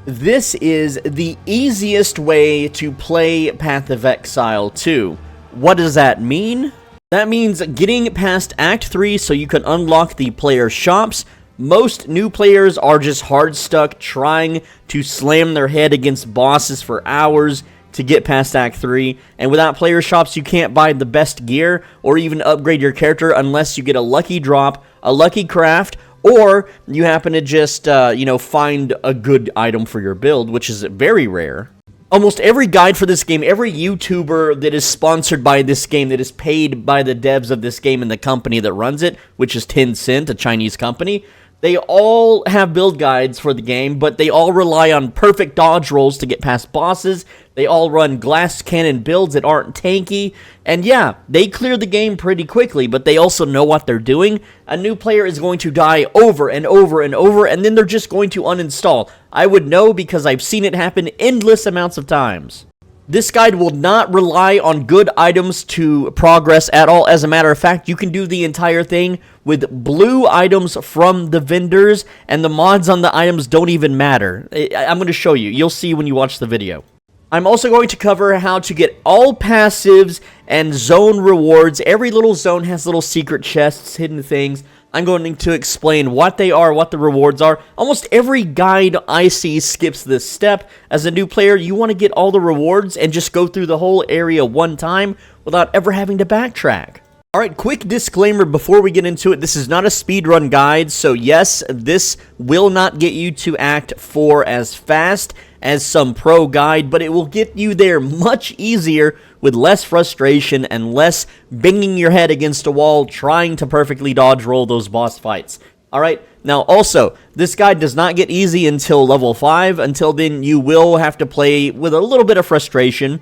This is the easiest way to play Path of Exile 2. What does that mean? That means getting past Act 3 so you can unlock the player shops. Most new players are just hard stuck trying to slam their head against bosses for hours to get past Act 3, and without player shops you can't buy the best gear or even upgrade your character unless you get a lucky drop, a lucky craft, or you happen to just, find a good item for your build, which is very rare. Almost every guide for this game, every YouTuber that is sponsored by this game, that is paid by the devs of this game and the company that runs it, which is Tencent, a Chinese company, they all have build guides for the game, but they all rely on perfect dodge rolls to get past bosses. They all run glass cannon builds that aren't tanky. And yeah, they clear the game pretty quickly, but they also know what they're doing. A new player is going to die over and over and over, and then they're just going to uninstall. I would know because I've seen it happen endless amounts of times. This guide will not rely on good items to progress at all. As a matter of fact, you can do the entire thing with blue items from the vendors, and the mods on the items don't even matter. I'm going to show you. You'll see when you watch the video. I'm also going to cover how to get all passives and zone rewards. Every little zone has little secret chests, hidden things. I'm going to explain what they are, what the rewards are. Almost every guide I see skips this step. As a new player, you want to get all the rewards and just go through the whole area one time without ever having to backtrack. Alright, quick disclaimer before we get into it. This is not a speedrun guide, so yes, this will not get you to Act 4 as fast as some pro guide, but it will get you there much easier with less frustration and less banging your head against a wall trying to perfectly dodge roll those boss fights. Alright, now also, this guide does not get easy until level 5. Until then, you will have to play with a little bit of frustration.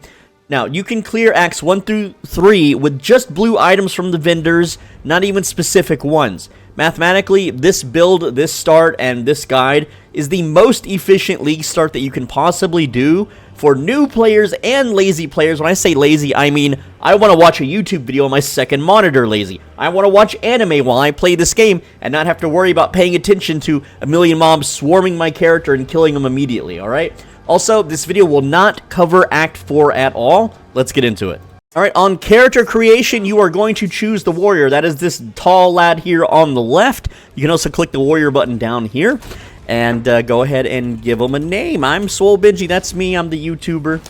Now, you can clear Acts 1 through 3 with just blue items from the vendors, not even specific ones. Mathematically, this build, this start, and this guide is the most efficient league start that you can possibly do for new players and lazy players. When I say lazy, I mean I want to watch a YouTube video on my second monitor lazy. I want to watch anime while I play this game and not have to worry about paying attention to a million mobs swarming my character and killing them immediately, alright? Also, this video will not cover Act 4 at all. Let's get into it. Alright, on character creation, you are going to choose the warrior. That is this tall lad here on the left. You can also click the warrior button down here and go ahead and give him a name. I'm Swole Benji, that's me, I'm the YouTuber.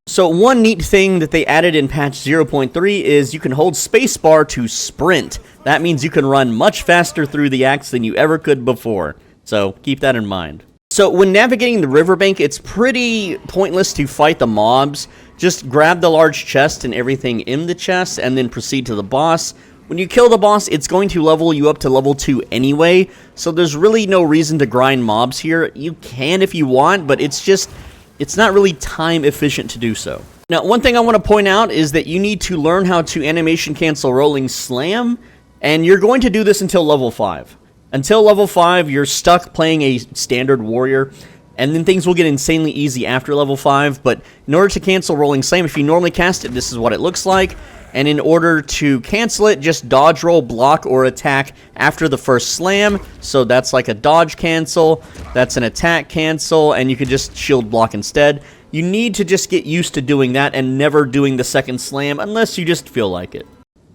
So one neat thing that they added in patch 0.3 is you can hold spacebar to sprint. That means you can run much faster through the acts than you ever could before. So keep that in mind. So when navigating the riverbank, it's pretty pointless to fight the mobs. Just grab the large chest and everything in the chest and then proceed to the boss. When you kill the boss, it's going to level you up to level 2 anyway, so there's really no reason to grind mobs here. You can if you want, but it's not really time efficient to do so. Now, one thing I want to point out is that you need to learn how to animation cancel rolling slam, and you're going to do this until level 5. Until level 5, you're stuck playing a standard warrior, and then things will get insanely easy after level 5, but in order to cancel rolling slam, if you normally cast it, this is what it looks like, and in order to cancel it, just dodge roll, block, or attack after the first slam. So that's like a dodge cancel, that's an attack cancel, and you can just shield block instead. You need to just get used to doing that and never doing the second slam unless you just feel like it.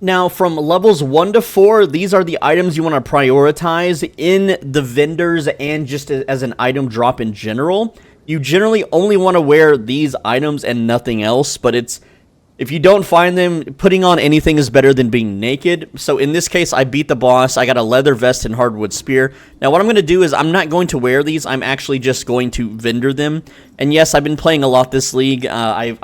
Now, from levels 1 to 4, these are the items you want to prioritize in the vendors and just as an item drop in general. You generally only want to wear these items and nothing else, but if you don't find them, putting on anything is better than being naked. So in this case, I beat the boss. I got a leather vest and hardwood spear. Now what I'm going to do is I'm not going to wear these. I'm actually just going to vendor them. And yes, I've been playing a lot this league. I've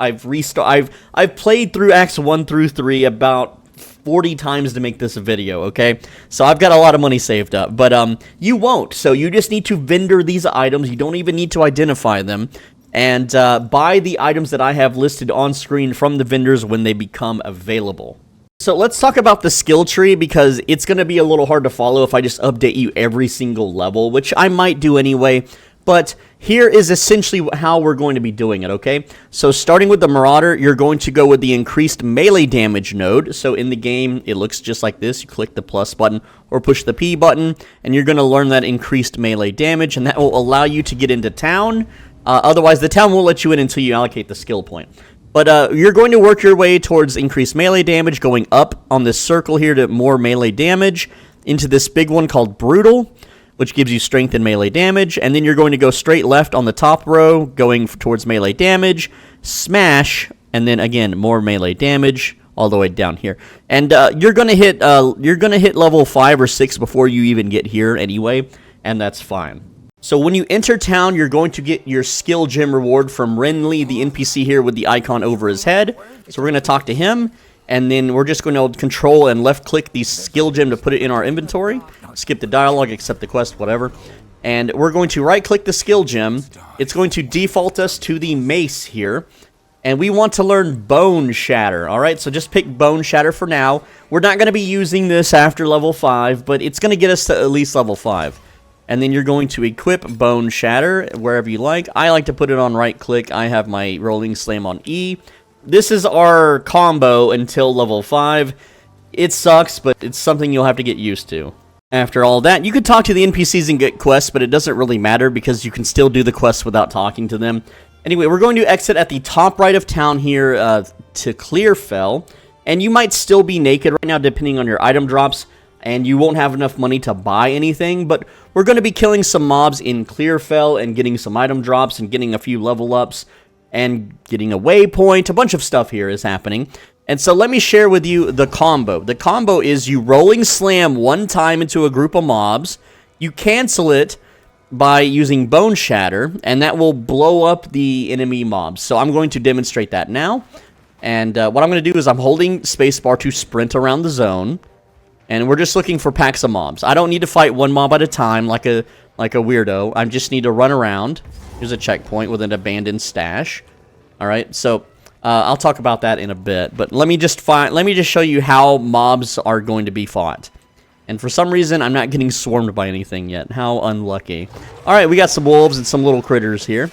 played through Acts 1 through 3 about 40 times to make this a video, okay? So I've got a lot of money saved up, but you won't. So you just need to vendor these items. You don't even need to identify them. And buy the items that I have listed on screen from the vendors when they become available. So let's talk about the skill tree, because it's going to be a little hard to follow if I just update you every single level, which I might do anyway. But here is essentially how we're going to be doing it, okay? So starting with the Marauder, you're going to go with the increased melee damage node. So in the game, it looks just like this. You click the plus button or push the P button, and you're going to learn that increased melee damage, and that will allow you to get into town. Otherwise, the town won't let you in until you allocate the skill point. But you're going to work your way towards increased melee damage, going up on this circle here to more melee damage, into this big one called Brutal, which gives you strength and melee damage, and then you're going to go straight left on the top row, going towards melee damage, Smash, and then again, more melee damage, all the way down here. And you're gonna hit level 5 or 6 before you even get here anyway, and that's fine. So when you enter town, you're going to get your skill gem reward from Renly, the NPC here with the icon over his head. So we're going to talk to him, and then we're just going to control and left-click the skill gem to put it in our inventory. Skip the dialogue, accept the quest, whatever. And we're going to right-click the skill gem. It's going to default us to the mace here. And we want to learn Bone Shatter, alright? So just pick Bone Shatter for now. We're not going to be using this after level 5, but it's going to get us to at least level 5. And then you're going to equip Bone Shatter wherever you like. I like to put it on right-click. I have my Rolling Slam on E. This is our combo until level 5. It sucks, but it's something you'll have to get used to. After all that, you could talk to the NPCs and get quests, but it doesn't really matter because you can still do the quests without talking to them. Anyway, we're going to exit at the top right of town here to Clearfell. And you might still be naked right now depending on your item drops, and you won't have enough money to buy anything, but we're going to be killing some mobs in Clearfell and getting some item drops and getting a few level ups and getting a waypoint. A bunch of stuff here is happening. And so let me share with you the combo. The combo is you rolling slam one time into a group of mobs, you cancel it by using Bone Shatter, and that will blow up the enemy mobs. So I'm going to demonstrate that now. And what I'm going to do is I'm holding spacebar to sprint around the zone. And we're just looking for packs of mobs. I don't need to fight one mob at a time like a weirdo. I just need to run around. Here's a checkpoint with an abandoned stash. All right, so I'll talk about that in a bit. But let me just show you how mobs are going to be fought. And for some reason, I'm not getting swarmed by anything yet. How unlucky. All right, we got some wolves and some little critters here.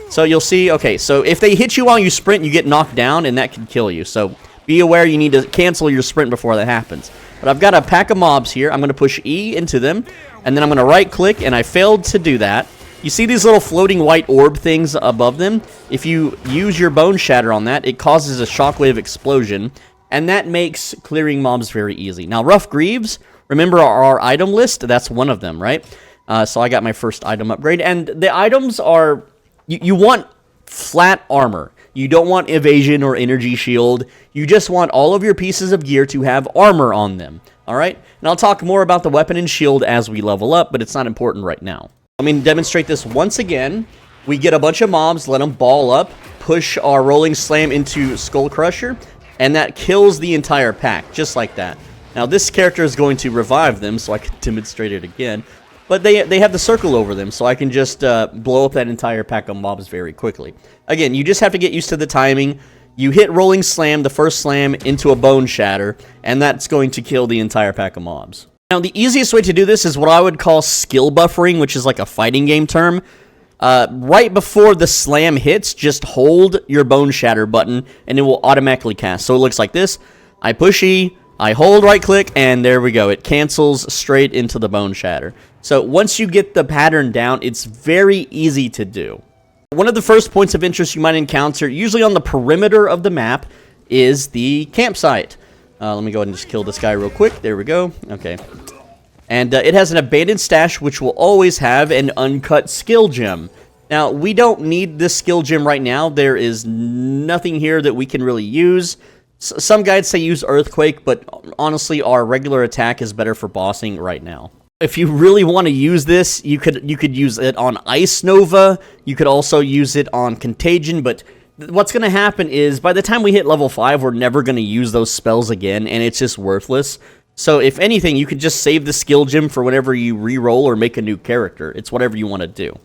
So you'll see. Okay, so if they hit you while you sprint, you get knocked down, and that can kill you. So be aware you need to cancel your sprint before that happens. But I've got a pack of mobs here. I'm going to push E into them, and then I'm going to right-click, and I failed to do that. You see these little floating white orb things above them? If you use your Bone Shatter on that, it causes a shockwave explosion, and that makes clearing mobs very easy. Now, Rough Greaves, remember our item list? That's one of them, right? So I got my first item upgrade, and the items are... You want flat armor. You don't want evasion or energy shield. You just want all of your pieces of gear to have armor on them. Alright? And I'll talk more about the weapon and shield as we level up, but it's not important right now. Let me demonstrate this once again. We get a bunch of mobs, let them ball up, push our Rolling Slam into Skull Crusher, and that kills the entire pack, just like that. Now this character is going to revive them, so I can demonstrate it again. But they have the circle over them, so I can just blow up that entire pack of mobs very quickly. Again, you just have to get used to the timing. You hit Rolling Slam, the first slam, into a Bone Shatter, and that's going to kill the entire pack of mobs. Now, the easiest way to do this is what I would call skill buffering, which is like a fighting game term. Right before the slam hits, just hold your Bone Shatter button, and it will automatically cast. So it looks like this. I push E, I hold right-click, and there we go. It cancels straight into the Bone Shatter. So once you get the pattern down, it's very easy to do. One of the first points of interest you might encounter, usually on the perimeter of the map, is the campsite. Let me go ahead and just kill this guy real quick. There we go. Okay. And it has an abandoned stash, which will always have an uncut skill gem. Now, we don't need this skill gem right now. There is nothing here that we can really use. Some guides say use Earthquake, but honestly, our regular attack is better for bossing right now. If you really want to use this, you could use it on Ice Nova. You could also use it on Contagion, but what's going to happen is by the time we hit level 5, we're never going to use those spells again, and it's just worthless. So if anything, you could just save the skill gem for whenever you re-roll or make a new character. It's whatever you want to do.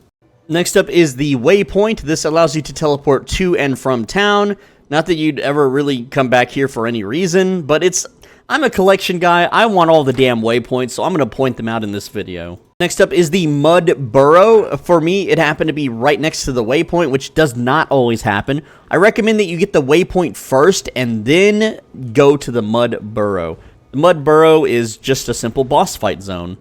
Next up is the Waypoint. This allows you to teleport to and from town. Not that you'd ever really come back here for any reason, but I'm a collection guy. I want all the damn waypoints, so I'm going to point them out in this video. Next up is the Mud Burrow. For me, it happened to be right next to the waypoint, which does not always happen. I recommend that you get the waypoint first and then go to the Mud Burrow. The Mud Burrow is just a simple boss fight zone.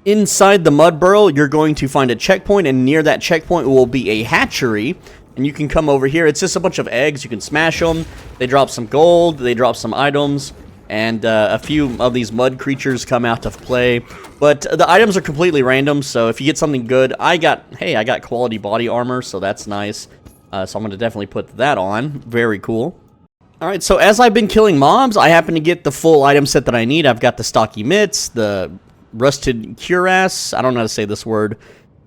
Inside the mud burrow, you're going to find a checkpoint, and near that checkpoint will be a hatchery. And you can come over here. It's just a bunch of eggs. You can smash them. They drop some gold. They drop some items. And a few of these mud creatures come out to play. But the items are completely random, so if you get something good, I got quality body armor, so that's nice. So I'm going to definitely put that on. Very cool. Alright, so as I've been killing mobs, I happen to get the full item set that I need. I've got the stocky mitts, the rusted cuirass, I don't know how to say this word,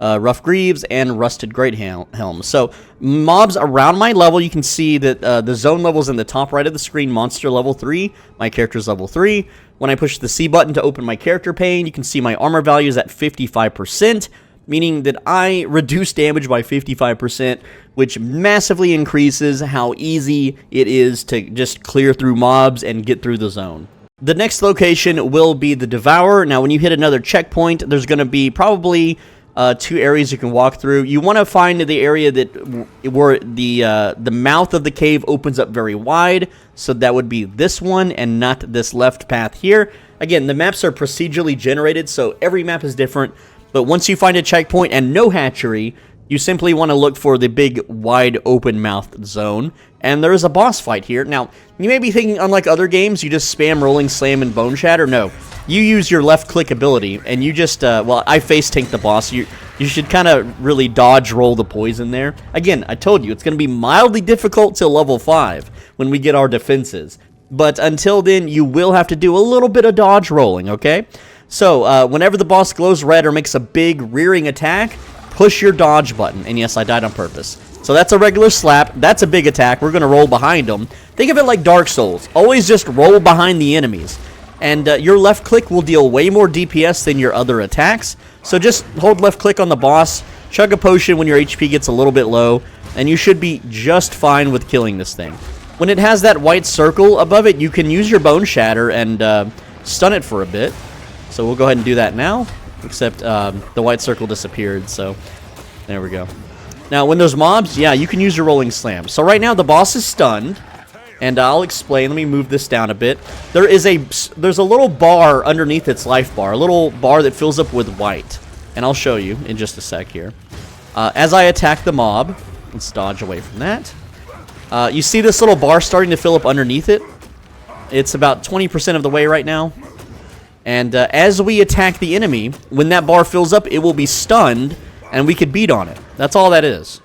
rough greaves, and rusted great helm. So mobs around my level, you can see that the zone level's in the top right of the screen, monster level 3, my character's level 3. When I push the C button to open my character pane, you can see my armor value is at 55%, meaning that I reduce damage by 55%, which massively increases how easy it is to just clear through mobs and get through the zone. The next location will be the Devourer. Now, when you hit another checkpoint, there's going to be probably 2 areas you can walk through. You want to find the area where the mouth of the cave opens up very wide, so that would be this one and not this left path here. Again, the maps are procedurally generated, so every map is different, but once you find a checkpoint and no hatchery, you simply want to look for the big, wide, open-mouthed zone, and there is a boss fight here. Now, you may be thinking, unlike other games, you just spam Rolling Slam and Bone Shatter. No, you use your left-click ability, and you just, well, I face-tank the boss. You should kind of really dodge-roll the poison there. Again, I told you, it's going to be mildly difficult till level 5 when we get our defenses. But until then, you will have to do a little bit of dodge rolling, okay? So, whenever the boss glows red or makes a big rearing attack, push your dodge button. And yes, I died on purpose. So that's a regular slap. That's a big attack. We're going to roll behind them. Think of it like Dark Souls. Always just roll behind the enemies. And your left click will deal way more DPS than your other attacks. So just hold left click on the boss, chug a potion when your HP gets a little bit low, and you should be just fine with killing this thing. When it has that white circle above it, you can use your Bone Shatter and stun it for a bit. So we'll go ahead and do that now. Except the white circle disappeared, so there we go. Now, when there's mobs, yeah, you can use your Rolling Slam. So right now, the boss is stunned, and I'll explain. Let me move this down a bit. There's a little bar underneath its life bar, a little bar that fills up with white, and I'll show you in just a sec here. As I attack the mob, let's dodge away from that. You see this little bar starting to fill up underneath it? It's about 20% of the way right now. And as we attack the enemy, when that bar fills up, it will be stunned, and we could beat on it. That's all that is.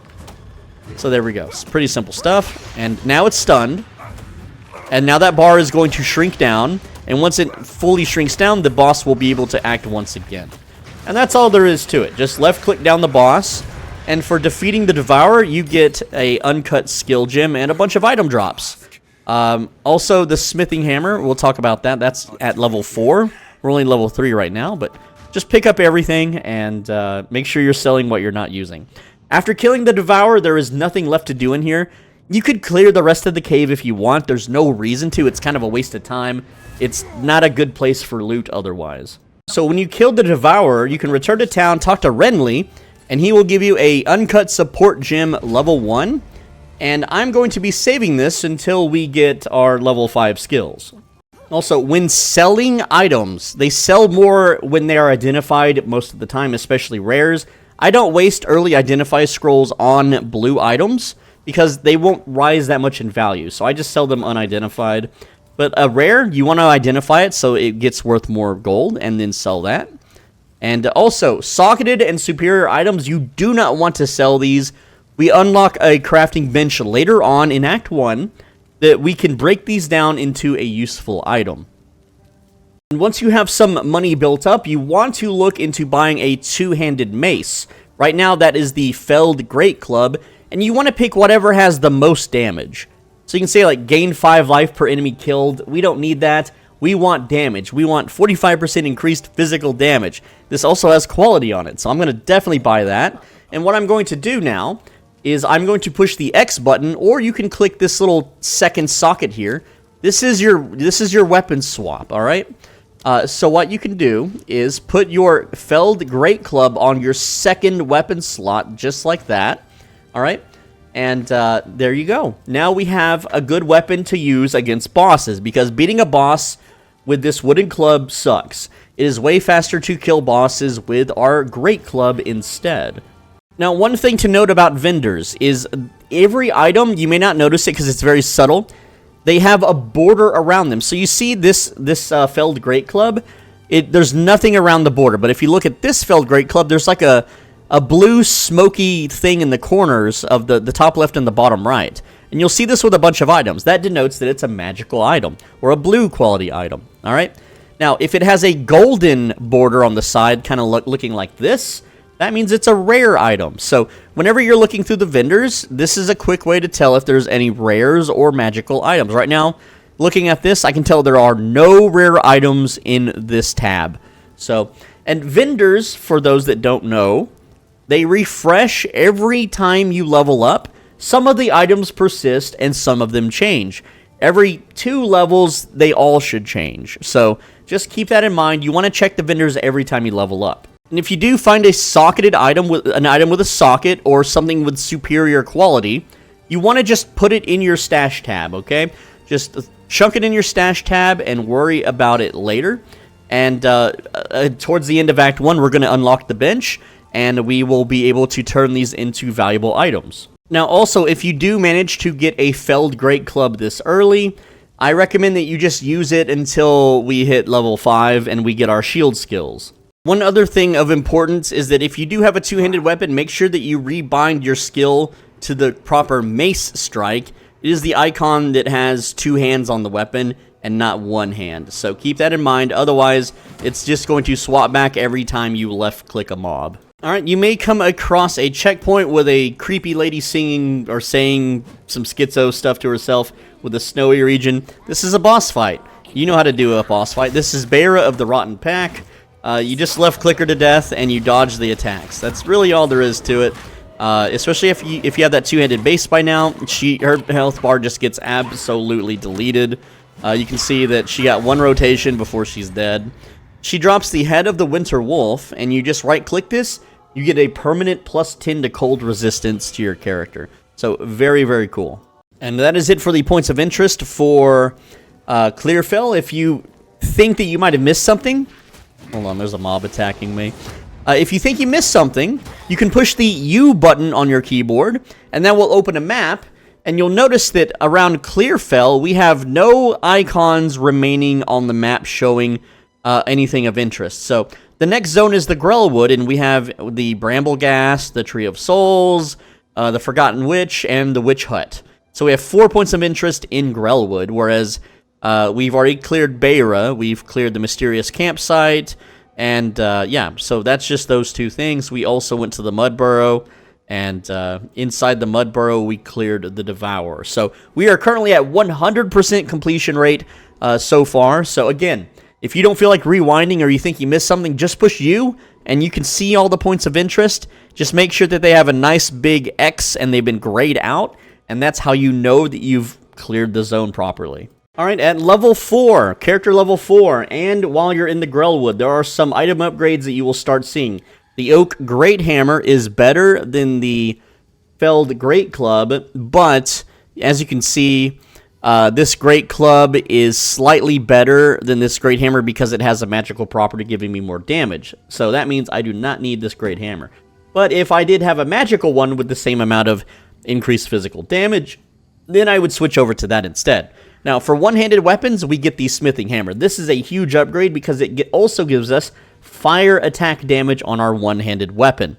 So there we go. It's pretty simple stuff. And now it's stunned. And now that bar is going to shrink down. And once it fully shrinks down, the boss will be able to act once again. And that's all there is to it. Just left-click down the boss. And for defeating the Devourer, you get a uncut skill gem and a bunch of item drops. Also, the smithing hammer, we'll talk about that. That's at level 4. We're only level 3 right now, but just pick up everything and make sure you're selling what you're not using. After killing the Devourer, there is nothing left to do in here. You could clear the rest of the cave if you want. There's no reason to. It's kind of a waste of time. It's not a good place for loot otherwise. So when you kill the Devourer, you can return to town, talk to Renly, and he will give you a uncut support gem level 1. And I'm going to be saving this until we get our level 5 skills. Also, when selling items, they sell more when they are identified most of the time, especially rares. I don't waste early identify scrolls on blue items because they won't rise that much in value. So I just sell them unidentified. But a rare, you want to identify it so it gets worth more gold and then sell that. And also, socketed and superior items, you do not want to sell these. We unlock a crafting bench later on in Act 1 that we can break these down into a useful item. And once you have some money built up, you want to look into buying a two-handed mace. Right now, that is the Felled Great Club, and you want to pick whatever has the most damage. So you can say, like, gain 5 life per enemy killed. We don't need that. We want damage. We want 45% increased physical damage. This also has quality on it, so I'm going to definitely buy that. And what I'm going to do now is I'm going to push the X button, or you can click this little second socket here. This is your weapon swap, all right? So what you can do is put your Felled Great Club on your second weapon slot, just like that, all right? And there you go. Now we have a good weapon to use against bosses, because beating a boss with this wooden club sucks. It is way faster to kill bosses with our Great Club instead. Now, one thing to note about vendors is every item, you may not notice it because it's very subtle, they have a border around them. So you see this Felled Great Club, there's nothing around the border. But if you look at this Felled Great Club, there's like a blue smoky thing in the corners of the top left and the bottom right. And you'll see this with a bunch of items. That denotes that it's a magical item or a blue quality item. All right. Now, if it has a golden border on the side, kind of looking like this, that means it's a rare item. So whenever you're looking through the vendors, this is a quick way to tell if there's any rares or magical items. Right now, looking at this, I can tell there are no rare items in this tab. So, and vendors, for those that don't know, they refresh every time you level up. Some of the items persist and some of them change. Every 2 levels, they all should change. So just keep that in mind. You want to check the vendors every time you level up. And if you do find a socketed item with a socket or something with superior quality, you want to just put it in your stash tab, okay? Just chunk it in your stash tab and worry about it later. And towards the end of Act 1, we're going to unlock the bench, and we will be able to turn these into valuable items. Now, also, if you do manage to get a Felled Great Club this early, I recommend that you just use it until we hit level 5 and we get our shield skills. One other thing of importance is that if you do have a two-handed weapon, make sure that you rebind your skill to the proper mace strike. It is the icon that has 2 hands on the weapon and not 1 hand. So keep that in mind, otherwise it's just going to swap back every time you left-click a mob. Alright, you may come across a checkpoint with a creepy lady singing or saying some schizo stuff to herself with a snowy region. This is a boss fight. You know how to do a boss fight. This is Bera of the Rotten Pack. You just left-click her to death and you dodge the attacks. That's really all there is to it. Especially if you have that two-handed base by now, her health bar just gets absolutely deleted. You can see that she got 1 rotation before she's dead. She drops the head of the Winter Wolf, and you just right-click this, you get a permanent plus 10 to cold resistance to your character. So, very, very cool. And that is it for the points of interest for Clearfell. If you think that you might have missed something... Hold on, there's a mob attacking me. If you think you missed something, you can push the U button on your keyboard, and that will open a map, and you'll notice that around Clearfell, we have no icons remaining on the map showing anything of interest. So, the next zone is the Grelwood, and we have the Brambleghast, the Tree of Souls, the Forgotten Witch, and the Witch Hut. So we have 4 points of interest in Grelwood, whereas we've already cleared Bera, we've cleared the Mysterious Campsite, and yeah, so that's just those 2 things. We also went to the Mud Burrow, and inside the Mud Burrow, we cleared the Devourer. So we are currently at 100% completion rate so far. So again, if you don't feel like rewinding or you think you missed something, just push U, and you can see all the points of interest. Just make sure that they have a nice big X and they've been grayed out, and that's how you know that you've cleared the zone properly. Alright, at level 4, character level 4, and while you're in the Grelwood, there are some item upgrades that you will start seeing. The Oak Great Hammer is better than the Felled Great Club, but as you can see, this Great Club is slightly better than this Great Hammer because it has a magical property giving me more damage. So that means I do not need this Great Hammer. But if I did have a magical one with the same amount of increased physical damage, then I would switch over to that instead. Now, for one-handed weapons, we get the Smithing Hammer. This is a huge upgrade because it also gives us fire attack damage on our one-handed weapon.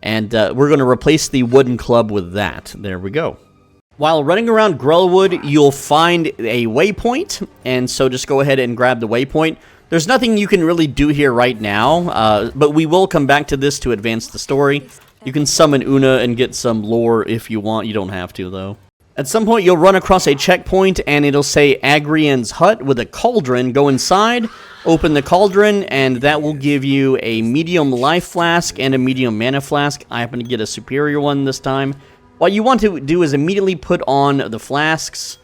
And we're going to replace the Wooden Club with that. There we go. While running around Grelwood, you'll find a waypoint, and so just go ahead and grab the waypoint. There's nothing you can really do here right now, but we will come back to this to advance the story. You can summon Una and get some lore if you want. You don't have to, though. At some point, you'll run across a checkpoint, and it'll say Agrian's Hut with a cauldron. Go inside, open the cauldron, and that will give you a medium life flask and a medium mana flask. I happen to get a superior one this time. What you want to do is immediately put on the flasks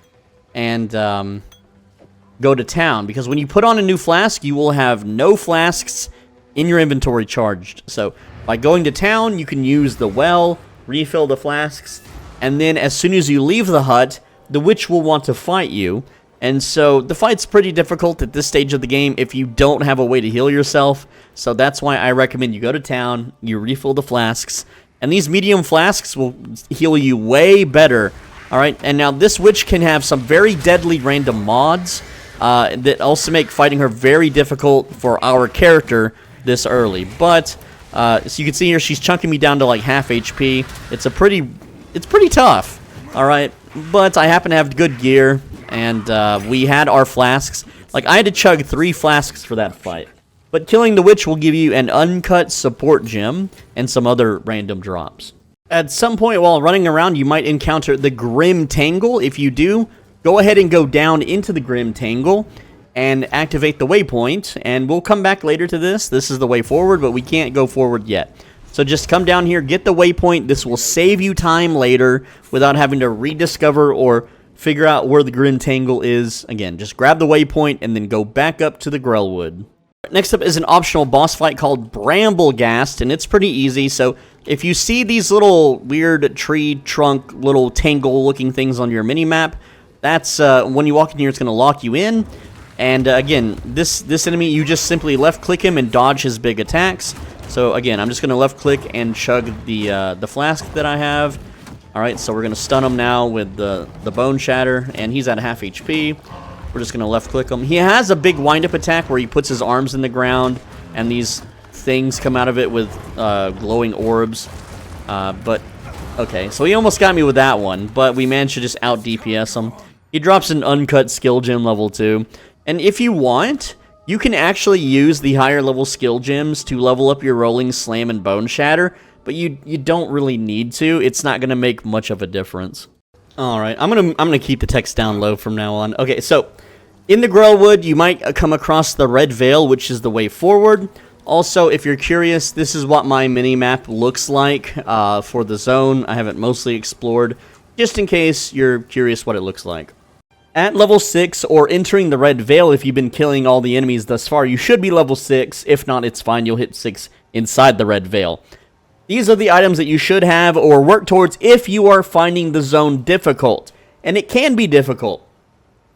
and go to town, because when you put on a new flask, you will have no flasks in your inventory charged. So by going to town, you can use the well, refill the flasks, and then as soon as you leave the hut, the witch will want to fight you. And so the fight's pretty difficult at this stage of the game if you don't have a way to heal yourself. So that's why I recommend you go to town, you refill the flasks, and these medium flasks will heal you way better. Alright, and now this witch can have some very deadly random mods that also make fighting her very difficult for our character this early. But, so you can see here, she's chunking me down to like half HP. It's pretty tough, alright? But I happen to have good gear, and we had our flasks. Like, I had to chug 3 flasks for that fight. But killing the witch will give you an uncut support gem and some other random drops. At some point while running around, you might encounter the Grim Tangle. If you do, go ahead and go down into the Grim Tangle and activate the waypoint. And we'll come back later to this. This is the way forward, but we can't go forward yet. So just come down here, get the waypoint. This will save you time later without having to rediscover or figure out where the Grim Tangle is. Again, just grab the waypoint and then go back up to the Grelwood. Next up is an optional boss fight called Bramblegast, and it's pretty easy. So if you see these little weird tree trunk, little tangle-looking things on your mini-map, that's when you walk in here, it's going to lock you in. And again, this enemy, you just simply left-click him and dodge his big attacks. So again, I'm just going to left-click and chug the flask that I have. All right, so we're going to stun him now with the Bone Shatter, and he's at half HP. We're just going to left-click him. He has a big wind-up attack where he puts his arms in the ground, and these things come out of it with glowing orbs. But, okay, so he almost got me with that one, but we managed to just out-DPS him. He drops an uncut skill gem level 2. And if you want, you can actually use the higher-level skill gems to level up your Rolling Slam and Bone Shatter, but you don't really need to. It's not going to make much of a difference. Alright, I'm gonna keep the text down low from now on. Okay, so in the Grelwood, you might come across the Red Veil, which is the way forward. Also, if you're curious, this is what my mini-map looks like for the zone. I haven't mostly explored, just in case you're curious what it looks like. At level 6, or entering the Red Veil, if you've been killing all the enemies thus far, you should be level 6. If not, it's fine, you'll hit 6 inside the Red Veil. These are the items that you should have or work towards if you are finding the zone difficult. And it can be difficult.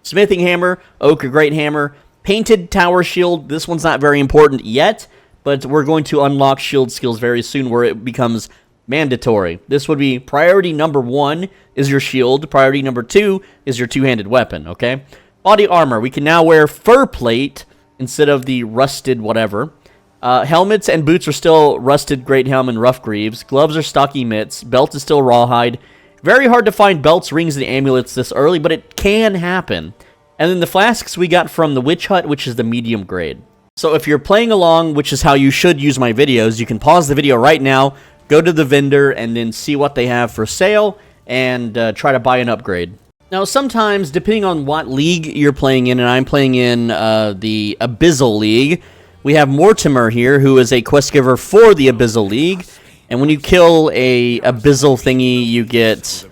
Smithing Hammer, Oak Great Hammer, Painted Tower Shield. This one's not very important yet, but we're going to unlock shield skills very soon where it becomes mandatory. This would be priority number 1 is your shield. Priority number 2 is your two-handed weapon, okay? Body armor. We can now wear fur plate instead of the rusted whatever. Helmets and boots are still rusted great helm and rough greaves. Gloves are stocky mitts. Belt is still rawhide. Very hard to find belts, rings, and amulets this early, but it can happen. And then the flasks we got from the Witch Hut, which is the medium grade. So if you're playing along, which is how you should use my videos, you can pause the video right now, go to the vendor, and then see what they have for sale, and try to buy an upgrade. Now, sometimes, depending on what league you're playing in, and I'm playing in the Abyssal League, we have Mortimer here, who is a quest giver for the Abyssal League. And when you kill a Abyssal thingy, you get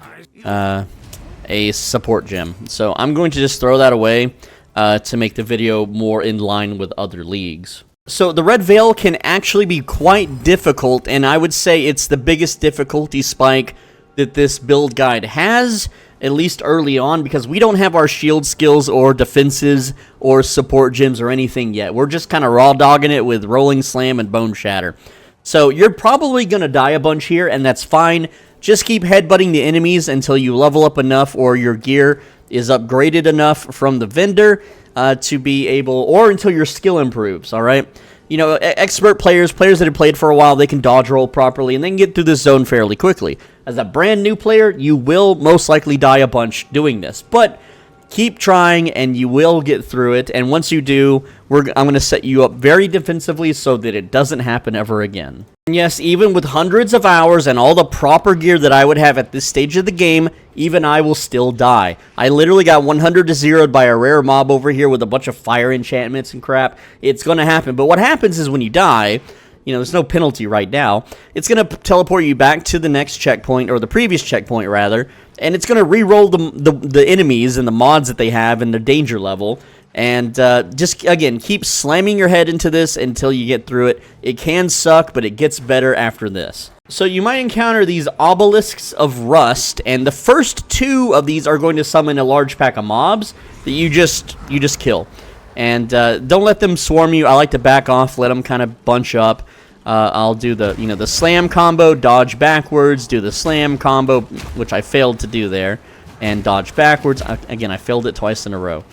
a support gem. So I'm going to just throw that away to make the video more in line with other leagues. So the Red Veil can actually be quite difficult, and I would say it's the biggest difficulty spike that this build guide has, at least early on, because we don't have our shield skills or defenses or support gems or anything yet. We're just kind of raw dogging it with Rolling Slam and Bone Shatter. So you're probably going to die a bunch here, and that's fine. Just keep headbutting the enemies until you level up enough or your gear is upgraded enough from the vendor to be able, or until your skill improves, all right? You know, expert players that have played for a while, they can dodge roll properly and then get through this zone fairly quickly. As a brand new player, you will most likely die a bunch doing this, but keep trying and you will get through it. And once you do, I'm going to set you up very defensively so that it doesn't happen ever again. And yes, even with hundreds of hours and all the proper gear that I would have at this stage of the game, even I will still die. I literally got 100 to 0'd by a rare mob over here with a bunch of fire enchantments and crap. It's going to happen. But what happens is when you die, you know, there's no penalty right now. It's going to teleport you back to the next checkpoint, or the previous checkpoint, rather, and it's going to re-roll the enemies and the mods that they have and the danger level. And just, again, keep slamming your head into this until you get through it. It can suck, but it gets better after this. So you might encounter these obelisks of rust, and the first 2 of these are going to summon a large pack of mobs that you just kill. And don't let them swarm you. I like to back off, let them kind of bunch up. I'll do the slam combo, dodge backwards, do the slam combo, which I failed to do there, and dodge backwards. Again, I failed it twice in a row.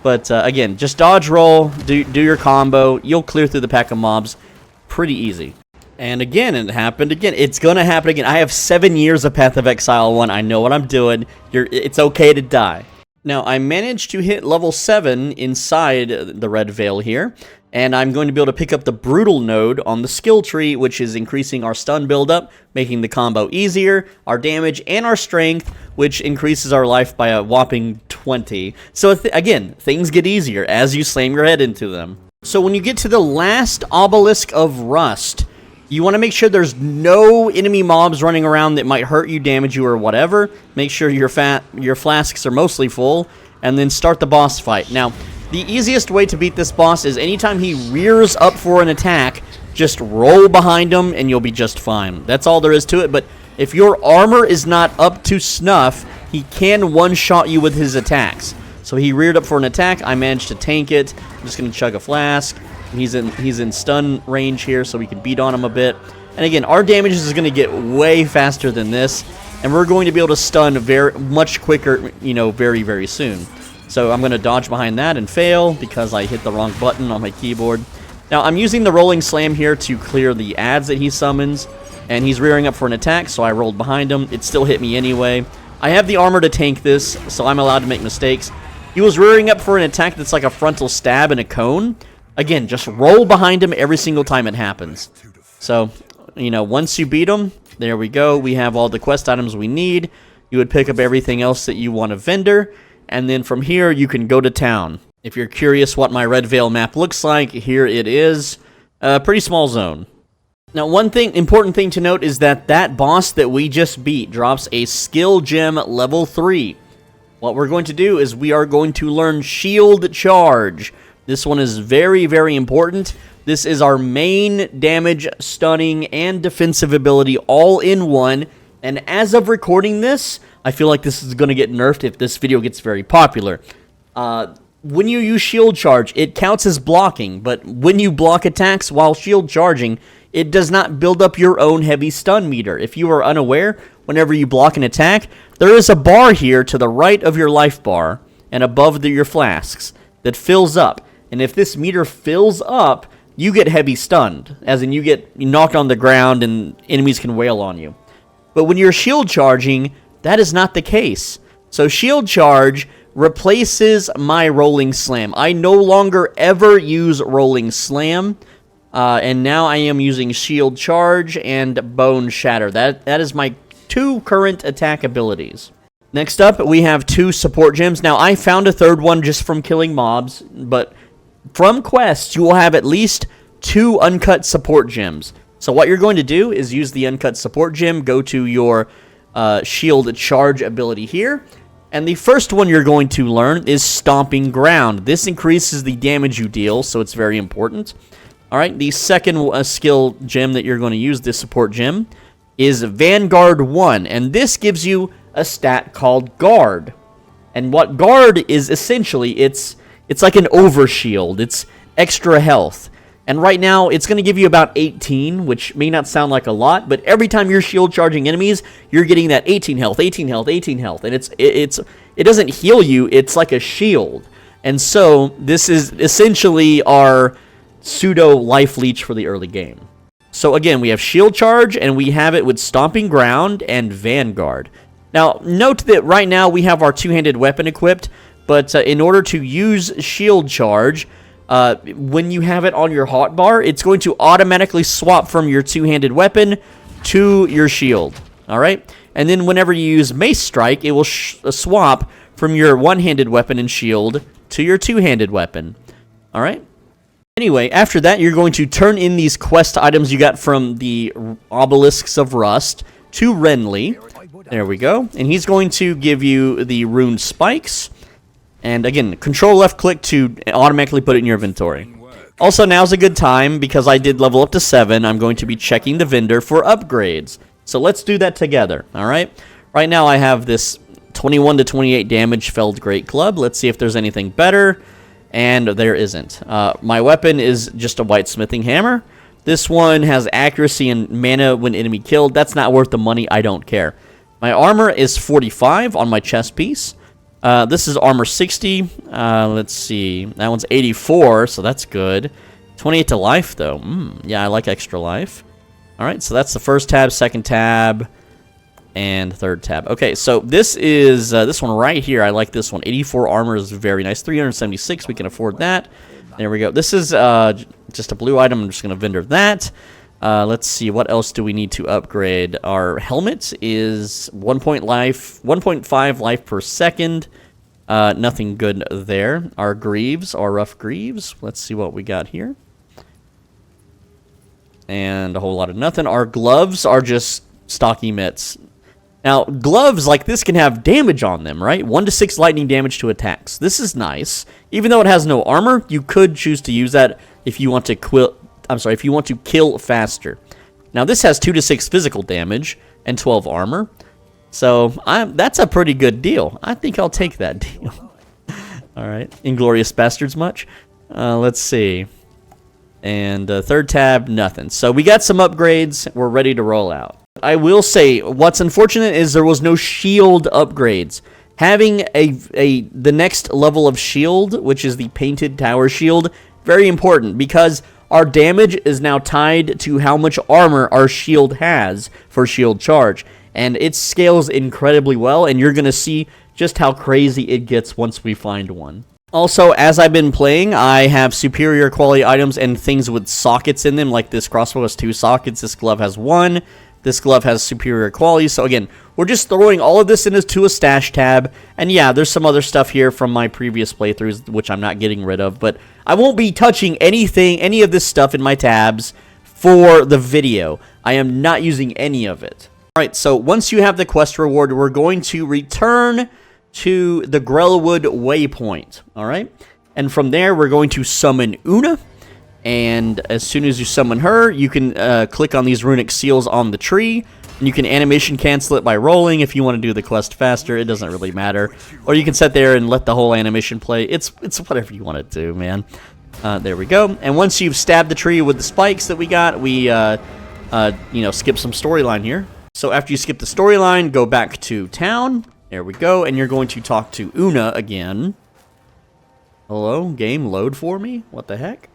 But again, just dodge roll, do your combo. You'll clear through the pack of mobs pretty easy. And again, it happened again. It's going to happen again. I have 7 years of Path of Exile 1. I know what I'm doing. It's okay to die. Now, I managed to hit level 7 inside the Red Veil here, and I'm going to be able to pick up the Brutal node on the skill tree, which is increasing our stun buildup, making the combo easier, our damage, and our strength, which increases our life by a whopping 20. So, again, things get easier as you slam your head into them. So when you get to the last Obelisk of Rust, you want to make sure there's no enemy mobs running around that might hurt you, damage you, or whatever. Make sure your flasks are mostly full, and then start the boss fight. Now, the easiest way to beat this boss is anytime he rears up for an attack, just roll behind him, and you'll be just fine. That's all there is to it, but if your armor is not up to snuff, he can one-shot you with his attacks. So he reared up for an attack, I managed to tank it. I'm just going to chug a flask. He's in stun range here, so we can beat on him a bit. And again, our damage is going to get way faster than this, and we're going to be able to stun much quicker, very, very soon. So I'm going to dodge behind that and fail because I hit the wrong button on my keyboard. Now, I'm using the Rolling Slam here to clear the adds that he summons, and he's rearing up for an attack, so I rolled behind him. It still hit me anyway. I have the armor to tank this, so I'm allowed to make mistakes. He was rearing up for an attack that's like a frontal stab and a cone. Again, just roll behind him every single time it happens. So, once you beat him, there we go. We have all the quest items we need. You would pick up everything else that you want to vendor. And then from here, you can go to town. If you're curious what my Red Veil map looks like, here it is. A pretty small zone. Now, important thing to note is that boss that we just beat drops a skill gem level 3. What we're going to do is we are going to learn Shield Charge. This one is very, very important. This is our main damage, stunning, and defensive ability all in one. And as of recording this, I feel like this is going to get nerfed if this video gets very popular. When you use Shield Charge, it counts as blocking, but when you block attacks while Shield Charging, it does not build up your own heavy stun meter. If you are unaware, whenever you block an attack, there is a bar here to the right of your life bar and above your flasks that fills up. And if this meter fills up, you get heavy stunned, as in you get knocked on the ground and enemies can wail on you. But when you're shield charging, that is not the case. So shield charge replaces my rolling slam. I no longer ever use rolling slam, and now I am using shield charge and bone shatter. That is my 2 current attack abilities. Next up, we have 2 support gems. Now, I found a third one just from killing mobs, but from quests, you will have at least 2 uncut support gems. So what you're going to do is use the uncut support gem, go to your shield charge ability here, and the first one you're going to learn is Stomping Ground. This increases the damage you deal, so it's very important. Alright, the second skill gem that you're going to use, this support gem, is Vanguard 1, and this gives you a stat called Guard. And what Guard is essentially, it's like an overshield. It's extra health. And right now, it's going to give you about 18, which may not sound like a lot, but every time you're shield charging enemies, you're getting that 18 health, 18 health, 18 health. And it doesn't heal you, it's like a shield. And so, this is essentially our pseudo life leech for the early game. So again, we have shield charge, and we have it with Stomping Ground and Vanguard. Now, note that right now we have our 2-handed weapon equipped, but in order to use shield charge, when you have it on your hotbar, it's going to automatically swap from your 2-handed weapon to your shield. Alright? And then whenever you use Mace Strike, it will swap from your 1-handed weapon and shield to your 2-handed weapon. Alright? Anyway, after that, you're going to turn in these quest items you got from the Obelisks of Rust to Renly. There we go. And he's going to give you the Rune Spikes. And again, control left click to automatically put it in your inventory. Also, now's a good time, because I did level up to 7, I'm going to be checking the vendor for upgrades. So let's do that together, alright? Right now I have this 21 to 28 damage Felled Great Club. Let's see if there's anything better. And there isn't. My weapon is just a white smithing hammer. This one has accuracy and mana when enemy killed. That's not worth the money. I don't care. My armor is 45 on my chest piece. This is armor 60. Let's see. That one's 84, so that's good. 28 to life, though. Yeah, I like extra life. All right, so that's the first tab, second tab, and third tab. Okay, so this is this one right here. I like this one. 84 armor is very nice. 376, we can afford that. There we go. This is just a blue item. I'm just going to vendor that. Let's see, what else do we need to upgrade? Our helmet is 1.5 life per second. Nothing good there. Our greaves, our rough greaves. Let's see what we got here. And a whole lot of nothing. Our gloves are just stocky mitts. Now, gloves like this can have damage on them, right? 1 to 6 lightning damage to attacks. This is nice. Even though it has no armor, you could choose to use that if you want to if you want to kill faster. Now, this has 2 to 6 physical damage and 12 armor. So, that's a pretty good deal. I think I'll take that deal. All right. Inglorious Bastards much? Let's see. And third tab, nothing. So, we got some upgrades. We're ready to roll out. I will say, what's unfortunate is there was no shield upgrades. Having the next level of shield, which is the painted tower shield, very important, because our damage is now tied to how much armor our shield has for shield charge. And it scales incredibly well, and you're going to see just how crazy it gets once we find one. Also, as I've been playing, I have superior quality items and things with sockets in them, like this crossbow has 2 sockets, this glove has 1. This glove has superior quality. So again, we're just throwing all of this into a stash tab. And yeah, there's some other stuff here from my previous playthroughs, which I'm not getting rid of. But I won't be touching any of this stuff in my tabs for the video. I am not using any of it. Alright, so once you have the quest reward, we're going to return to the Grelwood waypoint. Alright? And from there, we're going to summon Una. And as soon as you summon her, you can click on these runic seals on the tree, and you can animation cancel it by rolling if you want to do the quest faster. It doesn't really matter. Or you can sit there and let the whole animation play. It's whatever you want to do, man. There we go. And once you've stabbed the tree with the spikes that we got, we skip some storyline here. So after you skip the storyline, go back to town. There we go. And you're going to talk to Una again. Hello, game, load for me? What the heck?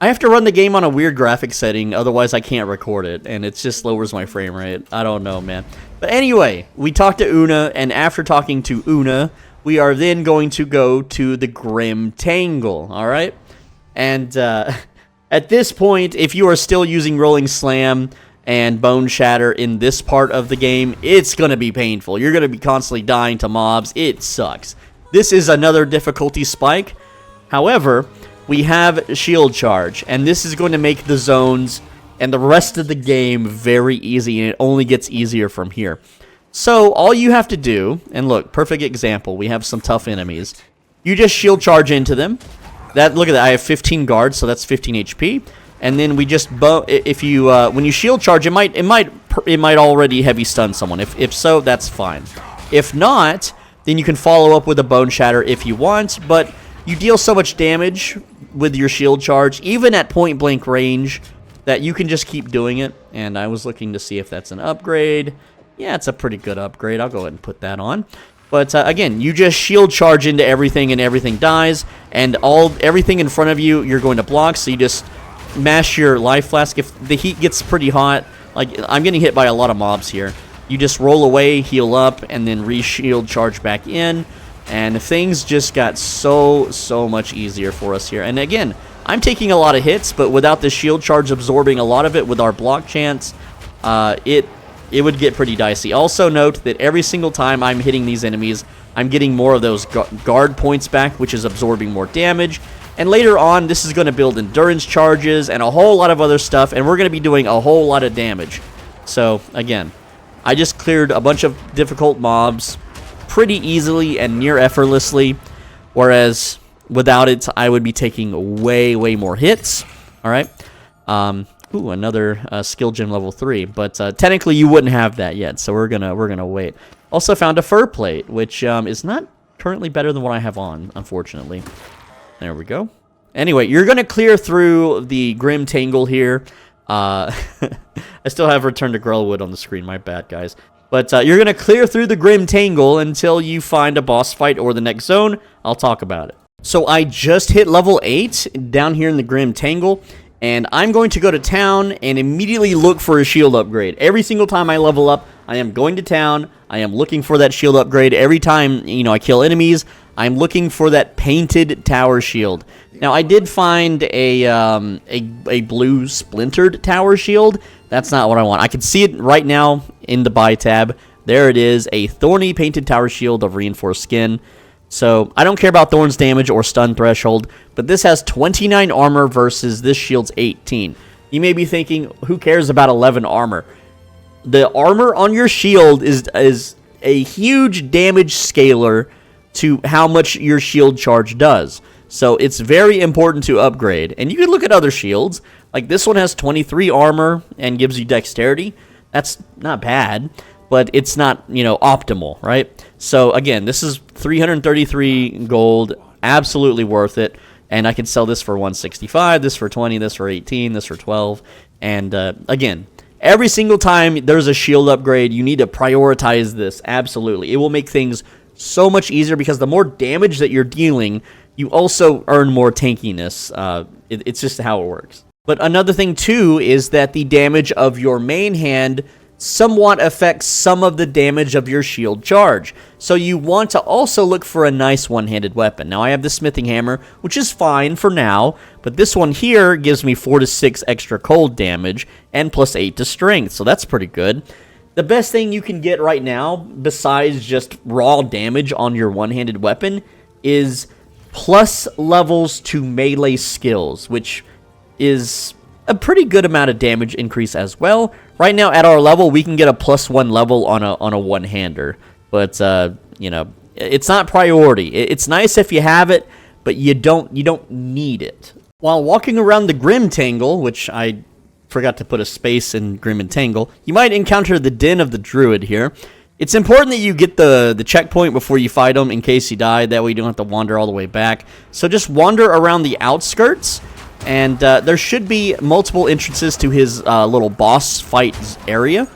I have to run the game on a weird graphic setting, otherwise I can't record it, and it just lowers my frame rate. I don't know, man. But anyway, we talked to Una, and after talking to Una, we are then going to go to the Grim Tangle, alright? And at this point, if you are still using Rolling Slam and Bone Shatter in this part of the game, it's going to be painful. You're going to be constantly dying to mobs. It sucks. This is another difficulty spike. However, we have shield charge, and this is going to make the zones and the rest of the game very easy, and it only gets easier from here. So all you have to do, and look, perfect example, we have some tough enemies. You just shield charge into them. Look at that, I have 15 guards, so that's 15 HP. And then we just when you shield charge, it might already heavy stun someone. If so, that's fine. If not, then you can follow up with a Bone Shatter if you want, but you deal so much damage with your shield charge, even at point blank range, that you can just keep doing it. And I was looking to see if that's an upgrade. Yeah, it's a pretty good upgrade. I'll go ahead and put that on. But again, you just shield charge into everything and everything dies. And everything in front of you, you're going to block. So you just mash your life flask. If the heat gets pretty hot, like I'm getting hit by a lot of mobs here, you just roll away, heal up, and then re-shield charge back in. And things just got so much easier for us here. And again, I'm taking a lot of hits, but without the shield charge absorbing a lot of it with our block chance, it would get pretty dicey. Also note that every single time I'm hitting these enemies, I'm getting more of those guard points back, which is absorbing more damage. And later on, this is going to build endurance charges and a whole lot of other stuff, and we're going to be doing a whole lot of damage. So, again, I just cleared a bunch of difficult mobs pretty easily and near effortlessly, whereas Without it, I would be taking way, way more hits. All right. Ooh, another skill gem level 3, but technically you wouldn't have that yet, so we're gonna wait. Also found a fur plate, which is not currently better than what I have on, unfortunately. There we go. Anyway, you're gonna clear through the Grim Tangle here. I still have Return to Grelwood on the screen, my bad, guys. But you're gonna clear through the Grim Tangle until you find a boss fight or the next zone. I'll talk about it. So I just hit level 8 down here in the Grim Tangle. And I'm going to go to town and immediately look for a shield upgrade. Every single time I level up, I am going to town. I am looking for that shield upgrade. Every time, you know, I kill enemies, I'm looking for that painted tower shield. Now, I did find a blue splintered tower shield. That's not what I want. I can see it right now in the buy tab. There it is, a thorny painted tower shield of reinforced skin. So, I don't care about Thorn's damage or stun threshold, but this has 29 armor versus this shield's 18. You may be thinking, who cares about 11 armor? The armor on your shield is a huge damage scaler to how much your shield charge does. So, it's very important to upgrade. And you can look at other shields. Like, this one has 23 armor and gives you dexterity. That's not bad. But it's not, you know, optimal, right? So, again, this is 333 gold, absolutely worth it, and I can sell this for 165, this for 20, this for 18, this for 12, and, again, every single time there's a shield upgrade, you need to prioritize this, absolutely. It will make things so much easier, because the more damage that you're dealing, you also earn more tankiness. It's just how it works. But another thing, too, is that the damage of your main hand somewhat affects some of the damage of your shield charge. So you want to also look for a nice one-handed weapon. Now I have the smithing hammer, which is fine for now, but this one here gives me 4 to 6 extra cold damage and plus 8 to strength, so that's pretty good. The best thing you can get right now, besides just raw damage on your one-handed weapon, is plus levels to melee skills, which is a pretty good amount of damage increase as well. Right now, at our level, we can get a +1 level on a one-hander. But, you know, it's not priority. It's nice if you have it, but you don't need it. While walking around the Grim Tangle, which I forgot to put a space in Grim and Tangle, you might encounter the Den of the Druid here. It's important that you get the checkpoint before you fight him in case you die. That way you don't have to wander all the way back. So just wander around the outskirts. And there should be multiple entrances to his little boss fight area.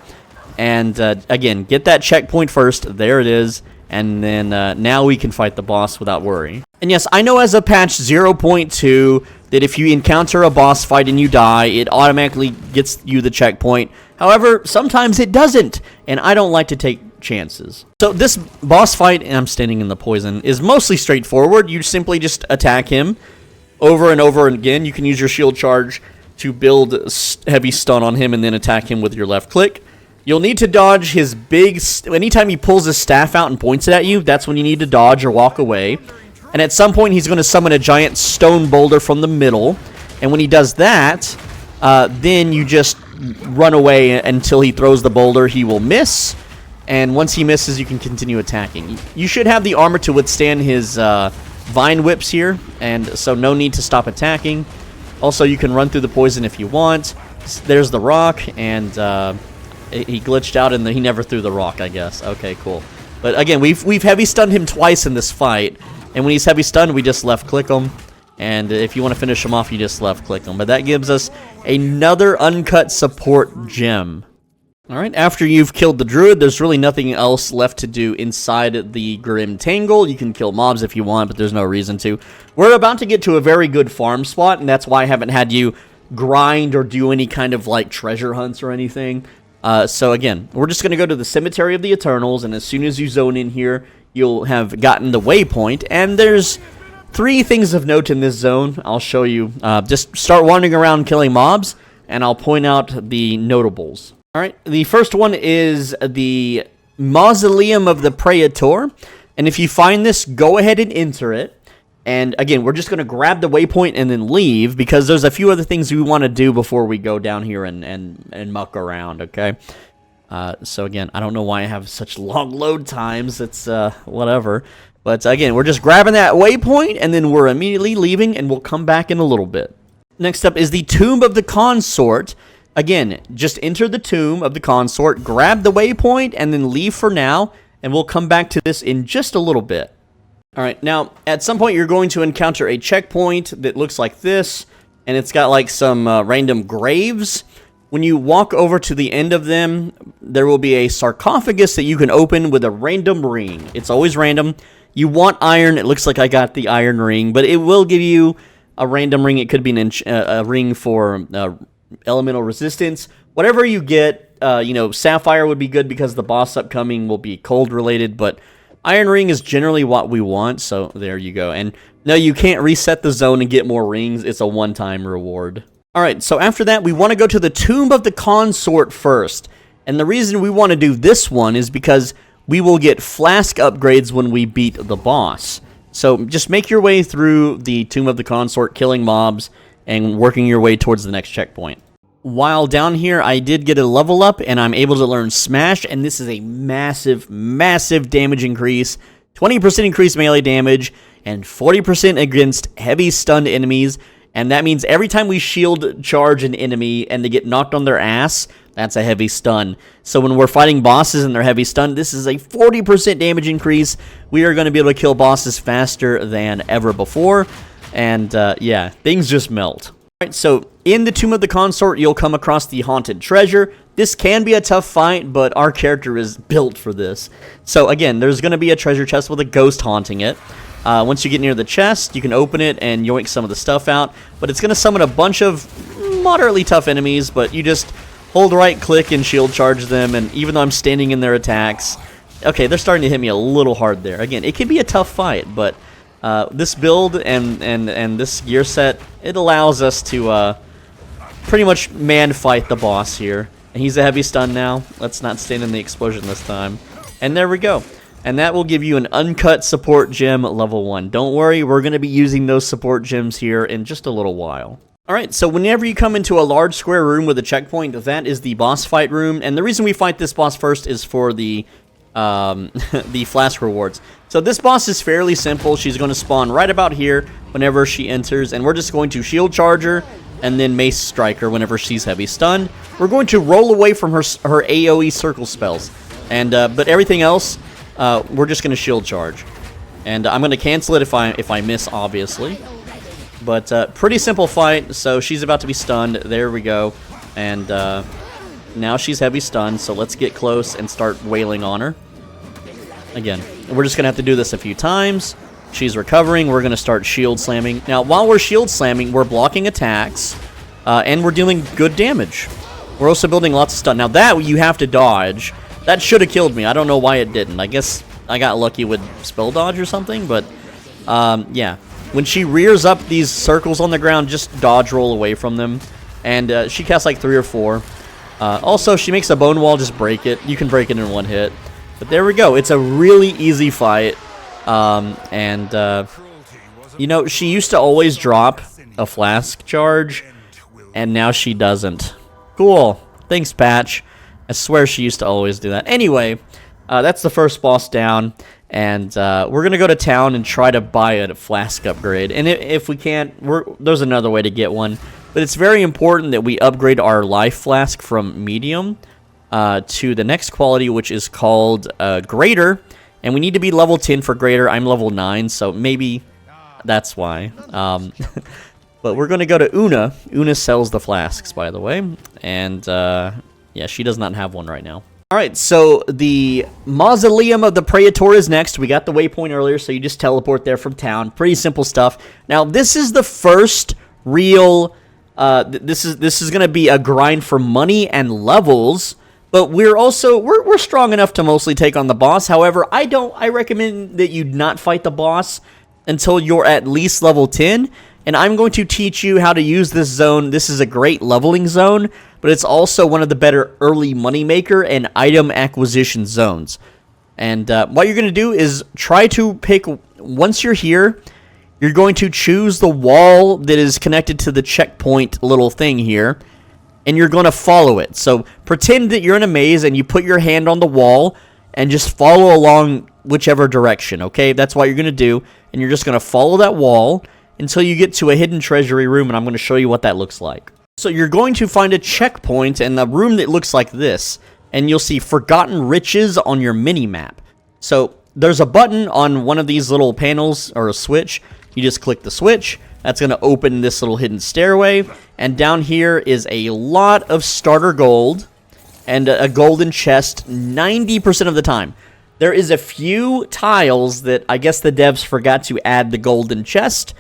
And again, get that checkpoint first. There it is. And then now we can fight the boss without worry. And yes, I know as of patch 0.2 that if you encounter a boss fight and you die, it automatically gets you the checkpoint. However, sometimes it doesn't. And I don't like to take chances. So this boss fight, and I'm standing in the poison, is mostly straightforward. You simply just attack him over and over again. You can use your shield charge to build heavy stun on him and then attack him with your left click. You'll need to dodge his big... anytime he pulls his staff out and points it at you, that's when you need to dodge or walk away. And at some point, he's going to summon a giant stone boulder from the middle. And when he does that, then you just run away until he throws the boulder. He will miss. And once he misses, you can continue attacking. You should have the armor to withstand his... vine whips here, and so no need to stop attacking. Also, you can run through the poison if you want. There's the rock, and he glitched out and he never threw the rock, I guess. Okay, cool. But again, we've heavy stunned him twice in this fight, and when he's heavy stunned, we just left click him. And if you want to finish him off, you just left click him. But that gives us another uncut support gem. Alright, after you've killed the druid, there's really nothing else left to do inside the Grim Tangle. You can kill mobs if you want, but there's no reason to. We're about to get to a very good farm spot, and that's why I haven't had you grind or do any kind of, like, treasure hunts or anything. So again, we're just going to go to the Cemetery of the Eternals, and as soon as you zone in here, you'll have gotten the waypoint, and there's 3 things of note in this zone. I'll show you. Just start wandering around killing mobs, and I'll point out the notables. Alright, the first one is the Mausoleum of the Praetor, and if you find this, go ahead and enter it. And again, we're just going to grab the waypoint and then leave, because there's a few other things we want to do before we go down here and muck around, okay? So again, I don't know why I have such long load times, it's whatever. But again, we're just grabbing that waypoint, and then we're immediately leaving, and we'll come back in a little bit. Next up is the Tomb of the Consort. Again, just enter the Tomb of the Consort, grab the waypoint, and then leave for now, and we'll come back to this in just a little bit. Alright, now, at some point you're going to encounter a checkpoint that looks like this, and it's got like some random graves. When you walk over to the end of them, there will be a sarcophagus that you can open with a random ring. It's always random. You want iron. It looks like I got the iron ring, but it will give you a random ring. It could be a ring for elemental resistance. Whatever you get, you know, sapphire would be good because the boss upcoming will be cold related, but iron ring is generally what we want, so there you go. And no, you can't reset the zone and get more rings. It's a one-time reward. Alright, so after that, we want to go to the Tomb of the Consort first. And the reason we want to do this one is because we will get flask upgrades when we beat the boss. So just make your way through the Tomb of the Consort, killing mobs, and working your way towards the next checkpoint. While down here, I did get a level up, and I'm able to learn Smash, and this is a massive, massive damage increase. 20% increased melee damage, and 40% against heavy stunned enemies. And that means every time we shield charge an enemy and they get knocked on their ass, that's a heavy stun. So when we're fighting bosses and they're heavy stunned, this is a 40% damage increase. We are going to be able to kill bosses faster than ever before. And yeah, things just melt. Alright, so in the Tomb of the Consort, you'll come across the Haunted Treasure. This can be a tough fight, but our character is built for this. So again, there's going to be a treasure chest with a ghost haunting it. Once you get near the chest, you can open it and yoink some of the stuff out. But it's going to summon a bunch of moderately tough enemies, but you just hold right click and shield charge them. And even though I'm standing in their attacks, okay, they're starting to hit me a little hard there. Again, it can be a tough fight, but this build and this gear set, it allows us to pretty much man fight the boss here. And he's a heavy stun now. Let's not stand in the explosion this time. And there we go. And that will give you an uncut support gem level 1. Don't worry, we're going to be using those support gems here in just a little while. Alright, so whenever you come into a large square room with a checkpoint, that is the boss fight room. And the reason we fight this boss first is for the the flask rewards. So this boss is fairly simple. She's going to spawn right about here whenever she enters. And we're just going to shield charge her and then mace strike her whenever she's heavy stunned. We're going to roll away from her AoE circle spells. And but everything else, we're just going to shield charge. And I'm going to cancel it if I miss, obviously. But pretty simple fight. So she's about to be stunned. There we go. And now she's heavy stunned. So let's get close and start wailing on her. Again, we're just going to have to do this a few times. She's recovering. We're going to start shield slamming. Now, while we're shield slamming, we're blocking attacks. And we're dealing good damage. We're also building lots of stun. Now, that you have to dodge. That should have killed me. I don't know why it didn't. I guess I got lucky with spell dodge or something, but yeah. When she rears up these circles on the ground, just dodge roll away from them. And she casts like 3 or 4. Also, she makes a bone wall, just break it. You can break it in one hit. But there we go. It's a really easy fight. You know, she used to always drop a flask charge, and now she doesn't. Cool. Thanks, Patch. I swear she used to always do that. Anyway, that's the first boss down, and we're going to go to town and try to buy a flask upgrade. And if we can't, there's another way to get one. But it's very important that we upgrade our life flask from medium to the next quality, which is called greater. And we need to be level 10 for greater. I'm level 9, so maybe that's why. But we're going to go to Una. Una sells the flasks, by the way. And yeah, she does not have one right now. Alright, so the Mausoleum of the Praetor is next. We got the waypoint earlier, so you just teleport there from town. Pretty simple stuff. Now, this is the first real... this is going to be a grind for money and levels, but we're strong enough to mostly take on the boss. However, I recommend that you not fight the boss until you're at least level 10. And I'm going to teach you how to use this zone. This is a great leveling zone, but it's also one of the better early moneymaker and item acquisition zones. And what you're going to do is try to pick, once you're here, you're going to choose the wall that is connected to the checkpoint little thing here, and you're going to follow it. So pretend that you're in a maze and you put your hand on the wall and just follow along whichever direction, okay? That's what you're going to do, and you're just going to follow that wall until you get to a hidden treasury room, and I'm going to show you what that looks like. So you're going to find a checkpoint in a room that looks like this, and you'll see Forgotten Riches on your mini-map. So there's a button on one of these little panels, or a switch. You just click the switch. That's going to open this little hidden stairway, and down here is a lot of starter gold and a golden chest 90% of the time. There is a few tiles that I guess the devs forgot to add the golden chest,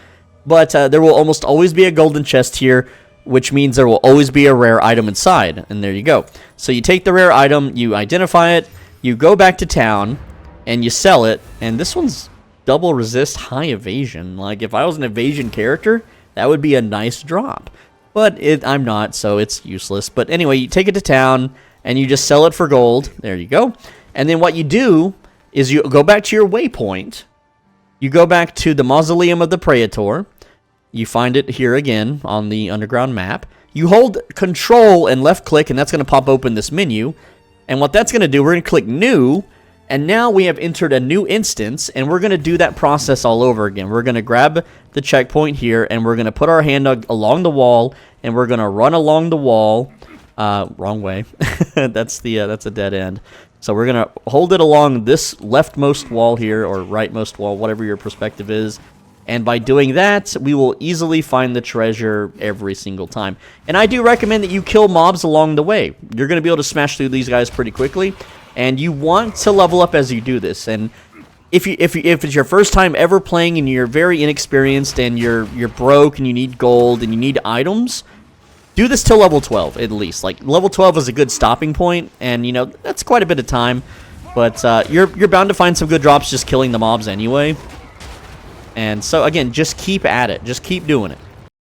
but there will almost always be a golden chest here, which means there will always be a rare item inside, and there you go. So you take the rare item, you identify it, you go back to town, and you sell it, and this one's double resist, high evasion. Like, if I was an evasion character, that would be a nice drop. But I'm not, so it's useless. But anyway, you take it to town, and you just sell it for gold. There you go. And then what you do is you go back to your waypoint. You go back to the Mausoleum of the Praetor. You find it here again on the underground map. You hold Control and left click, and that's going to pop open this menu. And what that's going to do, we're going to click New. And now we have entered a new instance, and we're going to do that process all over again. We're going to grab the checkpoint here, and we're going to put our hand along the wall, and we're going to run along the wall. Wrong way. That's a dead end. So we're going to hold it along this leftmost wall here, or rightmost wall, whatever your perspective is. And by doing that, we will easily find the treasure every single time. And I do recommend that you kill mobs along the way. You're going to be able to smash through these guys pretty quickly. And you want to level up as you do this. And if it's your first time ever playing and you're very inexperienced and you're broke and you need gold and you need items, do this till level 12 at least. Like, level 12 is a good stopping point, and you know that's quite a bit of time. But you're bound to find some good drops just killing the mobs anyway. And so again, just keep at it. Just keep doing it.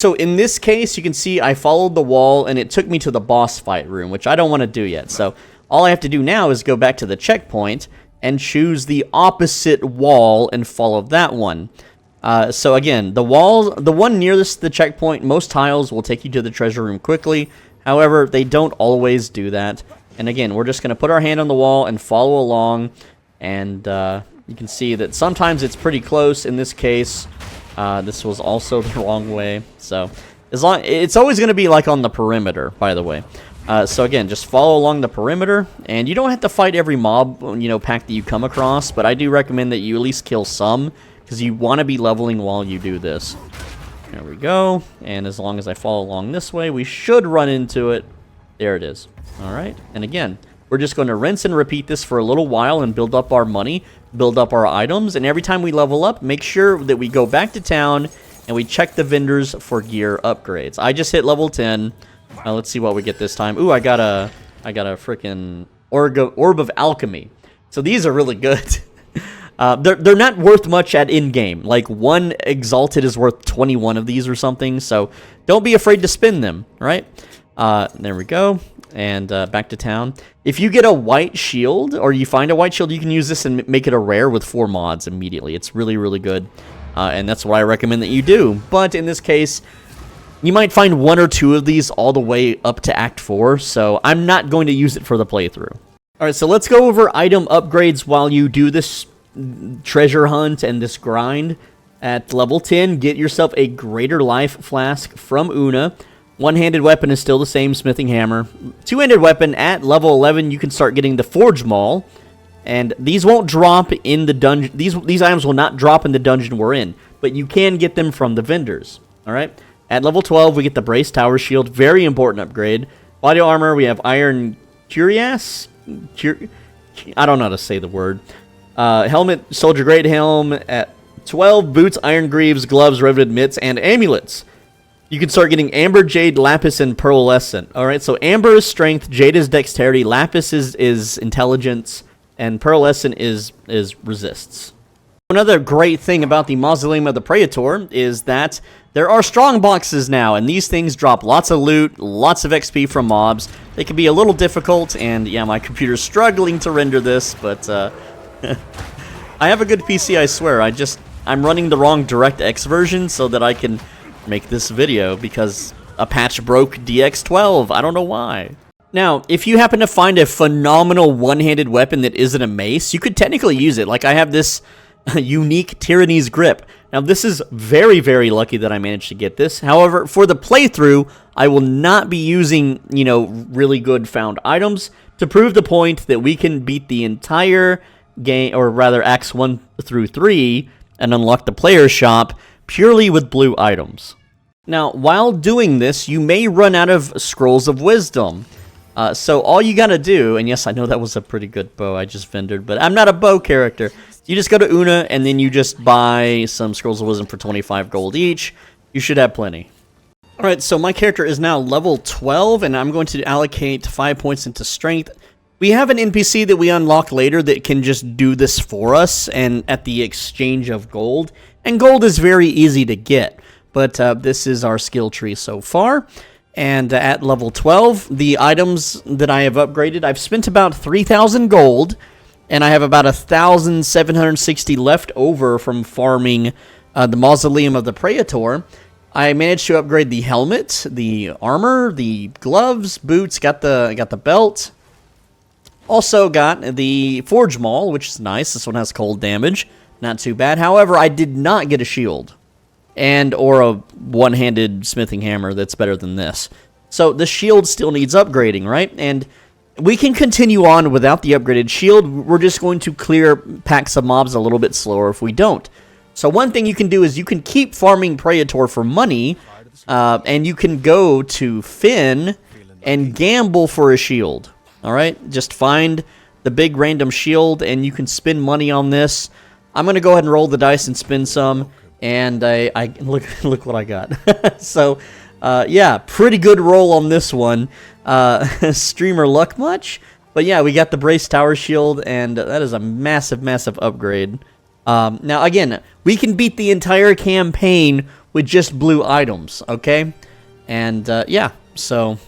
So in this case, you can see I followed the wall and it took me to the boss fight room, which I don't want to do yet. So all I have to do now is go back to the checkpoint and choose the opposite wall and follow that one. So again, the one nearest the checkpoint, most tiles will take you to the treasure room quickly. However, they don't always do that. And again, we're just going to put our hand on the wall and follow along. And you can see that sometimes it's pretty close. In this case, this was also the wrong way. So it's always going to be like on the perimeter, by the way. So again, just follow along the perimeter, and you don't have to fight every mob, pack that you come across, but I do recommend that you at least kill some, because you want to be leveling while you do this. There we go, and as long as I follow along this way, we should run into it. There it is. Alright, and again, we're just going to rinse and repeat this for a little while and build up our money, build up our items, and every time we level up, make sure that we go back to town, and we check the vendors for gear upgrades. I just hit level 10. Let's see what we get this time. Ooh, I got a freaking Orb of Alchemy. So these are really good. They're not worth much at in-game. Like, one Exalted is worth 21 of these or something. So don't be afraid to spin them, right? There we go. And back to town. If you get a white shield, or you find a white shield, you can use this and make it a rare with 4 mods immediately. It's really, really good. And that's what I recommend that you do. But in this case, you might find 1 or 2 of these all the way up to Act 4, so I'm not going to use it for the playthrough. Alright, so let's go over item upgrades while you do this treasure hunt and this grind. At level 10, get yourself a Greater Life Flask from Una. One-handed weapon is still the same, smithing hammer. Two-handed weapon, at level 11, you can start getting the Forge Maul. And these won't drop in the dungeon. These items will not drop in the dungeon we're in, but you can get them from the vendors. Alright? At level 12, we get the Brace Tower Shield. Very important upgrade. Body armor, we have Iron Cuirass. I don't know how to say the word. Helmet, Soldier Great Helm. At 12, boots, iron greaves, gloves, riveted mitts, and amulets. You can start getting Amber, Jade, Lapis, and Pearlescent. Alright, so Amber is Strength, Jade is Dexterity, Lapis is Intelligence, and Pearlescent is Resists. Another great thing about the Mausoleum of the Praetor is that there are strong boxes now, and these things drop lots of loot, lots of XP from mobs. They can be a little difficult, and yeah, my computer's struggling to render this, but I have a good PC, I swear. I'm running the wrong DirectX version so that I can make this video, because a patch broke DX12. I don't know why. Now, if you happen to find a phenomenal one-handed weapon that isn't a mace, you could technically use it. Like, I have this unique Tyranny's Grip. Now, this is very, very lucky that I managed to get this. However, for the playthrough, I will not be using, you know, really good found items to prove the point that we can beat the entire game, or rather Acts 1 through 3, and unlock the player shop purely with blue items. Now, while doing this, you may run out of Scrolls of Wisdom. So all you gotta do, and yes, I know that was a pretty good bow I just vendored, but I'm not a bow character. You just go to Una, and then you just buy some Scrolls of Wisdom for 25 gold each. You should have plenty. Alright, so my character is now level 12, and I'm going to allocate 5 points into Strength. We have an NPC that we unlock later that can just do this for us, and at the exchange of gold. And gold is very easy to get, but this is our skill tree so far. And at level 12, the items that I have upgraded, I've spent about 3,000 gold, and I have about 1,760 left over from farming the Mausoleum of the Praetor. I managed to upgrade the helmet, the armor, the gloves, boots, got the belt. Also got the Forge Maul, which is nice. This one has cold damage, not too bad. However, I did not get a shield. Or a one-handed smithing hammer that's better than this. So the shield still needs upgrading, right? And we can continue on without the upgraded shield. We're just going to clear packs of mobs a little bit slower if we don't. So one thing you can do is you can keep farming Praetor for money, and you can go to Finn and gamble for a shield. All right? Just find the big random shield, and you can spend money on this. I'm going to go ahead and roll the dice and spend some. And I look what I got. So, yeah, pretty good roll on this one. Streamer luck much? But yeah, we got the Brace Tower Shield, and that is a massive, massive upgrade. Now, again, we can beat the entire campaign with just blue items, okay? And, yeah, so...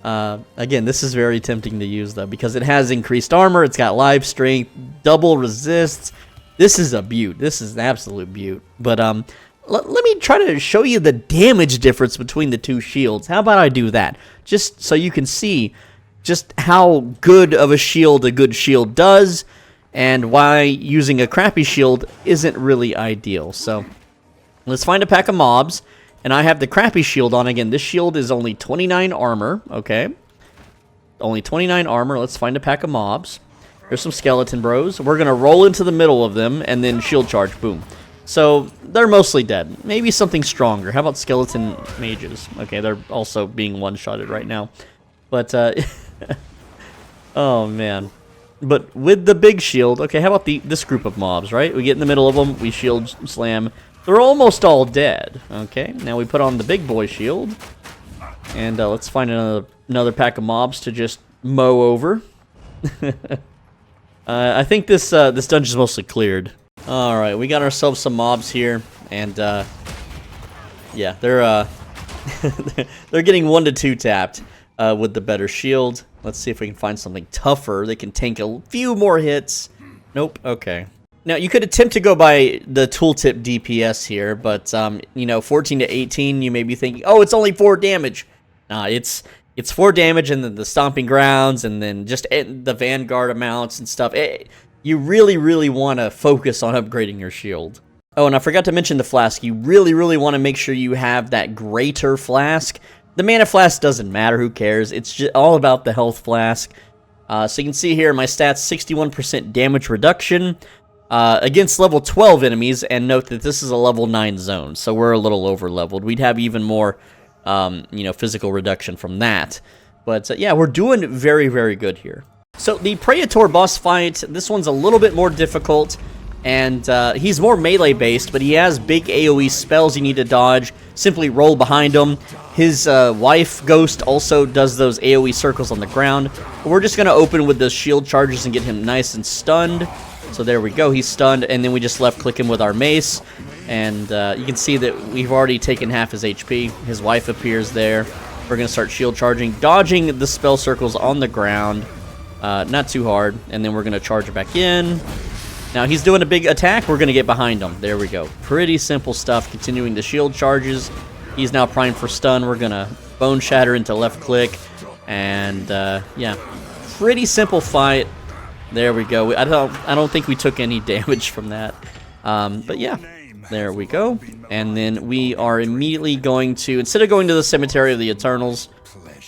again, this is very tempting to use, though, because it has increased armor, it's got live strength, double resists... This is a beaut. This is an absolute beaut. But let me try to show you the damage difference between the two shields. How about I do that? Just so you can see just how good of a good shield does, and why using a crappy shield isn't really ideal. So let's find a pack of mobs, and I have the crappy shield on. Again, this shield is only 29 armor, okay? Only 29 armor. Let's find a pack of mobs. There's some skeleton bros. We're going to roll into the middle of them and then shield charge. Boom. So they're mostly dead. Maybe something stronger. How about skeleton mages? Okay, they're also being one-shotted right now. But, oh, man. But with the big shield, okay, how about this group of mobs, right? We get in the middle of them, we shield slam. They're almost all dead. Okay, now we put on the big boy shield. And let's find another pack of mobs to just mow over. I think this dungeon's mostly cleared. Alright, we got ourselves some mobs here, and yeah, they're they're getting 1 to 2 tapped with the better shield. Let's see if we can find something tougher. They can tank a few more hits. Nope, okay. Now, you could attempt to go by the tooltip DPS here, but, you know, 14 to 18, you may be thinking, oh, it's only 4 damage. Nah, it's 4 damage, and then the Stomping Grounds, and then just the Vanguard amounts and stuff. You really, really want to focus on upgrading your shield. Oh, and I forgot to mention the flask. You really, really want to make sure you have that greater flask. The mana flask doesn't matter. Who cares? It's just all about the health flask. So you can see here my stats, 61% damage reduction against level 12 enemies. And note that this is a level 9 zone, so we're a little over-leveled. We'd have even more... you know, physical reduction from that. But, yeah, we're doing very, very good here. So, the Praetor boss fight, this one's a little bit more difficult, and he's more melee-based, but he has big AoE spells you need to dodge. Simply roll behind him. His wife, Ghost, also does those AoE circles on the ground. But we're just going to open with the shield charges and get him nice and stunned. So there we go, he's stunned, and then we just left-click him with our mace. And you can see that we've already taken half his HP. His wife appears there. We're going to start shield charging, dodging the spell circles on the ground. Not too hard. And then we're going to charge back in. Now, he's doing a big attack. We're going to get behind him. There we go. Pretty simple stuff. Continuing the shield charges. He's now primed for stun. We're going to bone shatter into left click. And yeah, pretty simple fight. There we go. I don't think we took any damage from that. But yeah, there we go. And then we are immediately going to, instead of going to the Cemetery of the Eternals,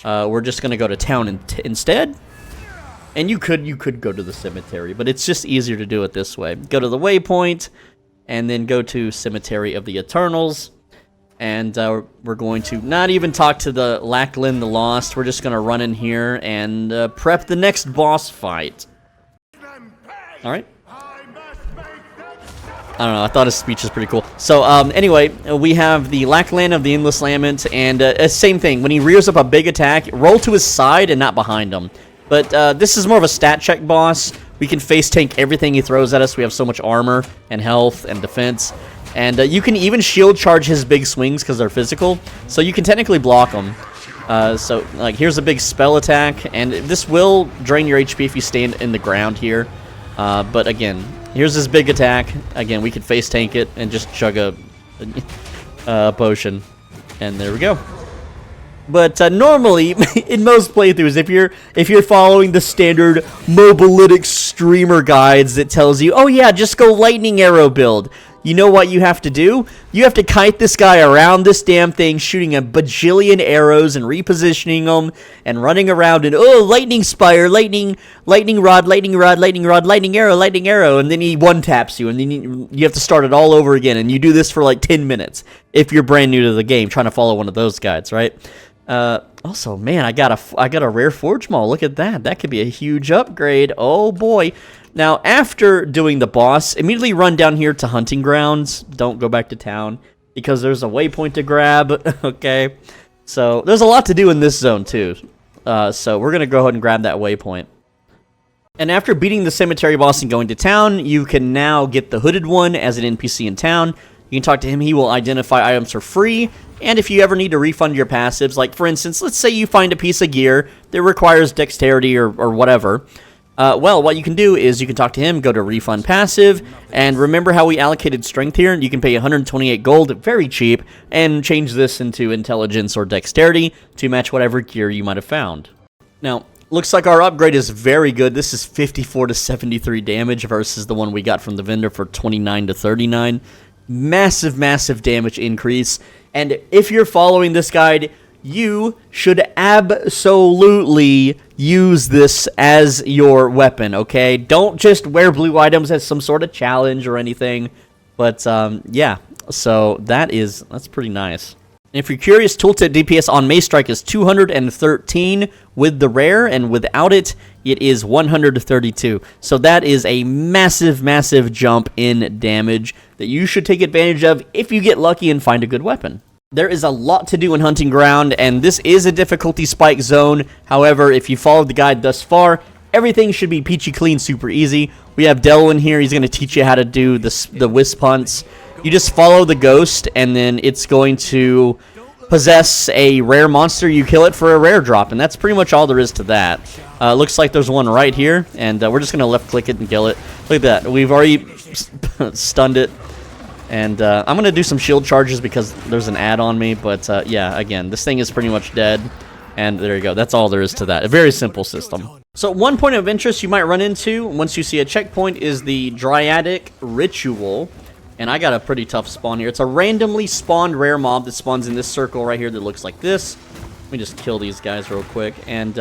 we're just going to go to town instead. And you could go to the cemetery, but it's just easier to do it this way. Go to the waypoint, and then go to Cemetery of the Eternals. And we're going to not even talk to the Lachlan the Lost. We're just going to run in here and prep the next boss fight. Alright. I don't know, I thought his speech was pretty cool. So, anyway, we have the Lachlan of the Endless Lament, and same thing. When he rears up a big attack, roll to his side and not behind him. But this is more of a stat check boss. We can face tank everything he throws at us. We have so much armor and health and defense. And you can even shield charge his big swings because they're physical. So you can technically block them. So, like, here's a big spell attack. And this will drain your HP if you stand in the ground here. But again, here's his big attack. Again, we could face tank it and just chug a potion. And there we go. But normally, in most playthroughs, if you're following the standard Mobalytics streamer guides that tells you, oh yeah, just go lightning arrow build. You know what you have to do? You have to kite this guy around this damn thing, shooting a bajillion arrows and repositioning them and running around and, oh, lightning spire, lightning rod, lightning arrow, and then he one-taps you, and then you have to start it all over again, and you do this for like 10 minutes if you're brand new to the game, trying to follow one of those guides, right? Also, man, I got a rare Forge Maul. Look at that. That could be a huge upgrade. Oh, boy. Now, after doing the boss, immediately run down here to Hunting Grounds. Don't go back to town, because there's a waypoint to grab, okay? So, there's a lot to do in this zone, too. So, we're going to go ahead and grab that waypoint. And after beating the cemetery boss and going to town, you can now get the Hooded One as an NPC in town. You can talk to him. He will identify items for free. And if you ever need to refund your passives, like, for instance, let's say you find a piece of gear that requires dexterity or whatever. Well, what you can do is you can talk to him, go to refund passive, and remember how we allocated strength here? You can pay 128 gold, very cheap, and change this into intelligence or dexterity to match whatever gear you might have found. Now, looks like our upgrade is very good. This is 54 to 73 damage versus the one we got from the vendor for 29 to 39. Massive, massive damage increase. And if you're following this guide, you should absolutely use this as your weapon, okay? Don't just wear blue items as some sort of challenge or anything. But, yeah, so that's pretty nice. And if you're curious, tooltip DPS on Mace Strike is 213 with the rare, and without it, it is 132. So that is a massive, massive jump in damage that you should take advantage of if you get lucky and find a good weapon. There is a lot to do in Hunting Ground, and this is a difficulty spike zone. However, if you followed the guide thus far, everything should be peachy clean, super easy. We have Delwyn here. He's going to teach you how to do the wisp hunts. You just follow the ghost, and then it's going to possess a rare monster. You kill it for a rare drop, and that's pretty much all there is to that. Looks like there's one right here, and we're just going to left-click it and kill it. Look at that. We've already stunned it. And I'm going to do some shield charges because there's an ad on me. But yeah, again, this thing is pretty much dead. And there you go. That's all there is to that. A very simple system. So one point of interest you might run into once you see a checkpoint is the Dryadic Ritual. And I got a pretty tough spawn here. It's a randomly spawned rare mob that spawns in this circle right here that looks like this. Let me just kill these guys real quick. And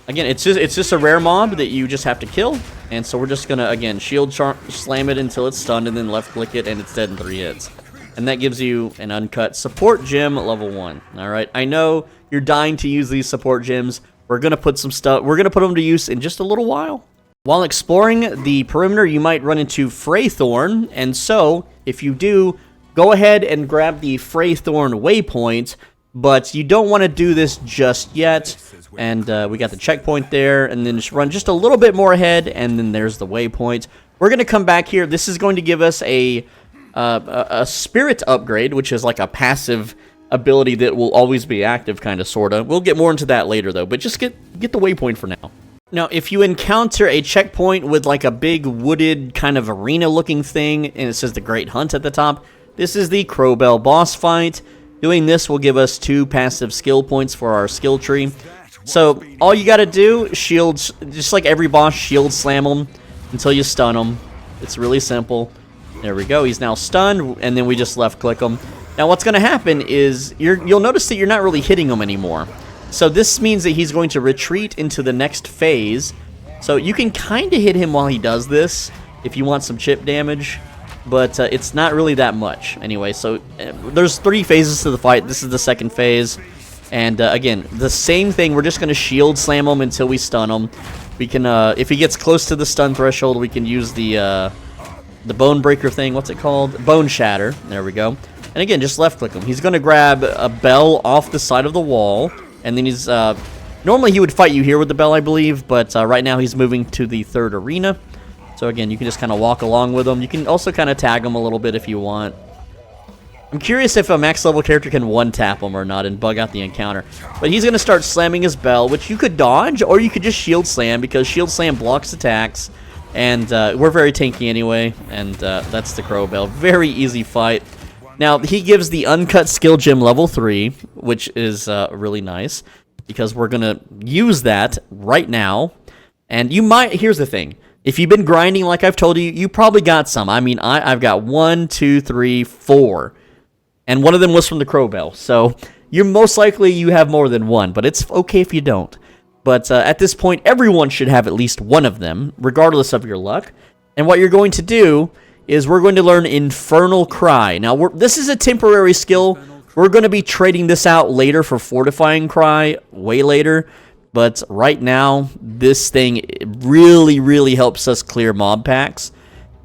again, it's just a rare mob that you just have to kill. And so we're just going to, again, shield slam it until it's stunned, and then left-click it, and it's dead in 3 hits. And that gives you an uncut support gem level 1. All right, I know you're dying to use these support gems. We're going to put some stuff, we're going to put them to use in just a little while. While exploring the perimeter, you might run into Freythorn, and so, if you do, go ahead and grab the Freythorn waypoint, but you don't want to do this just yet. And we got the checkpoint there, and then just run just a little bit more ahead, and then there's the waypoint. We're going to come back here. This is going to give us a spirit upgrade, which is like a passive ability that will always be active, kind of, sort of. We'll get more into that later, though, but just get the waypoint for now. Now, if you encounter a checkpoint with like a big wooded kind of arena-looking thing, and it says the Great Hunt at the top, this is the Crowbell boss fight. Doing this will give us 2 passive skill points for our skill tree. So all you gotta do, shields, just like every boss, shield slam them until you stun them. It's really simple. There we go, he's now stunned, and then we just left click him. Now what's gonna happen is, you'll notice that you're not really hitting him anymore. So this means that he's going to retreat into the next phase. So you can kind of hit him while he does this, if you want some chip damage. But it's not really that much. Anyway, so there's 3 phases to the fight. This is the second phase. And again, the same thing. We're just going to shield slam him until we stun him. We can, if he gets close to the stun threshold, we can use the bone breaker thing. What's it called? Bone shatter. There we go. And again, just left click him. He's going to grab a bell off the side of the wall. And then he's, normally he would fight you here with the bell, I believe. But right now he's moving to the 3rd arena. So again, you can just kind of walk along with him. You can also kind of tag him a little bit if you want. I'm curious if a max level character can one-tap him or not and bug out the encounter. But he's going to start slamming his bell, which you could dodge, or you could just shield slam, because shield slam blocks attacks. And we're very tanky anyway, and that's the crow bell. Very easy fight. Now, he gives the uncut skill gem level 3, which is really nice, because we're going to use that right now. And you might, here's the thing. If you've been grinding like I've told you, you probably got some. I mean, I've got 1, 2, 3, 4. And one of them was from the crow bell. So you're most likely you have more than one, but it's okay if you don't. But at this point, everyone should have at least one of them, regardless of your luck. And what you're going to do is we're going to learn Infernal Cry. Now, this is a temporary skill. We're going to be trading this out later for Fortifying Cry, way later. But right now, this thing really, really helps us clear mob packs.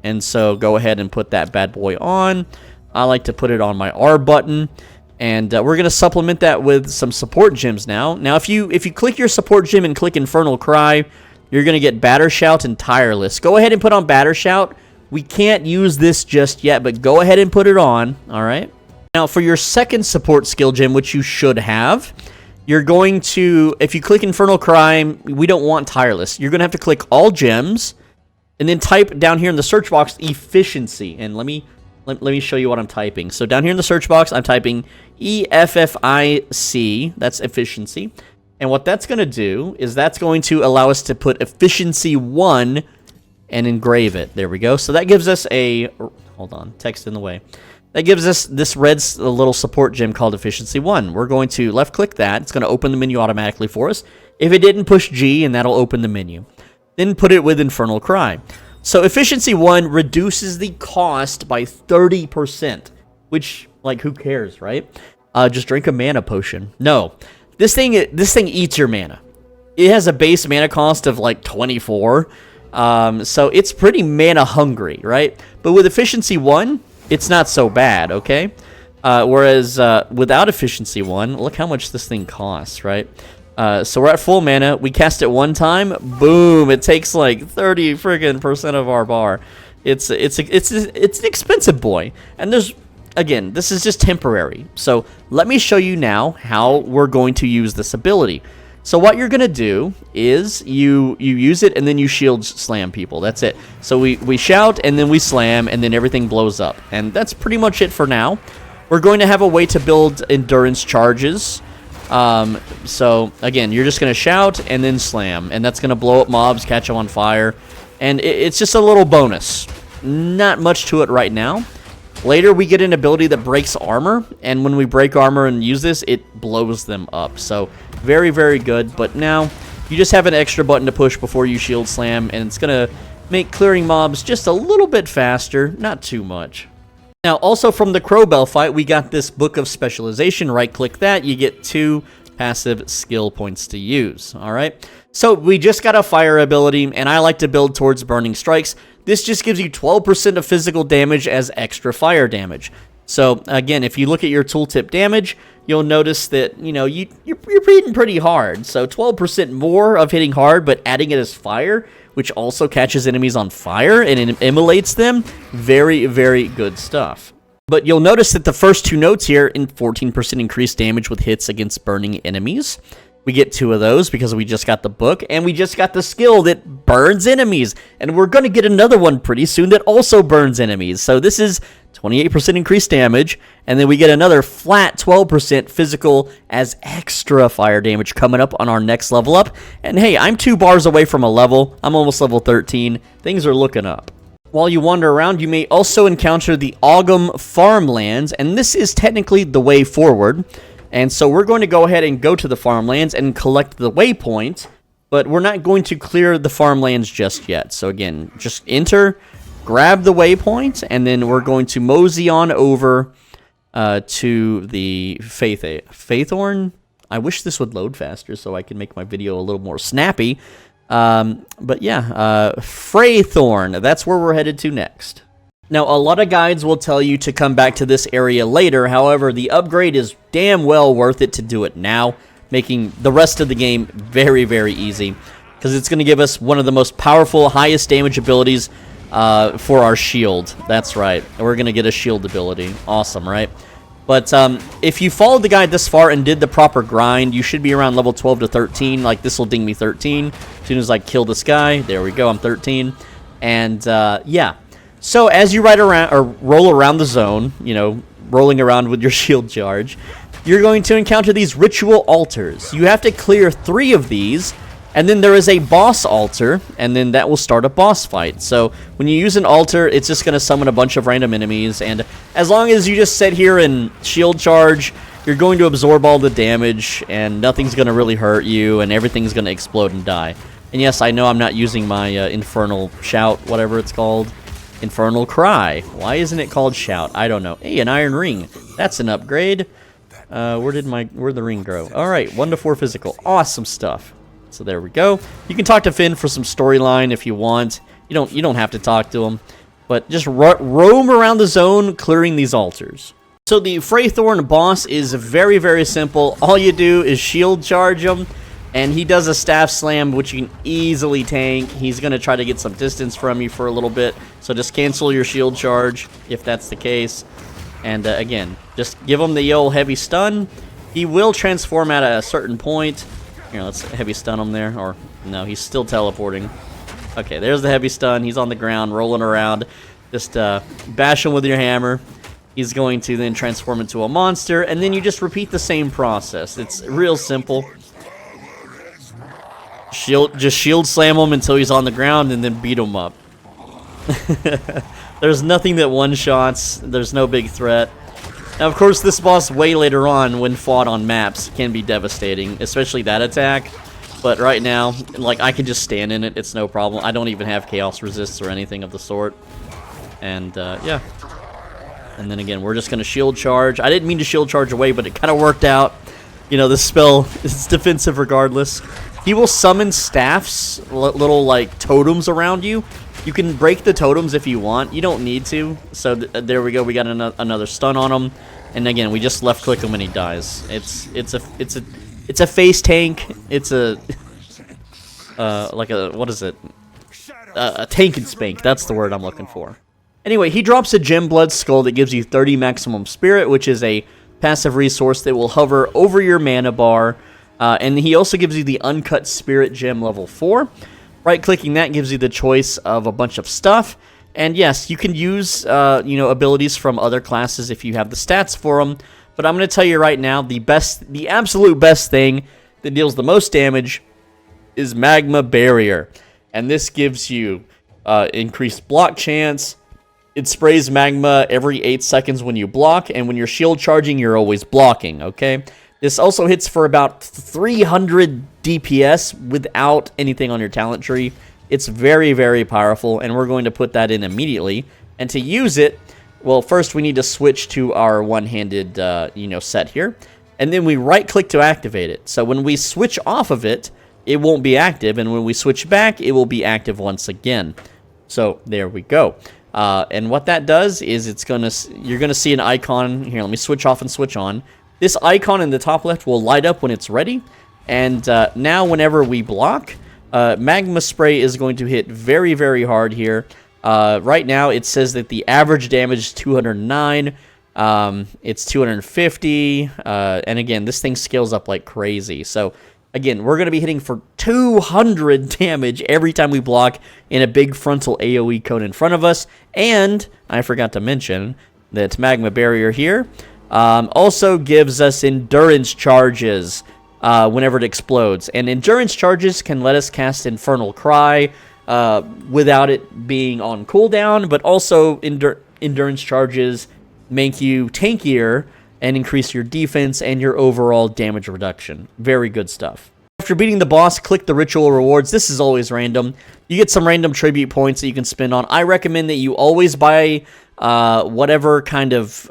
And so go ahead and put that bad boy on. I like to put it on my R button. And we're going to supplement that with some support gems now. Now, if you click your support gem and click Infernal Cry, you're going to get Batter Shout and Tireless. Go ahead and put on Batter Shout. We can't use this just yet, but go ahead and put it on. All right. Now, for your second support skill gem, which you should have, you're going to, if you click Infernal Cry, we don't want Tireless. You're going to have to click all gems, and then type down here in the search box, Efficiency. And let me show you what I'm typing. So down here in the search box, I'm typing EFFIC. That's Efficiency. And what that's going to do is that's going to allow us to put Efficiency 1 and engrave it. There we go. So that gives us a, hold on, text in the way. That gives us this red little support gem called Efficiency 1. We're going to left-click that. It's going to open the menu automatically for us. If it didn't, push G, and that'll open the menu. Then put it with Infernal Cry. So Efficiency 1 reduces the cost by 30%, which, like, who cares, right? Just drink a mana potion. No. This thing eats your mana. It has a base mana cost of, like, 24. So it's pretty mana hungry, right? But with Efficiency 1... it's not so bad, okay? Whereas without Efficiency 1, look how much this thing costs, right? So we're at full mana. We cast it one time. Boom! It takes like 30% of our bar. It's an expensive boy. And there's, again, this is just temporary. So let me show you now how we're going to use this ability. So what you're going to do is you use it and then you shield slam people. That's it. So we shout and then we slam and then everything blows up. And that's pretty much it for now. We're going to have a way to build endurance charges. So again, you're just going to shout and then slam. And that's going to blow up mobs, catch them on fire. And it's just a little bonus. Not much to it right now. Later, we get an ability that breaks armor, and when we break armor and use this, it blows them up. So, very, very good. But now, you just have an extra button to push before you shield slam, and it's going to make clearing mobs just a little bit faster, not too much. Now, also from the Crowbell fight, we got this Book of Specialization. Right-click that, you get 2 passive skill points to use. All right? So, we just got a fire ability, and I like to build towards Burning Strikes. This just gives you 12% of physical damage as extra fire damage. So, again, if you look at your tooltip damage, you'll notice that, you know, you're hitting pretty hard. So, 12% more of hitting hard, but adding it as fire, which also catches enemies on fire and it immolates them. Very, very good stuff. But you'll notice that the first 2 notes here, in 14% increased damage with hits against burning enemies. We get 2 of those because we just got the book, and we just got the skill that burns enemies. And we're going to get another one pretty soon that also burns enemies. So this is 28% increased damage, and then we get another flat 12% physical as extra fire damage coming up on our next level up. And hey, I'm 2 bars away from a level. I'm almost level 13. Things are looking up. While you wander around, you may also encounter the Ogum farmlands, and this is technically the way forward. And so we're going to go ahead and go to the farmlands and collect the waypoint, but we're not going to clear the farmlands just yet. So again, just enter, grab the waypoint, and then we're going to mosey on over to the Faithorn. I wish this would load faster so I can make my video a little more snappy. But yeah, Freythorn, that's where we're headed to next. Now, a lot of guides will tell you to come back to this area later. However, the upgrade is damn well worth it to do it now, making the rest of the game very, very easy, because it's going to give us one of the most powerful, highest damage abilities for our shield. That's right. We're going to get a shield ability. Awesome, right? But if you followed the guide this far and did the proper grind, you should be around level 12 to 13. Like, this will ding me 13. As soon as I kill this guy, there we go, I'm 13. And, yeah. So, as you ride around, or roll around the zone, you know, rolling around with your shield charge, you're going to encounter these ritual altars. You have to clear 3 of these, and then there is a boss altar, and then that will start a boss fight. So when you use an altar, it's just going to summon a bunch of random enemies, and as long as you just sit here and shield charge, you're going to absorb all the damage, and nothing's going to really hurt you, and everything's going to explode and die. And yes, I know I'm not using my infernal shout, whatever it's called. Infernal Cry. Why isn't it called Shout? I don't know. Hey, an iron ring. That's an upgrade. Where'd the ring grow? Alright, 1 to 4 physical. Awesome stuff. So there we go. You can talk to Finn for some storyline if you want. You don't have to talk to him. But just roam around the zone clearing these altars. So the Freythorn boss is very, very simple. All you do is shield charge him, and he does a staff slam, which you can easily tank. He's going to try to get some distance from you for a little bit. So just cancel your shield charge, if that's the case. And again, just give him the old heavy stun. He will transform at a certain point. Here, let's heavy stun him there. Or, no, he's still teleporting. Okay, there's the heavy stun. He's on the ground, rolling around. Just bash him with your hammer. He's going to then transform into a monster. And then you just repeat the same process. It's real simple. Just shield slam him until he's on the ground and then beat him up. There's nothing that one-shots. There's no big threat. Now, of course, this boss way later on, when fought on maps, can be devastating, especially that attack. But right now, like, I can just stand in it. It's no problem. I don't even have chaos resists or anything of the sort. And, yeah. And then again, we're just going to shield charge. I didn't mean to shield charge away, but it kind of worked out. You know, this spell is defensive regardless. He will summon staffs, little, like, totems around you. You can break the totems if you want. You don't need to. So there we go. We got another stun on him. And again, we just left click him and he dies. It's a face tank. It's a like a, what is it? A tank and spank. That's the word I'm looking for. Anyway, he drops a gem blood skull that gives you 30 maximum spirit, which is a passive resource that will hover over your mana bar. And he also gives you the uncut spirit gem level 4. Right-clicking that gives you the choice of a bunch of stuff. And yes, you can use abilities from other classes if you have the stats for them. But I'm going to tell you right now, the absolute best thing that deals the most damage is Magma Barrier. And this gives you increased block chance. It sprays magma every 8 seconds when you block, and when you're shield charging, you're always blocking, okay? This also hits for about 300 DPS without anything on your talent tree. It's very, very powerful, and we're going to put that in immediately. And to use it, well, first we need to switch to our one-handed, set here. And then we right-click to activate it. So when we switch off of it, it won't be active, and when we switch back, it will be active once again. So there we go. And what that does is you're gonna see an icon here. Let me switch off and switch on. This icon in the top left will light up when it's ready. And now whenever we block, Magma Spray is going to hit very, very hard here. Right now it says that the average damage is 209. It's 250. And again, this thing scales up like crazy. So again, we're going to be hitting for 200 damage every time we block in a big frontal AoE cone in front of us. And I forgot to mention, That's Magma Barrier here. Also gives us Endurance Charges whenever it explodes. And Endurance Charges can let us cast Infernal Cry without it being on cooldown, but also Endurance Charges make you tankier and increase your defense and your overall damage reduction. Very good stuff. After beating the boss, click the ritual rewards. This is always random. You get some random tribute points that you can spend on. I recommend that you always buy whatever kind of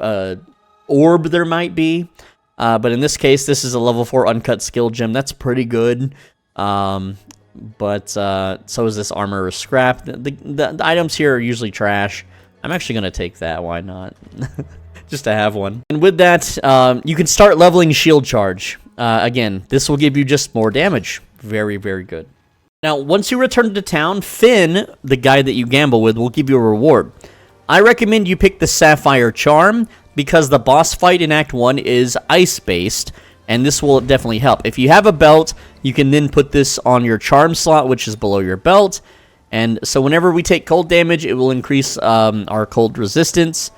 orb there might be. But in this case, this is a level 4 uncut skill gem. That's pretty good. But so is this armor or scrap. The items here are usually trash. I'm actually going to take that. Why not? Just to have one. And with that, you can start leveling shield charge. Again, this will give you just more damage. Very, very good. Now, once you return to town, Finn, the guy that you gamble with, will give you a reward. I recommend you pick the Sapphire Charm because the boss fight in Act 1 is ice-based, and this will definitely help. If you have a belt, you can then put this on your charm slot, which is below your belt. And so whenever we take cold damage, it will increase our cold resistance.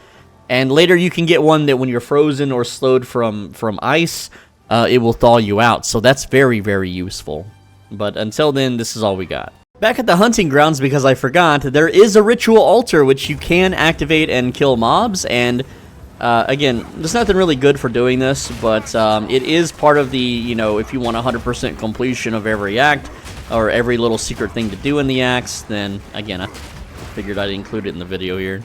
And later you can get one that when you're frozen or slowed from ice, it will thaw you out. So that's very, very useful. But until then, this is all we got. Back at the hunting grounds, because I forgot, there is a ritual altar which you can activate and kill mobs. And again, there's nothing really good for doing this, but it is part of the, you know, if you want 100% completion of every act, or every little secret thing to do in the acts, then again, I figured I'd include it in the video here.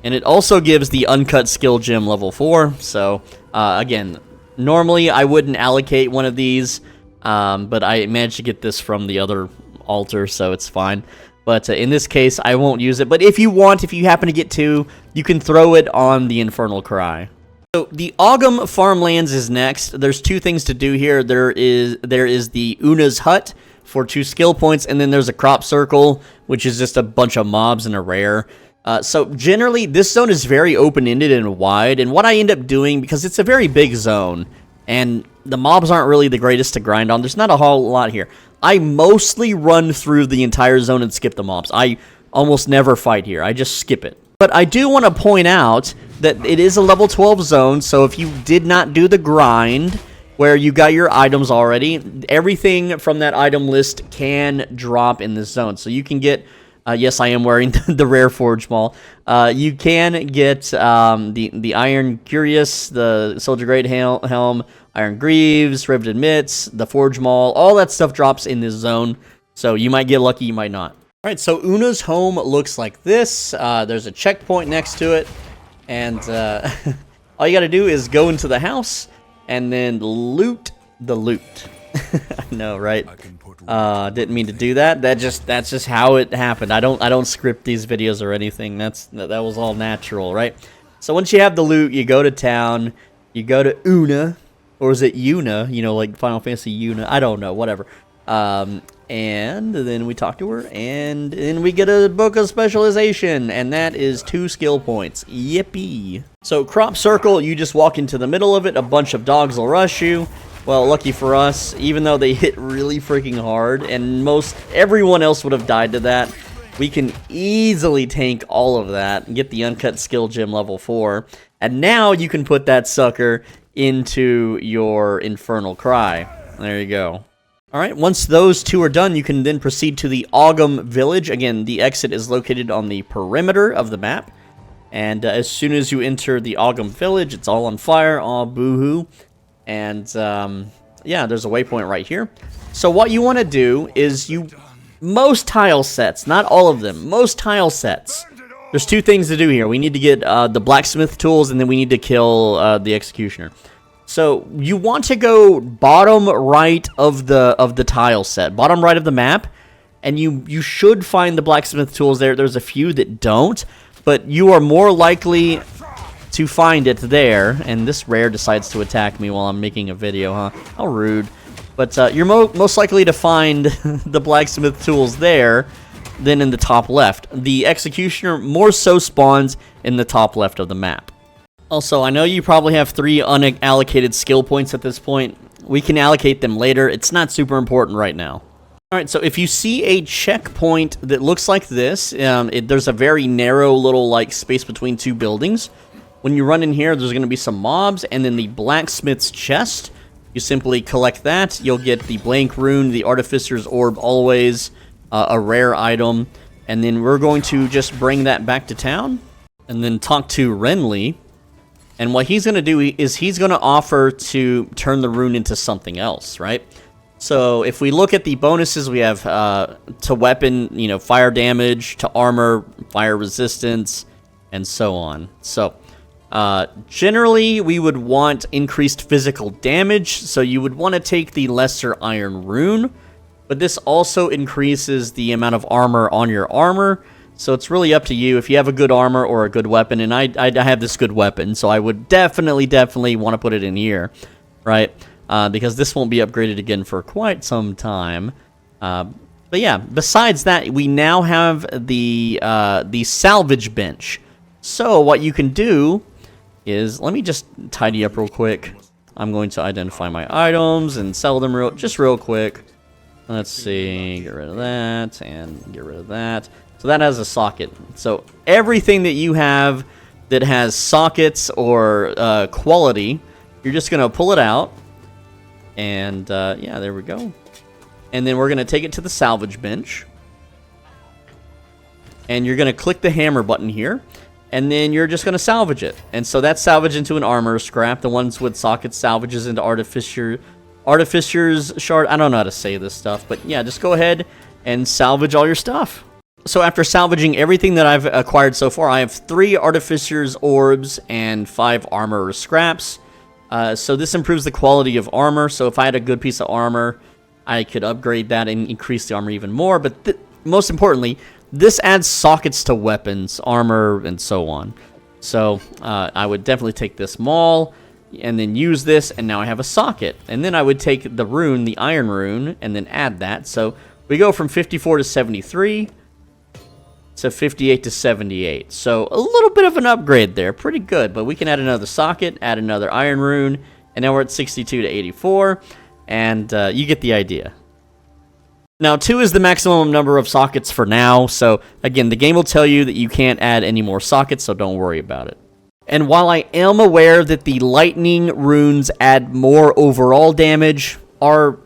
And it also gives the uncut skill gem level 4, so again, normally I wouldn't allocate one of these, but I managed to get this from the other altar, so it's fine. But in this case, I won't use it. But if you want, if you happen to get 2, you can throw it on the Infernal Cry. So the Ogum farmlands is next. There's 2 things to do here. There is the Una's Hut for 2 skill points, and then there's a crop circle, which is just a bunch of mobs and a rare. So generally, this zone is very open-ended and wide, and what I end up doing, because it's a very big zone, and the mobs aren't really the greatest to grind on, there's not a whole lot here. I mostly run through the entire zone and skip the mobs. I almost never fight here. I just skip it. But I do want to point out that it is a level 12 zone, so if you did not do the grind, where you got your items already, everything from that item list can drop in this zone. So you can get, yes, I am wearing the rare Forge Maul. You can get the Iron Curious, the Soldier Great Helm, Iron Greaves, Riveted Mitts, the Forge Maul. All that stuff drops in this zone. So you might get lucky, you might not. All right, so Una's home looks like this. There's a checkpoint next to it. And all you got to do is go into the house and then loot the loot. I know, right? Didn't mean to do that. That's just how it happened. I don't script these videos or anything. That was all natural, right? So once you have the loot, you go to town. You go to Una, or is it Yuna? You know, like Final Fantasy Yuna. I don't know. Whatever. And then we talk to her, and then we get a book of specialization, and that is 2 skill points. Yippee! So crop circle, you just walk into the middle of it, a bunch of dogs will rush you. Well, lucky for us, even though they hit really freaking hard, and everyone else would have died to that, we can easily tank all of that and get the uncut skill gem level 4. And now you can put that sucker into your Infernal Cry. There you go. Alright, once those 2 are done, you can then proceed to the Ogum village. Again, the exit is located on the perimeter of the map. And as soon as you enter the Ogum village, it's all on fire. Aw, boo-hoo. And, yeah, there's a waypoint right here. So what you want to do is most tile sets, not all of them, most tile sets. There's 2 things to do here. We need to get the blacksmith tools, and then we need to kill the executioner. So you want to go bottom right of the tile set, bottom right of the map, and you should find the blacksmith tools there. There's a few that don't, but you are more likely to find it there. And this rare decides to attack me while I'm making a video, huh? How rude. But you're most likely to find the blacksmith tools there than in the top left. The executioner more so spawns in the top left of the map. Also, I know you probably have 3 unallocated skill points at this point. We can allocate them later. It's not super important right now. Alright, so if you see a checkpoint that looks like this, there's a very narrow little space between 2 buildings. When you run in here, there's going to be some mobs, and then the blacksmith's chest. You simply collect that. You'll get the blank rune, the artificer's orb always, a rare item, and then we're going to just bring that back to town, and then talk to Renly. And what he's going to do is he's going to offer to turn the rune into something else, right? So if we look at the bonuses, we have to weapon, you know, fire damage, to armor, fire resistance, and so on. So generally, we would want increased physical damage, so you would want to take the lesser iron rune, but this also increases the amount of armor on your armor, so it's really up to you if you have a good armor or a good weapon, and I have this good weapon, so I would definitely want to put it in here, right? Because this won't be upgraded again for quite some time. But yeah, besides that, we now have the salvage bench. So what you can do is, let me just tidy up real quick. I'm going to identify my items and sell them real quick. Let's see, get rid of that and get rid of that. So that has a socket. So everything that you have that has sockets or quality, you're just going to pull it out. And yeah, there we go. And then we're going to take it to the salvage bench. And you're going to click the hammer button here. And then you're just going to salvage it. And so that's salvaged into an armor scrap. The ones with sockets salvages into artificer's shard. I don't know how to say this stuff. But yeah, just go ahead and salvage all your stuff. So after salvaging everything that I've acquired so far, I have 3 artificer's orbs and 5 armor scraps. So this improves the quality of armor. So if I had a good piece of armor, I could upgrade that and increase the armor even more. But most importantly, this adds sockets to weapons, armor, and so on. So I would definitely take this maul and then use this, and now I have a socket. And then I would take the rune, the iron rune, and then add that. So we go from 54 to 73 to 58 to 78. So a little bit of an upgrade there. Pretty good. But we can add another socket, add another iron rune, and now we're at 62 to 84. And you get the idea. Now, 2 is the maximum number of sockets for now, so again, the game will tell you that you can't add any more sockets, so don't worry about it. And while I am aware that the lightning runes add more overall damage, our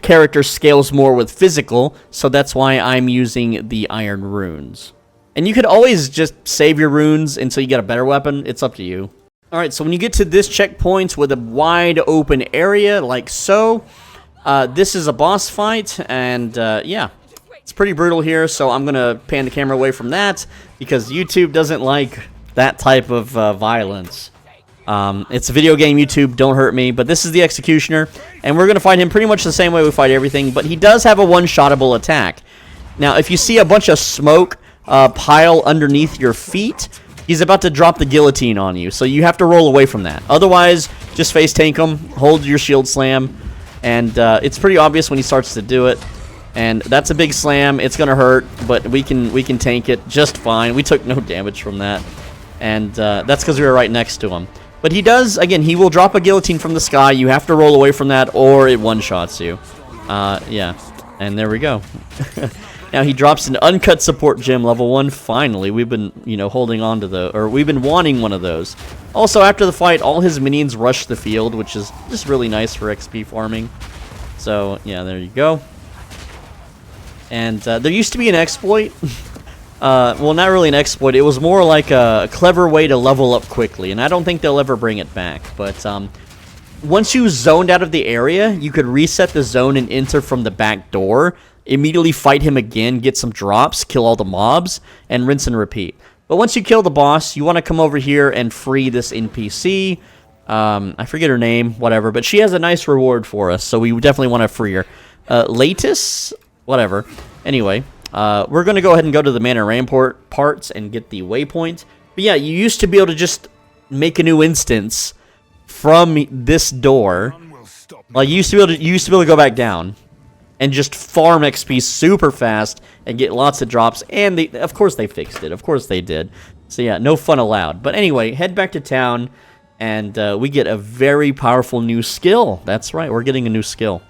character scales more with physical, so that's why I'm using the iron runes. And you could always just save your runes until you get a better weapon, it's up to you. Alright, so when you get to this checkpoint with a wide open area, like so, this is a boss fight, and yeah, it's pretty brutal here, so I'm going to pan the camera away from that, because YouTube doesn't like that type of violence. It's a video game, YouTube, don't hurt me, but this is the Executioner, and we're going to fight him pretty much the same way we fight everything, but he does have a one-shottable attack. Now, if you see a bunch of smoke pile underneath your feet, he's about to drop the guillotine on you, so you have to roll away from that. Otherwise, just face tank him, hold your shield slam, and it's pretty obvious when he starts to do it. And that's a big slam. It's gonna hurt, but we can tank it just fine. We took no damage from that, and that's because we were right next to him. But he does, again, he will drop a guillotine from the sky. You have to roll away from that, or it one-shots you. Yeah, and there we go. Now he drops an uncut support gem, level 1. Finally, we've been, you know, holding on to we've been wanting one of those. Also, after the fight, all his minions rush the field, which is just really nice for XP farming. So, yeah, there you go. And there used to be an exploit. Well, not really an exploit. It was more like a clever way to level up quickly, and I don't think they'll ever bring it back. But once you zoned out of the area, you could reset the zone and enter from the back door. Immediately fight him again, get some drops, kill all the mobs, and rinse and repeat. But once you kill the boss, you want to come over here and free this NPC. I forget her name, whatever, but she has a nice reward for us, so we definitely want to free her. Latus? Whatever. Anyway, we're going to go ahead and go to the Manor Rampart parts and get the waypoint. But yeah, you used to be able to just make a new instance from this door. Like, you used to be able to go back down and just farm XP super fast and get lots of drops. And of course they fixed it. Of course they did. So yeah, no fun allowed. But anyway, head back to town, and we get a very powerful new skill. That's right, we're getting a new skill.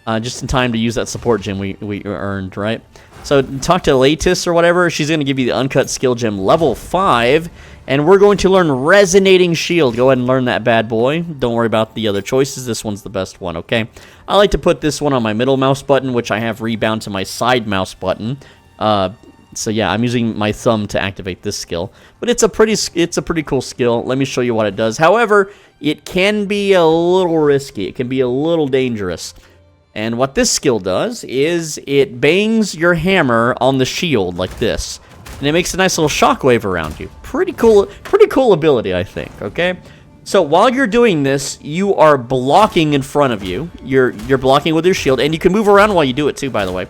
Just in time to use that support gem we earned, right? So talk to Latis or whatever. She's going to give you the uncut skill gem level 5. And we're going to learn Resonating Shield. Go ahead and learn that bad boy. Don't worry about the other choices. This one's the best one, okay? I like to put this one on my middle mouse button, which I have rebound to my side mouse button. So yeah, I'm using my thumb to activate this skill. But it's a pretty cool skill. Let me show you what it does. However, it can be a little risky. It can be a little dangerous. And what this skill does is it bangs your hammer on the shield like this. And it makes a nice little shockwave around you. Pretty cool ability, I think, okay? So while you're doing this, you are blocking in front of you. You're blocking with your shield, and you can move around while you do it too, by the way.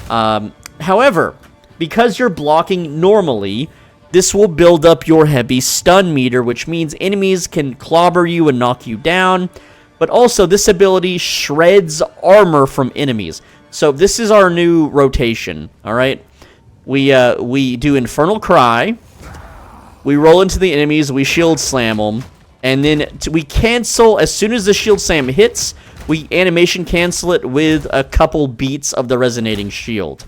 However, because you're blocking normally, this will build up your heavy stun meter, which means enemies can clobber you and knock you down. But also, this ability shreds armor from enemies. So this is our new rotation, all right? We do Infernal Cry, we roll into the enemies, we shield slam them, and then we cancel, as soon as the shield slam hits, we animation cancel it with a couple beats of the Resonating Shield.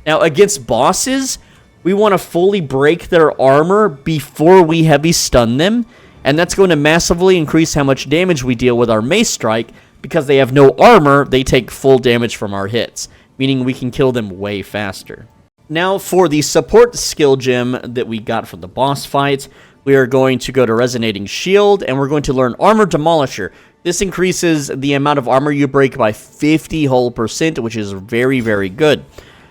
Now, against bosses, we want to fully break their armor before we heavy stun them, and that's going to massively increase how much damage we deal with our Mace Strike. Because they have no armor, they take full damage from our hits, meaning we can kill them way faster. Now, for the support skill gem that we got from the boss fight, we are going to go to Resonating Shield, and we're going to learn Armor Demolisher. This increases the amount of armor you break by 50 whole %, which is very, very good.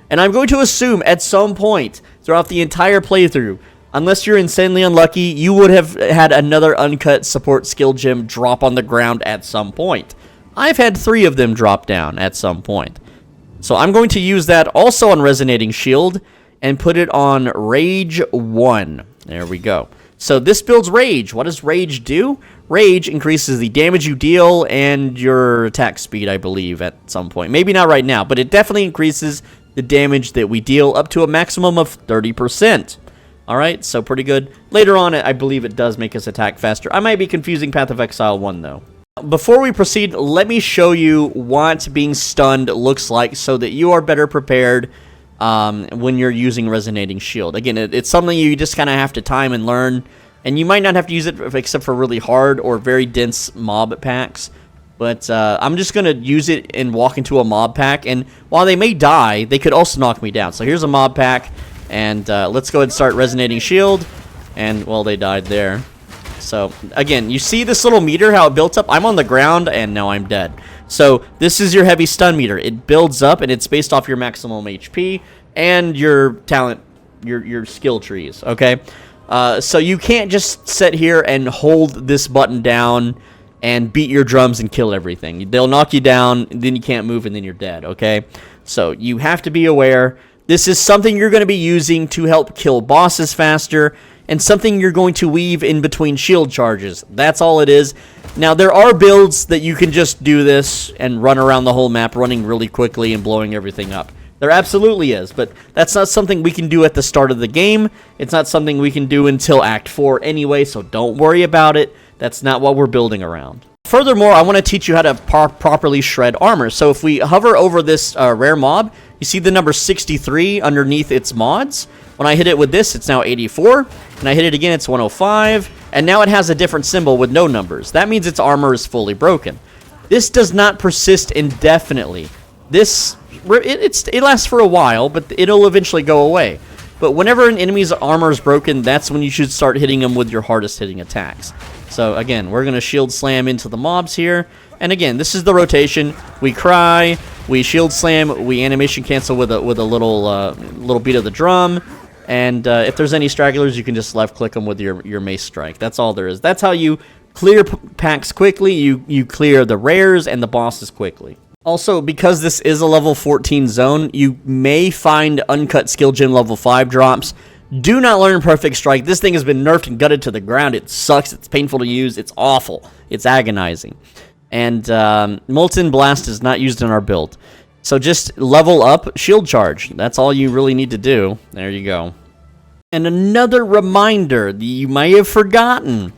And I'm going to assume at some point throughout the entire playthrough, unless you're insanely unlucky, you would have had another uncut support skill gem drop on the ground at some point. I've had 3 of them drop down at some point. So I'm going to use that also on Resonating Shield and put it on Rage 1. There we go. So this builds Rage. What does Rage do? Rage increases the damage you deal and your attack speed, I believe, at some point. Maybe not right now, but it definitely increases the damage that we deal up to a maximum of 30%. Alright, so pretty good. Later on, I believe it does make us attack faster. I might be confusing Path of Exile 1, though. Before we proceed, let me show you what being stunned looks like so that you are better prepared when you're using Resonating Shield. Again, it's something you just kind of have to time and learn, and you might not have to use it except for really hard or very dense mob packs. But I'm just going to use it and walk into a mob pack, and while they may die, they could also knock me down. So here's a mob pack, and let's go ahead and start Resonating Shield, and, well, they died there. So, again, you see this little meter, how it built up? I'm on the ground, and now I'm dead. So, this is your heavy stun meter. It builds up, and it's based off your maximum HP and your talent, your skill trees, okay? So, you can't just sit here and hold this button down and beat your drums and kill everything. They'll knock you down, then you can't move, and then you're dead, okay? So, you have to be aware. This is something you're going to be using to help kill bosses faster, and something you're going to weave in between shield charges. That's all it is. Now, there are builds that you can just do this and run around the whole map running really quickly and blowing everything up. There absolutely is, but that's not something we can do at the start of the game. It's not something we can do until Act 4 anyway, so don't worry about it. That's not what we're building around. Furthermore, I want to teach you how to properly shred armor. So if we hover over this rare mob, you see the number 63 underneath its mods. When I hit it with this, it's now 84, and I hit it again, it's 105, and now it has a different symbol with no numbers. That means its armor is fully broken. This does not persist indefinitely. It lasts for a while, but it'll eventually go away. But whenever an enemy's armor is broken, that's when you should start hitting them with your hardest hitting attacks. So again, we're going to shield slam into the mobs here, and again, this is the rotation. We cry, we shield slam, we animation cancel with a little beat of the drum. And if there's any stragglers, you can just left-click them with your Mace Strike. That's all there is. That's how you clear packs quickly. You clear the rares and the bosses quickly. Also, because this is a level 14 zone, you may find uncut skill gem level 5 drops. Do not learn Perfect Strike. This thing has been nerfed and gutted to the ground. It sucks. It's painful to use. It's awful. It's agonizing. And Molten Blast is not used in our build. So just level up Shield Charge. That's all you really need to do. There you go. And another reminder that you may have forgotten.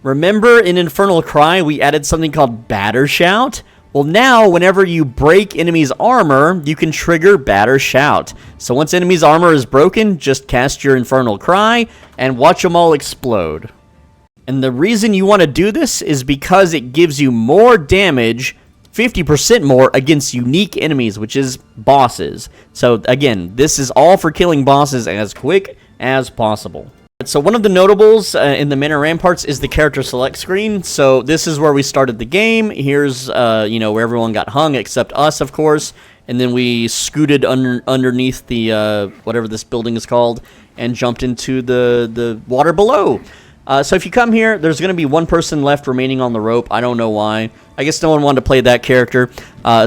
Remember in Infernal Cry we added something called Batter Shout? Well, now, whenever you break enemies' armor, you can trigger Batter Shout. So once enemies' armor is broken, just cast your Infernal Cry and watch them all explode. And the reason you want to do this is because it gives you more damage, 50% more, against unique enemies, which is bosses. So again, this is all for killing bosses as quick as possible. So one of the notables in the Manor Ramparts is the character select screen. So this is where we started the game. Here's, where everyone got hung except us, of course. And then we scooted underneath the, whatever this building is called, and jumped into the water below. So if you come here, there's going to be one person left remaining on the rope. I don't know why. I guess no one wanted to play that character.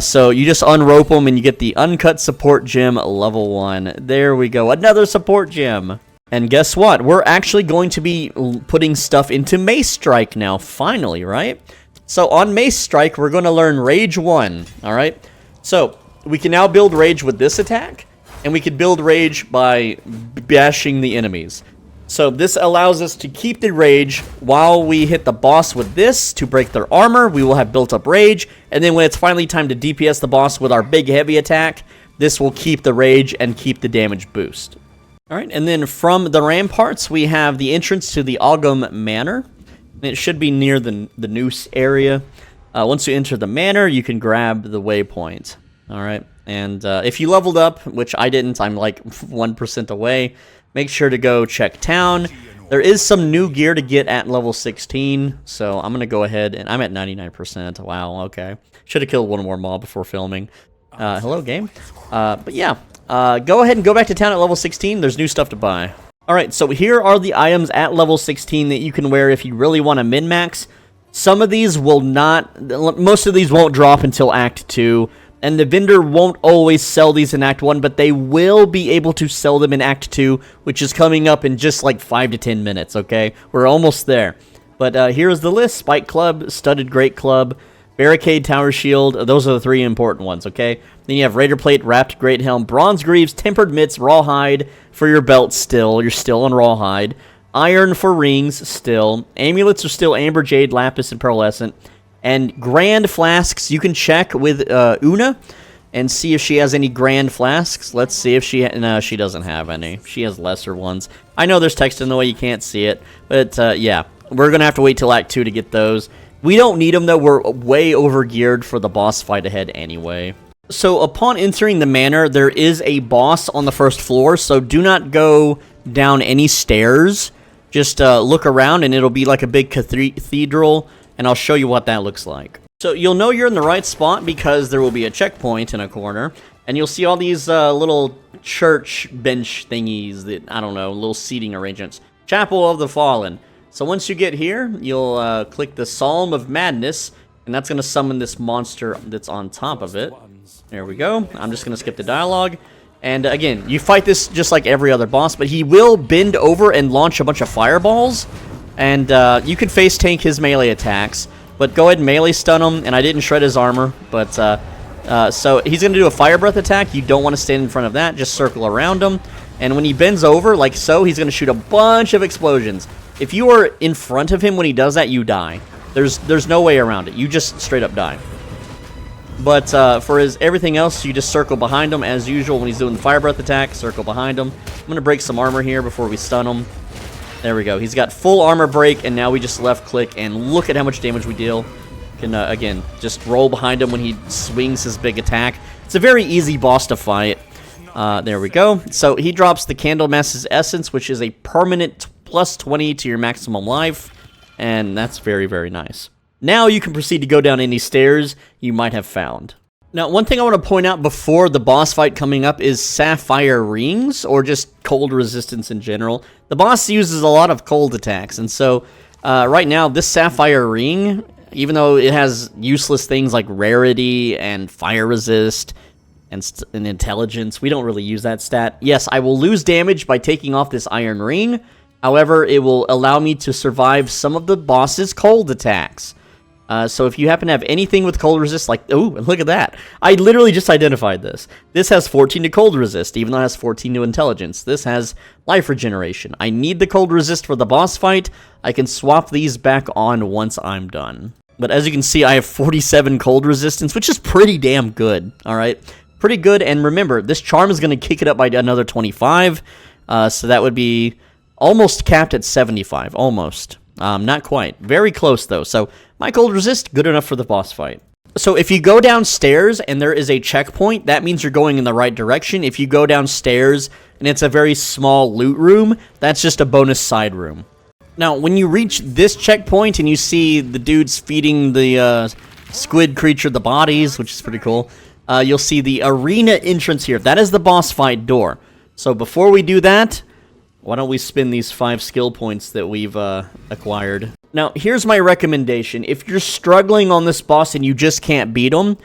So you just unrope them and you get the Uncut Support Gem level 1. There we go. Another support gem. And guess what? We're actually going to be putting stuff into Mace Strike now, finally, right? So on Mace Strike, we're going to learn Rage 1, all right? So we can now build Rage with this attack, and we can build Rage by bashing the enemies. So this allows us to keep the Rage while we hit the boss with this to break their armor. We will have built up Rage, and then when it's finally time to DPS the boss with our big heavy attack, this will keep the Rage and keep the damage boost. All right, and then from the ramparts, we have the entrance to the Ogum Manor. It should be near the Noose area. Once you enter the Manor, you can grab the waypoint. All right, and if you leveled up, which I didn't, I'm like 1% away, make sure to go check town. There is some new gear to get at level 16, so I'm going to go ahead, and I'm at 99%. Wow, okay. Should have killed one more mob before filming. Hello, game. But yeah. Go ahead and go back to town at level 16. There's new stuff to buy. Alright, so here are the items at level 16 that you can wear if you really want to min-max. Some of these will not... Most of these won't drop until Act 2. And the vendor won't always sell these in Act 1, but they will be able to sell them in Act 2, which is coming up in just like 5 to 10 minutes, okay? We're almost there. But here's the list. Spike Club, Studded Great Club, Barricade, Tower Shield, those are the 3 important ones, okay? Then you have Raider Plate, Wrapped Great Helm, Bronze Greaves, Tempered Mitts, Rawhide for your belt still. You're still on Rawhide. Iron for rings still. Amulets are still Amber, Jade, Lapis, and Pearlescent. And Grand Flasks, you can check with Una and see if she has any Grand Flasks. Let's see if she... No, she doesn't have any. She has lesser ones. I know there's text in the way you can't see it, but yeah. We're going to have to wait till Act 2 to get those. We don't need them, though. We're way over-geared for the boss fight ahead anyway. So, upon entering the manor, there is a boss on the first floor, so do not go down any stairs. Just look around, and it'll be like a big cathedral, and I'll show you what that looks like. So, you'll know you're in the right spot because there will be a checkpoint in a corner, and you'll see all these little church bench thingies that, I don't know, little seating arrangements. Chapel of the Fallen. So once you get here, you'll click the Psalm of Madness, and that's going to summon this monster that's on top of it. There we go. I'm just going to skip the dialogue. And again, you fight this just like every other boss, but he will bend over and launch a bunch of fireballs. And you can face tank his melee attacks, but go ahead and melee stun him, and I didn't shred his armor. But so he's going to do a fire breath attack. You don't want to stand in front of that. Just circle around him. And when he bends over, like so, he's going to shoot a bunch of explosions. If you are in front of him when he does that, you die. There's no way around it. You just straight up die. But for everything else, you just circle behind him as usual when he's doing the fire breath attack. Circle behind him. I'm going to break some armor here before we stun him. There we go. He's got full armor break, and now we just left click, and look at how much damage we deal. Can, again, just roll behind him when he swings his big attack. It's a very easy boss to fight. There we go. So he drops the Candlemass's Essence, which is a permanent plus 20 to your maximum life, and that's very, very nice. Now you can proceed to go down any stairs you might have found. Now, one thing I want to point out before the boss fight coming up is Sapphire Rings, or just cold resistance in general. The boss uses a lot of cold attacks, and so right now, this Sapphire Ring, even though it has useless things like Rarity and Fire Resist and Intelligence, we don't really use that stat. Yes, I will lose damage by taking off this Iron Ring. However, it will allow me to survive some of the boss's cold attacks. So if you happen to have anything with cold resist, like, oh, look at that. I literally just identified this. This has 14 to cold resist, even though it has 14 to intelligence. This has life regeneration. I need the cold resist for the boss fight. I can swap these back on once I'm done. But as you can see, I have 47 cold resistance, which is pretty damn good, alright? Pretty good, and remember, this charm is going to kick it up by another 25, so that would be almost capped at 75, almost. Not quite. Very close, though, so my cold resist, good enough for the boss fight. So if you go downstairs and there is a checkpoint, that means you're going in the right direction. If you go downstairs and it's a very small loot room, that's just a bonus side room. Now, when you reach this checkpoint and you see the dudes feeding the squid creature the bodies, which is pretty cool, you'll see the arena entrance here. That is the boss fight door. So before we do that, why don't we spin these 5 skill points that we've acquired. Now, here's my recommendation. If you're struggling on this boss and you just can't beat him,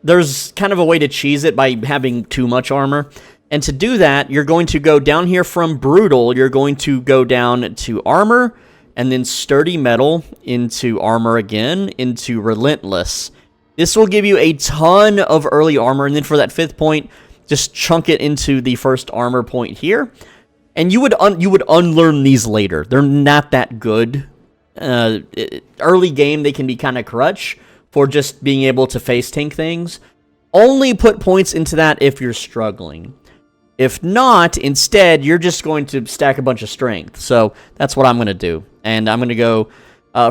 there's kind of a way to cheese it by having too much armor. And to do that, you're going to go down here from Brutal, you're going to go down to Armor, and then Sturdy Metal, into Armor again, into Relentless. This will give you a ton of early armor, and then for that 5th point, just chunk it into the first armor point here. And you would unlearn these later. They're not that good. Early game, they can be kind of crutch for just being able to face tank things. Only put points into that if you're struggling. If not, instead, you're just going to stack a bunch of strength. So that's what I'm going to do. And I'm going to go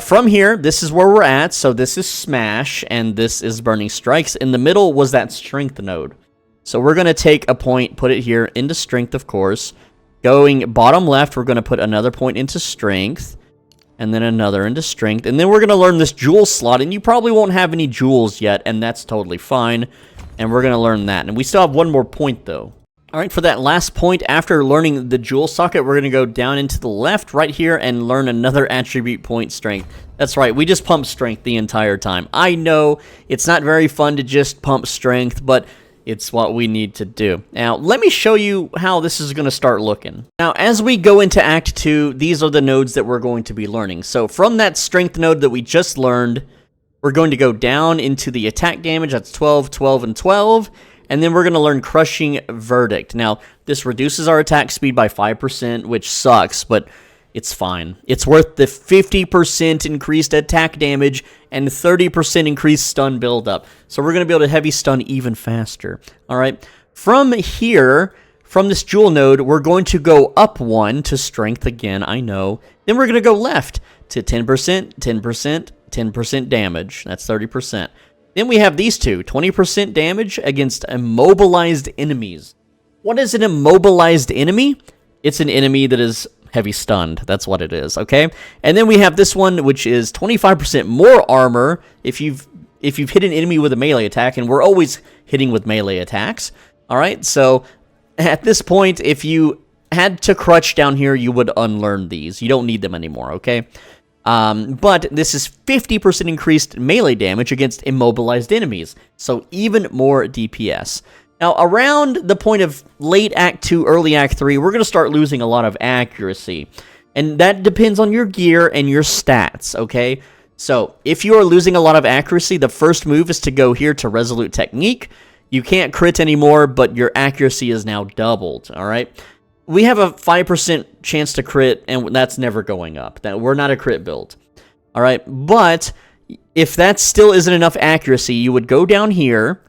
from here. This is where we're at. So this is Smash, and this is Burning Strikes. In the middle was that Strength node. So we're going to take a point, put it here into Strength, of course. Going bottom left, we're going to put another point into Strength. And then another into Strength. And then we're going to learn this Jewel slot. And you probably won't have any Jewels yet, and that's totally fine. And we're going to learn that. And we still have one more point, though. Alright, for that last point, after learning the Jewel socket, we're going to go down into the left right here and learn another attribute point, Strength. That's right, we just pump Strength the entire time. I know it's not very fun to just pump Strength, but it's what we need to do. Now, let me show you how this is going to start looking. Now, as we go into Act 2, these are the nodes that we're going to be learning. So, from that Strength node that we just learned, we're going to go down into the attack damage. That's 12, 12, and 12. And then we're going to learn Crushing Verdict. Now, this reduces our attack speed by 5%, which sucks, but it's fine. It's worth the 50% increased attack damage and 30% increased stun buildup. So we're going to be able to heavy stun even faster. All right. From here, from this Jewel node, we're going to go up 1 to Strength again, I know. Then we're going to go left to 10%, 10%, 10% damage. That's 30%. Then we have these two, 20% damage against immobilized enemies. What is an immobilized enemy? It's an enemy that is heavy stunned. That's what it is, okay? And then we have this one, which is 25% more armor if you've hit an enemy with a melee attack, and we're always hitting with melee attacks. All right, so at this point, if you had to crutch down here, you would unlearn these. You don't need them anymore, okay? But this is 50% increased melee damage against immobilized enemies, so even more DPS. Now, around the point of late Act 2, early Act 3, we're going to start losing a lot of accuracy, and that depends on your gear and your stats, okay? So, if you are losing a lot of accuracy, the first move is to go here to Resolute Technique. You can't crit anymore, but your accuracy is now doubled, alright? We have a 5% chance to crit, and that's never going up. We're not a crit build. Alright, but if that still isn't enough accuracy, you would go down here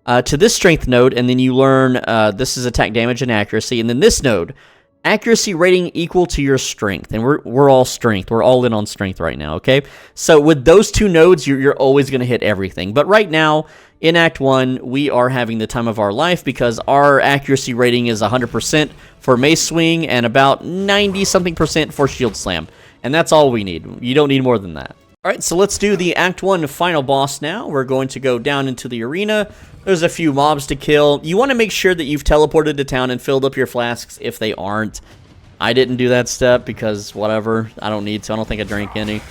to this Strength node, and then you learn this is attack damage and accuracy, and then this node, accuracy rating equal to your strength, and we're all strength. We're all in on strength right now, okay? So with those two nodes, you're always going to hit everything. But right now, in Act 1, we are having the time of our life because our accuracy rating is 100% for Mace Swing and about 90-something% for Shield Slam. And that's all we need. You don't need more than that. Alright, so let's do the Act 1 final boss now. We're going to go down into the arena. There's a few mobs to kill. You want to make sure that you've teleported to town and filled up your flasks if they aren't. I didn't do that step because whatever. I don't need to. I don't think I drank any.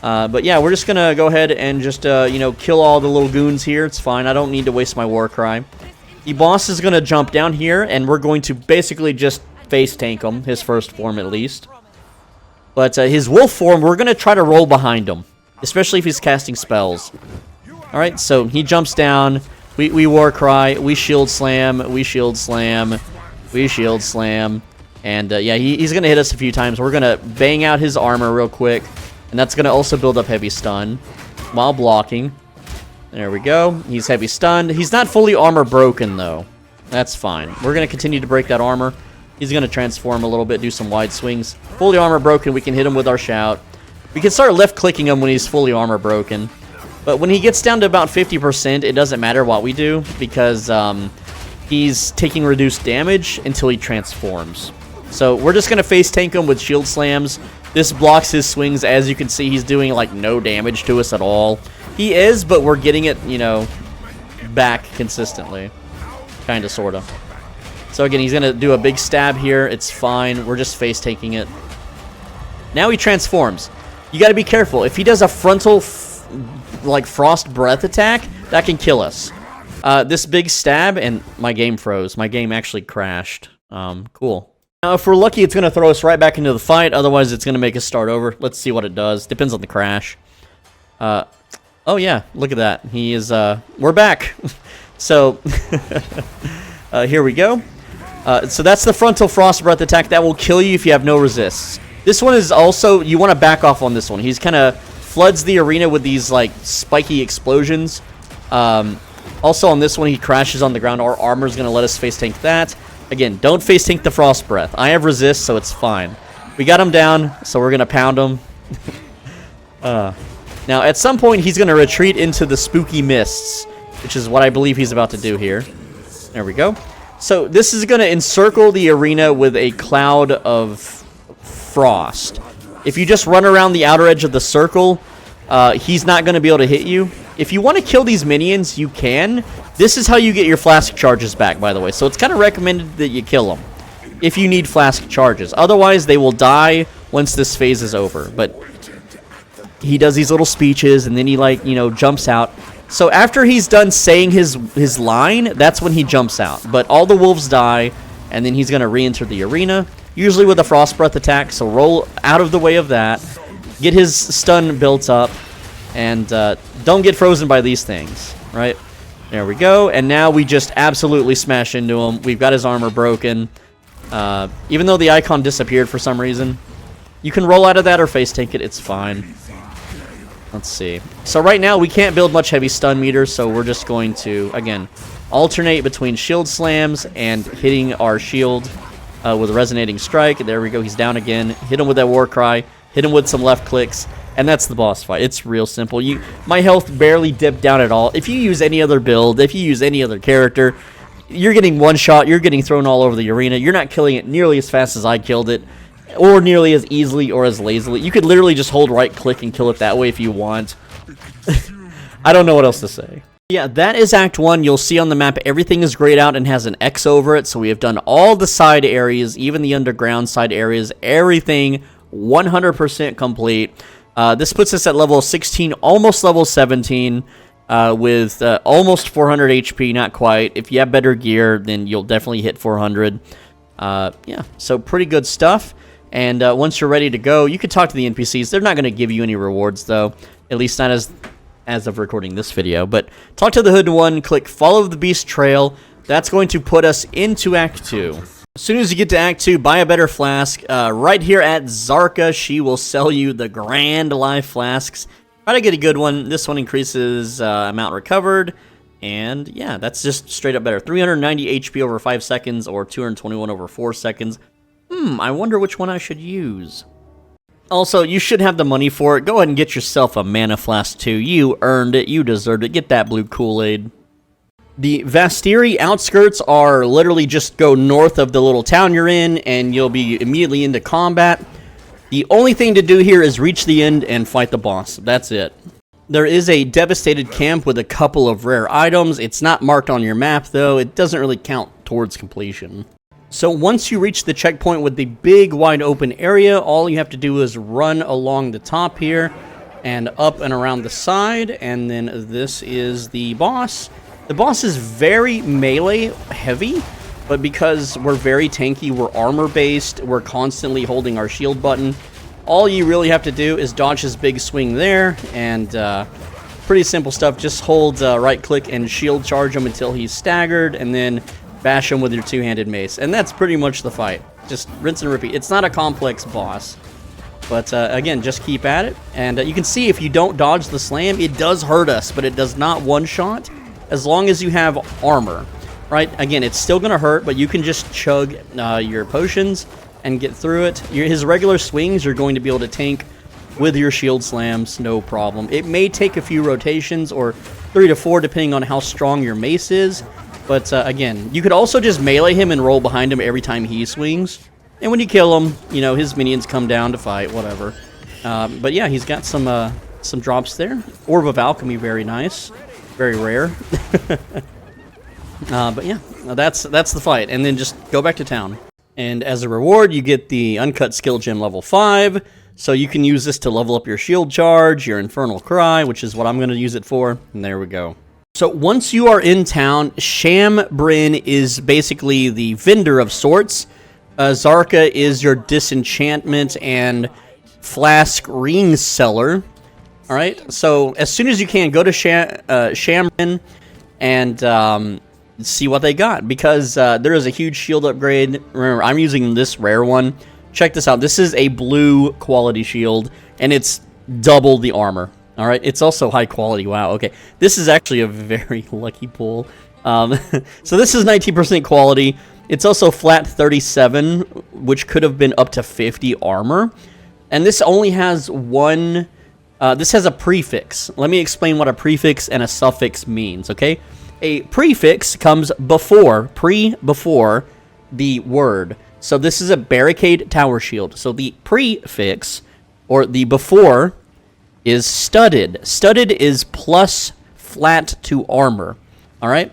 But yeah, we're just going to go ahead and just, you know, kill all the little goons here. It's fine. I don't need to waste my war cry. The boss is going to jump down here, and we're going to basically just face tank him, his first form at least. But his wolf form, we're going to try to roll behind him, especially if he's casting spells. Alright, so he jumps down. We war cry. We shield slam. We shield slam. We shield slam. And yeah, he's going to hit us a few times. We're going to bang out his armor real quick. And that's going to also build up heavy stun. while blocking. There we go. He's heavy stunned. He's not fully armor broken, though. That's fine. We're going to continue to break that armor. He's going to transform a little bit, do some wide swings. Fully armor broken, we can hit him with our shout. We can start left-clicking him when he's fully armor broken. But when he gets down to about 50%, it doesn't matter what we do, because he's taking reduced damage until he transforms. So we're just going to face tank him with shield slams. This blocks his swings. As you can see, he's doing like no damage to us at all. He is, but we're getting it, you know, back consistently. Kind of, sort of. So again, he's going to do a big stab here. It's fine. We're just face tanking it. Now he transforms. You got to be careful. If he does a frontal like frost breath attack, that can kill us. This big stab, and my game froze. My game actually crashed. Cool. Now, if we're lucky, it's going to throw us right back into the fight. Otherwise, it's going to make us start over. Let's see what it does. Depends on the crash. Oh, yeah. Look at that. He is, we're back. So, here we go. So that's the frontal frost breath attack. That will kill you if you have no resists. This one is also, you want to back off on this one. He's kind of floods the arena with these, like, spiky explosions. Also, on this one, he crashes on the ground. Our armor's going to let us face tank that. Again, don't face tank the frost breath. I have resist, so it's fine. We got him down, so we're going to pound him. Now, at some point, he's going to retreat into the spooky mists, which is what I believe he's about to do here. There we go. So this is going to encircle the arena with a cloud of frost. If you just run around the outer edge of the circle, he's not going to be able to hit you. If you want to kill these minions, you can. This is how you get your flask charges back, by the way. So it's kind of recommended that you kill them if you need flask charges. Otherwise, they will die once this phase is over. But he does these little speeches, and then he, like, you know, jumps out. So after he's done saying his line, that's when he jumps out. But all the wolves die, and then he's going to re-enter the arena, usually with a frost breath attack. So roll out of the way of that, get his stun built up, and don't get frozen by these things, right? There we go, and now we just absolutely smash into him. We've got his armor broken. Even though the icon disappeared for some reason, you can roll out of that or face tank it. It's fine. Let's see. So right now, we can't build much heavy stun meter, so we're just going to, again, alternate between shield slams and hitting our shield with a resonating strike. There we go. He's down again. Hit him with that war cry. Hit him with some left clicks. And that's the boss fight. It's real simple. My health barely dipped down at all. If you use any other build, if you use any other character, you're getting one shot. You're getting thrown all over the arena. You're not killing it nearly as fast as I killed it, or nearly as easily or as lazily. You could literally just hold right click and kill it that way if you want. I don't know what else to say. Yeah, that is Act 1. You'll see on the map everything is grayed out and has an X over it. So we have done all the side areas, even the underground side areas. Everything 100% complete. This puts us at level 16, almost level 17, with almost 400 HP, not quite. If you have better gear, then you'll definitely hit 400. Yeah, so pretty good stuff. And once you're ready to go, you can talk to the NPCs. They're not going to give you any rewards, though, at least not as of recording this video. But talk to the Hood One, click Follow the Beast Trail. That's going to put us into Act 2. As soon as you get to Act 2, buy a better flask. Right here at Zarka, she will sell you the Grand Life Flasks. Try to get a good one. This one increases amount recovered. And yeah, that's just straight up better. 390 HP over 5 seconds or 221 over 4 seconds. I wonder which one I should use. Also, you should have the money for it. Go ahead and get yourself a Mana Flask too. You earned it. You deserved it. Get that blue Kool-Aid. The Vastiri Outskirts are literally just go north of the little town you're in, and you'll be immediately into combat. The only thing to do here is reach the end and fight the boss. That's it. There is a devastated camp with a couple of rare items. It's not marked on your map, though. It doesn't really count towards completion. So once you reach the checkpoint with the big, wide open area, all you have to do is run along the top here and up and around the side, and then this is the boss. The boss is very melee heavy, but because we're very tanky, we're armor based, we're constantly holding our shield button. All you really have to do is dodge his big swing there, and pretty simple stuff. Just hold right click and shield charge him until he's staggered, and then bash him with your two-handed mace. And that's pretty much the fight. Just rinse and repeat. It's not a complex boss. But again, just keep at it. And you can see if you don't dodge the slam, it does hurt us, but it does not one-shot as long as you have armor. Right? Again, it's still going to hurt, but you can just chug your potions and get through it. His regular swings you're going to be able to tank with your shield slams, no problem. It may take a few rotations, or 3 to 4, depending on how strong your mace is. But again, you could also just melee him and roll behind him every time he swings. And when you kill him, you know, his minions come down to fight, whatever. But yeah, he's got some drops there. Orb of Alchemy, very nice. Very rare. But yeah, that's the fight. And then just go back to town. And as a reward, you get the Uncut Skill Gem level 5. So you can use this to level up your shield charge, your Infernal Cry, which is what I'm going to use it for. And there we go. So once you are in town, Shambrin is basically the vendor of sorts. Zarka is your disenchantment and flask ring seller. All right. So as soon as you can, go to Shambrin and see what they got, because there is a huge shield upgrade. Remember, I'm using this rare one. Check this out. This is a blue quality shield, and it's double the armor. All right. It's also high quality. Wow. Okay. This is actually a very lucky pull. So this is 19% quality. It's also flat 37, which could have been up to 50 armor. And this only has one... this has a prefix. Let me explain what a prefix and a suffix means, okay? A prefix comes before the word. So this is a barricade tower shield. So the prefix, or the before, is studded. Studded is plus flat to armor, all right?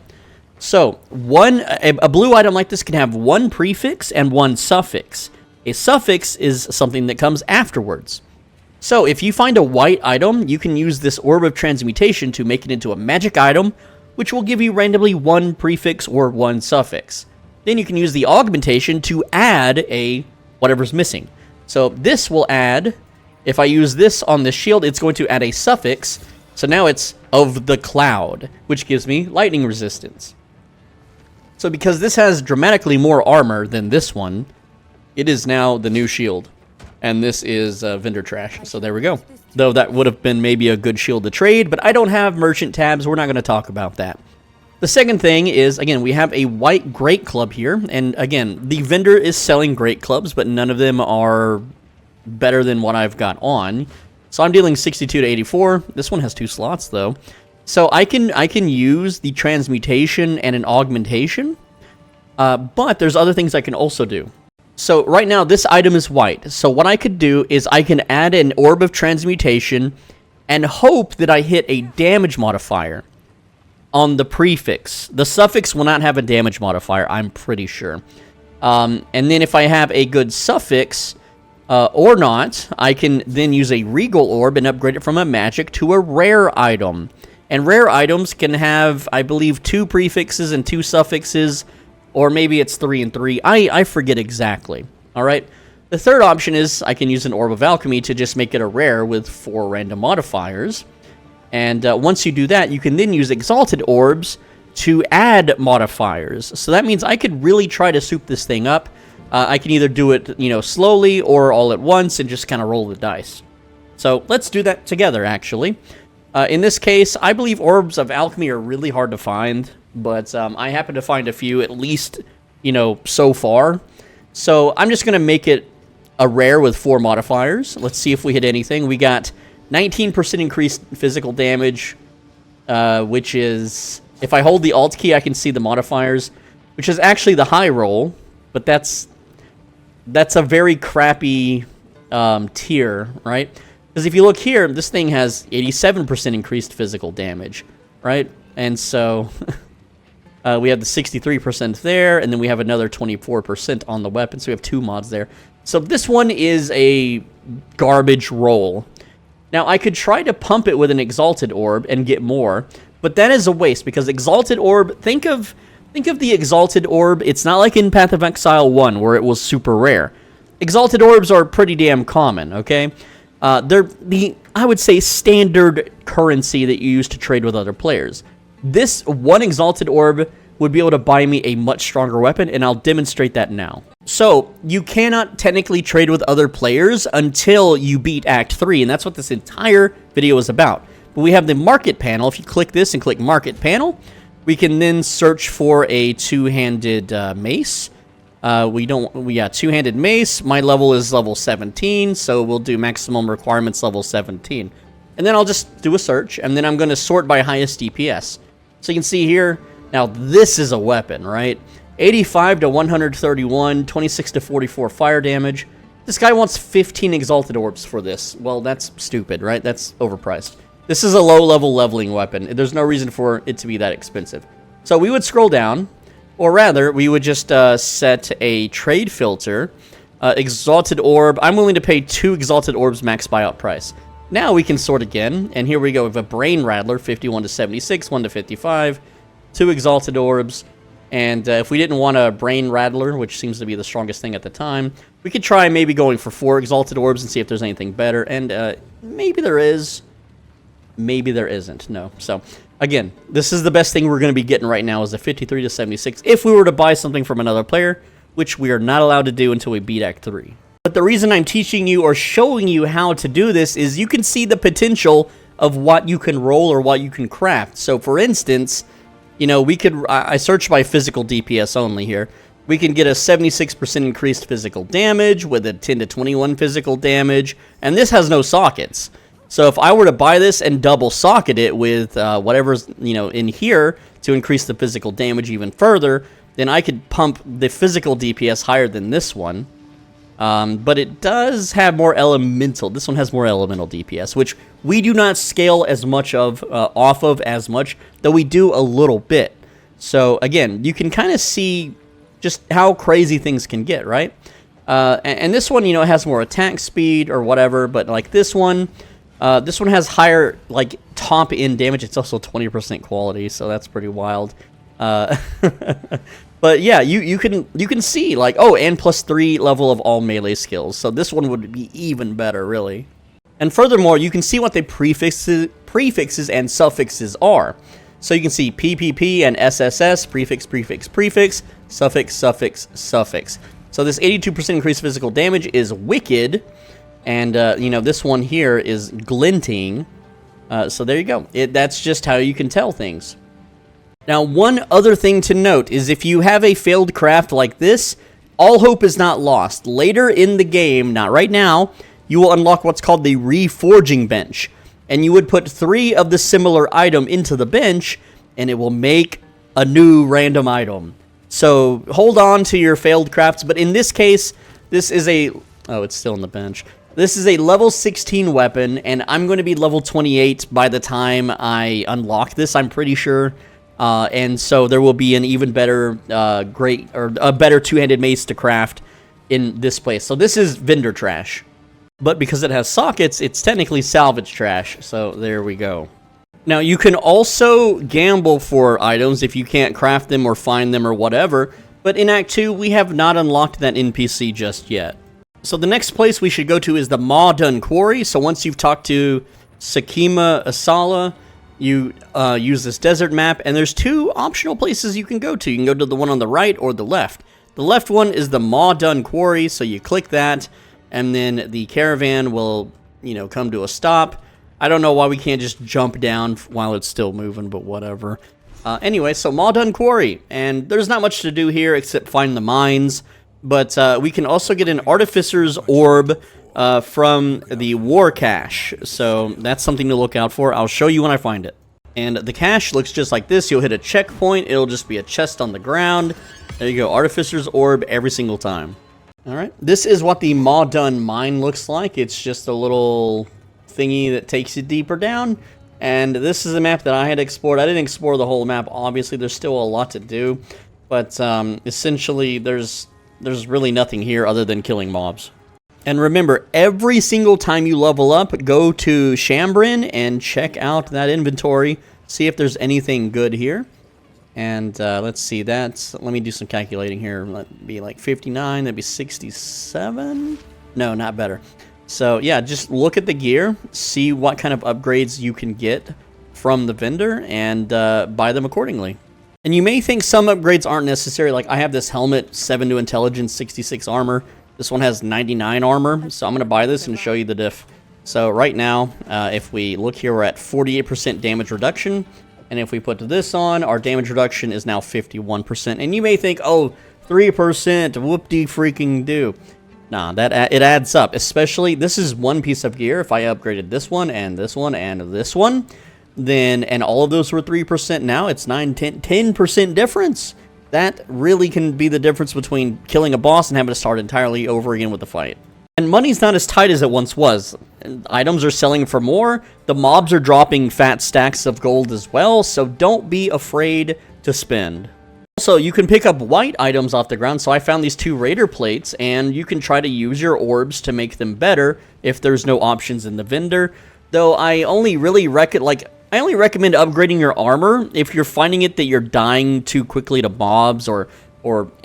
So a blue item like this can have one prefix and one suffix. A suffix is something that comes afterwards. So if you find a white item, you can use this Orb of Transmutation to make it into a magic item, which will give you randomly one prefix or one suffix. Then you can use the augmentation to add whatever's missing. So this will add, if I use this on the shield, it's going to add a suffix. So now it's of the cloud, which gives me lightning resistance. So because this has dramatically more armor than this one, it is now the new shield. And this is vendor trash. So there we go. Though that would have been maybe a good shield to trade, but I don't have merchant tabs. We're not going to talk about that. The second thing is, again, we have a white great club here. And again, the vendor is selling great clubs, but none of them are better than what I've got on. So I'm dealing 62 to 84. This one has 2 slots, though. So I can use the transmutation and an augmentation, but there's other things I can also do. So right now, this item is white. So what I could do is I can add an Orb of Transmutation and hope that I hit a damage modifier on the prefix. The suffix will not have a damage modifier, I'm pretty sure. And then if I have a good suffix or not, I can then use a Regal Orb and upgrade it from a magic to a rare item. And rare items can have, I believe, 2 prefixes and 2 suffixes, or maybe it's 3 and 3. I forget exactly. All right. The third option is I can use an Orb of Alchemy to just make it a rare with 4 random modifiers. And once you do that, you can then use Exalted Orbs to add modifiers. So that means I could really try to soup this thing up. I can either do it, slowly or all at once and just kind of roll the dice. So let's do that together, actually. In this case, I believe Orbs of Alchemy are really hard to find, but I happen to find a few, at least, so far. So I'm just going to make it a rare with 4 modifiers. Let's see if we hit anything. We got 19% increased physical damage, which is, if I hold the Alt key, I can see the modifiers, which is actually the high roll, but that's a very crappy tier, right? Because if you look here, this thing has 87% increased physical damage, right? And so we have the 63% there, and then we have another 24% on the weapon, so we have 2 mods there. So this one is a garbage roll. Now, I could try to pump it with an Exalted Orb and get more, but that is a waste, because Exalted Orb, think of the Exalted Orb, it's not like in Path of Exile 1, where it was super rare. Exalted Orbs are pretty damn common, okay? They're the, I would say, standard currency that you use to trade with other players. This one Exalted Orb would be able to buy me a much stronger weapon, and I'll demonstrate that now. So, you cannot technically trade with other players until you beat Act 3, and that's what this entire video is about. But we have the market panel. If you click this and click market panel, we can then search for a two-handed mace. We got two-handed mace. My level is level 17, so we'll do maximum requirements level 17. And then I'll just do a search, and then I'm going to sort by highest DPS. So you can see here, now this is a weapon, right? 85 to 131, 26 to 44 fire damage. This guy wants 15 Exalted Orbs for this. Well, that's stupid, right? That's overpriced. This is a low-level leveling weapon. There's no reason for it to be that expensive. So we would scroll down, or rather, we would just set a trade filter. Exalted Orb. I'm willing to pay 2 Exalted Orbs max buyout price. Now we can sort again, and here we go. We have a Brain Rattler, 51 to 76, 1 to 55, 2 Exalted Orbs. And if we didn't want a Brain Rattler, which seems to be the strongest thing at the time, we could try maybe going for 4 Exalted Orbs and see if there's anything better. And maybe there is. Maybe there isn't. No. So, again, this is the best thing we're going to be getting right now is a 53 to 76 if we were to buy something from another player, which we are not allowed to do until we beat Act 3. But the reason I'm teaching you or showing you how to do this is you can see the potential of what you can roll or what you can craft. So, for instance, you know, I searched by physical DPS only here. We can get a 76% increased physical damage with a 10 to 21 physical damage, and this has no sockets. So if I were to buy this and double socket it with whatever's, you know, in here to increase the physical damage even further, then I could pump the physical DPS higher than this one. But it does have more elemental. This one has more elemental DPS, which we do not scale as much of, off of as much, though we do a little bit. So again, you can kind of see just how crazy things can get, right? And this one, you know, has more attack speed or whatever, but like this one has higher, like, top-end damage. It's also 20% quality, so that's pretty wild. But yeah, you can see, like, oh, and +3 level of all melee skills. So this one would be even better, really. And furthermore, you can see what the prefixes and suffixes are. So you can see PPP and SSS, prefix, prefix, prefix, suffix, suffix, suffix. So this 82% increased physical damage is wicked. And, you know, this one here is glinting. So there you go. That's just how you can tell things. Now, one other thing to note is if you have a failed craft like this, all hope is not lost. Later in the game, not right now, you will unlock what's called the Reforging Bench. And you would put 3 of the similar item into the bench, and it will make a new random item. So hold on to your failed crafts. But in this case, this is a... Oh, it's still in the bench. This is a level 16 weapon, and I'm going to be level 28 by the time I unlock this, I'm pretty sure. And so there will be an even better, a better two-handed mace to craft in this place. So this is vendor trash. But because it has sockets, it's technically salvage trash. So there we go. Now, you can also gamble for items if you can't craft them or find them or whatever. But in Act 2, we have not unlocked that NPC just yet. So the next place we should go to is the Molten Quarry. So once you've talked to Sakima Asala, you use this desert map, and there's 2 optional places you can go to. You can go to the one on the right or the left. The left one is the Molten Quarry, so you click that, and then the caravan will, you know, come to a stop. I don't know why we can't just jump down while it's still moving, but whatever. Anyway, so Molten Quarry, and there's not much to do here except find the mines. But we can also get an Artificer's Orb from the War Cache. So that's something to look out for. I'll show you when I find it. And the cache looks just like this. You'll hit a checkpoint. It'll just be a chest on the ground. There you go. Artificer's Orb every single time. Alright. This is what the Molten Mine looks like. It's just a little thingy that takes you deeper down. And this is a map that I had explored. I didn't explore the whole map. Obviously, there's still a lot to do. But essentially, there's really nothing here other than killing mobs. And remember, every single time you level up, go to Shambrin and check out that inventory. See if there's anything good here. And let's see, let me do some calculating here. That'd be like 59, that'd be 67? No, not better. So yeah, just look at the gear, see what kind of upgrades you can get from the vendor, and buy them accordingly. And you may think some upgrades aren't necessary, like I have this helmet, 7 to intelligence, 66 armor. This one has 99 armor, so I'm going to buy this and show you the diff. So right now, if we look here, we're at 48% damage reduction. And if we put this on, our damage reduction is now 51%. And you may think, oh, 3%, whoop-de-freaking-do. Nah, it adds up. Especially, this is one piece of gear. If I upgraded this one, and this one, and this one, then, and all of those were 3%, now it's 10% difference. That really can be the difference between killing a boss and having to start entirely over again with the fight. And money's not as tight as it once was. Items are selling for more. The mobs are dropping fat stacks of gold as well, so don't be afraid to spend. Also, you can pick up white items off the ground, so I found these 2 raider plates, and you can try to use your orbs to make them better if there's no options in the vendor. Though I only really recommend upgrading your armor if you're finding it that you're dying too quickly to mobs or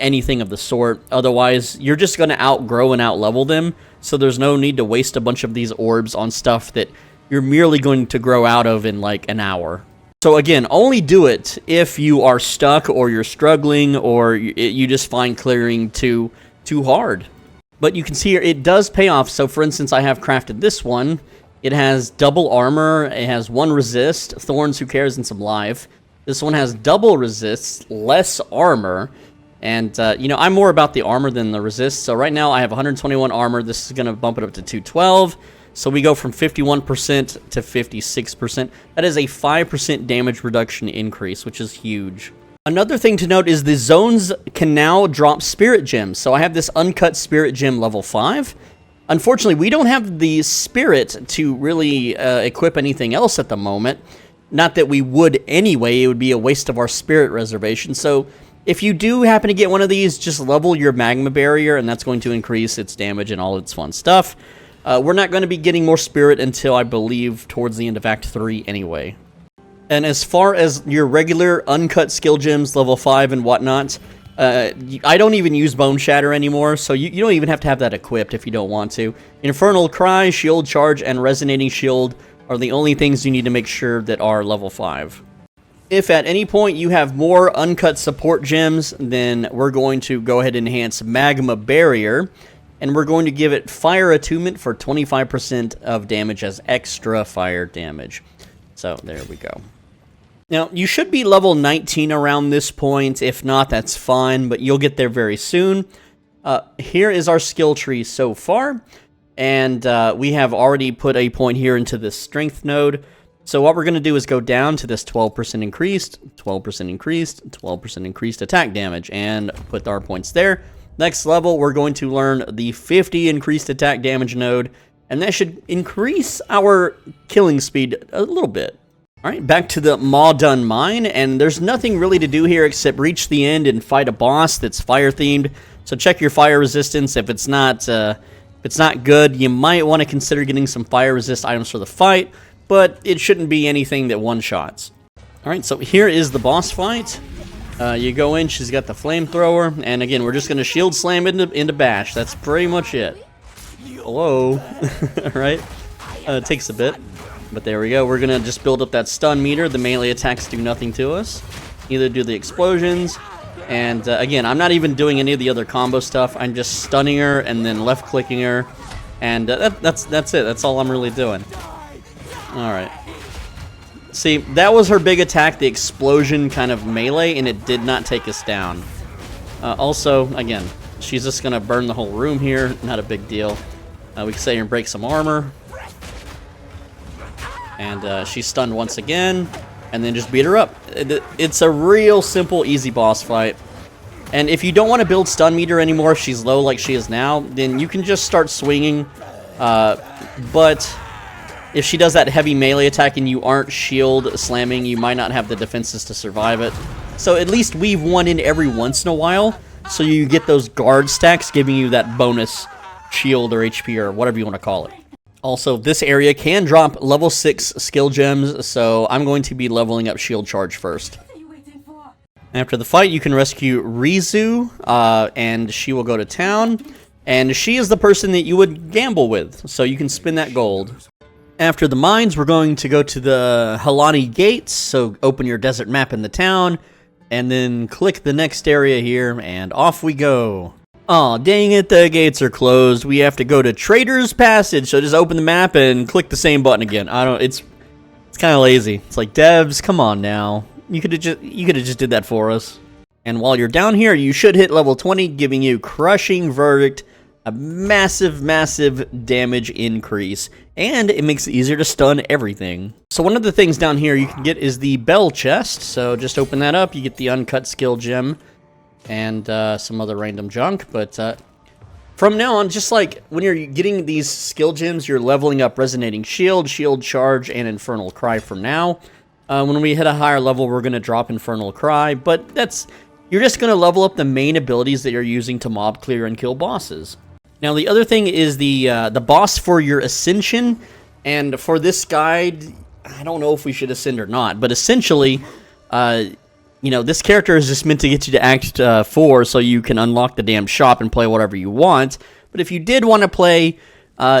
anything of the sort. Otherwise, you're just going to outgrow and outlevel them, so there's no need to waste a bunch of these orbs on stuff that you're merely going to grow out of in like an hour. So again, only do it if you are stuck or you're struggling or you just find clearing too hard. But you can see here, it does pay off. So for instance, I have crafted this one. It has double armor, it has 1 resist, thorns, who cares, and some life. This one has double resist, less armor, and, you know, I'm more about the armor than the resist, so right now I have 121 armor. This is going to bump it up to 212, so we go from 51% to 56%. That is a 5% damage reduction increase, which is huge. Another thing to note is the zones can now drop spirit gems, so I have this uncut spirit gem level 5. Unfortunately, we don't have the spirit to really equip anything else at the moment. Not that we would anyway, it would be a waste of our spirit reservation. So if you do happen to get one of these, just level your magma barrier, and that's going to increase its damage and all its fun stuff. We're not going to be getting more spirit until, I believe, towards the end of Act 3 anyway. And as far as your regular uncut skill gems, level 5 and whatnot, I don't even use Bone Shatter anymore, so you don't even have to have that equipped if you don't want to. Infernal Cry, Shield Charge, and Resonating Shield are the only things you need to make sure that are level 5. If at any point you have more uncut support gems, then we're going to go ahead and enhance Magma Barrier, and we're going to give it Fire Attunement for 25% of damage as extra fire damage. So there we go. Now, you should be level 19 around this point. If not, that's fine, but you'll get there very soon. Here is our skill tree so far, and we have already put a point here into this strength node. So what we're going to do is go down to this 12% increased, 12% increased, 12% increased attack damage, and put our points there. Next level, we're going to learn the 50 increased attack damage node, and that should increase our killing speed a little bit. Alright, back to the Molten mine, and there's nothing really to do here except reach the end and fight a boss that's fire-themed. So check your fire resistance. If it's not good, you might want to consider getting some fire resist items for the fight, but it shouldn't be anything that one-shots. Alright, so here is the boss fight. You go in, she's got the flamethrower, and again, we're just going to shield slam into bash. That's pretty much it. Hello. Alright, it takes a bit. But there we go, we're going to just build up that stun meter. The melee attacks do nothing to us. Neither do the explosions. And again, I'm not even doing any of the other combo stuff. I'm just stunning her and then left-clicking her. And that's it. That's all I'm really doing. Alright. See, that was her big attack, the explosion kind of melee, and it did not take us down. Also, again, she's just going to burn the whole room here. Not a big deal. We can sit here and break some armor. And she's stunned once again, and then just beat her up. It's a real simple, easy boss fight. And if you don't want to build stun meter anymore, if she's low like she is now, then you can just start swinging. But if she does that heavy melee attack and you aren't shield slamming, you might not have the defenses to survive it. So at least weave one in every once in a while, so you get those guard stacks giving you that bonus shield or HP or whatever you want to call it. Also, this area can drop level 6 skill gems, so I'm going to be leveling up Shield Charge first. After the fight, you can rescue Rizu, and she will go to town, and she is the person that you would gamble with, so you can spin that gold. After the mines, we're going to go to the Halani Gates, so open your desert map in the town, and then click the next area here, and off we go. Aw, dang it, the gates are closed. We have to go to Trader's Passage, so just open the map and click the same button again. It's kind of lazy. It's like, devs, come on now. You could have just did that for us. And while you're down here, you should hit level 20, giving you Crushing Verdict, a massive, massive damage increase, and it makes it easier to stun everything. So one of the things down here you can get is the Bell Chest, so just open that up, you get the Uncut Skill Gem, and some other random junk, but from now on, just like when you're getting these skill gems, you're leveling up Resonating Shield, Shield Charge, and Infernal Cry for now. When we hit a higher level, we're going to drop Infernal Cry, but you're just going to level up the main abilities that you're using to mob clear and kill bosses. Now, the other thing is the boss for your Ascension, and for this guide, I don't know if we should ascend or not, but essentially, you know, this character is just meant to get you to Act 4 so you can unlock the damn shop and play whatever you want. But if you did want to play,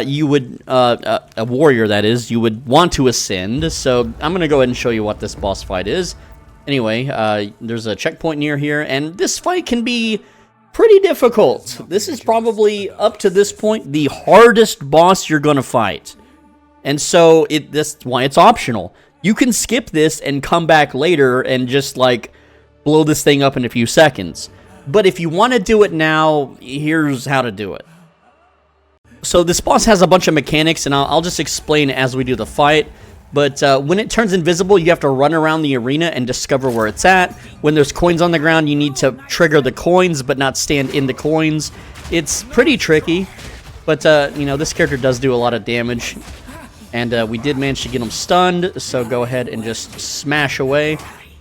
you would, a warrior that is, you would want to ascend. So I'm going to go ahead and show you what this boss fight is. Anyway, there's a checkpoint near here, and this fight can be pretty difficult. This is probably, up to this point, the hardest boss you're going to fight. And so that's why it's optional. You can skip this and come back later and just, like, blow this thing up in a few seconds. But if you want to do it now, here's how to do it. So this boss has a bunch of mechanics, and I'll just explain as we do the fight. But when it turns invisible, you have to run around the arena and discover where it's at. When there's coins on the ground, you need to trigger the coins, but not stand in the coins. It's pretty tricky, but, you know, this character does do a lot of damage. And we did manage to get him stunned, so go ahead and just smash away.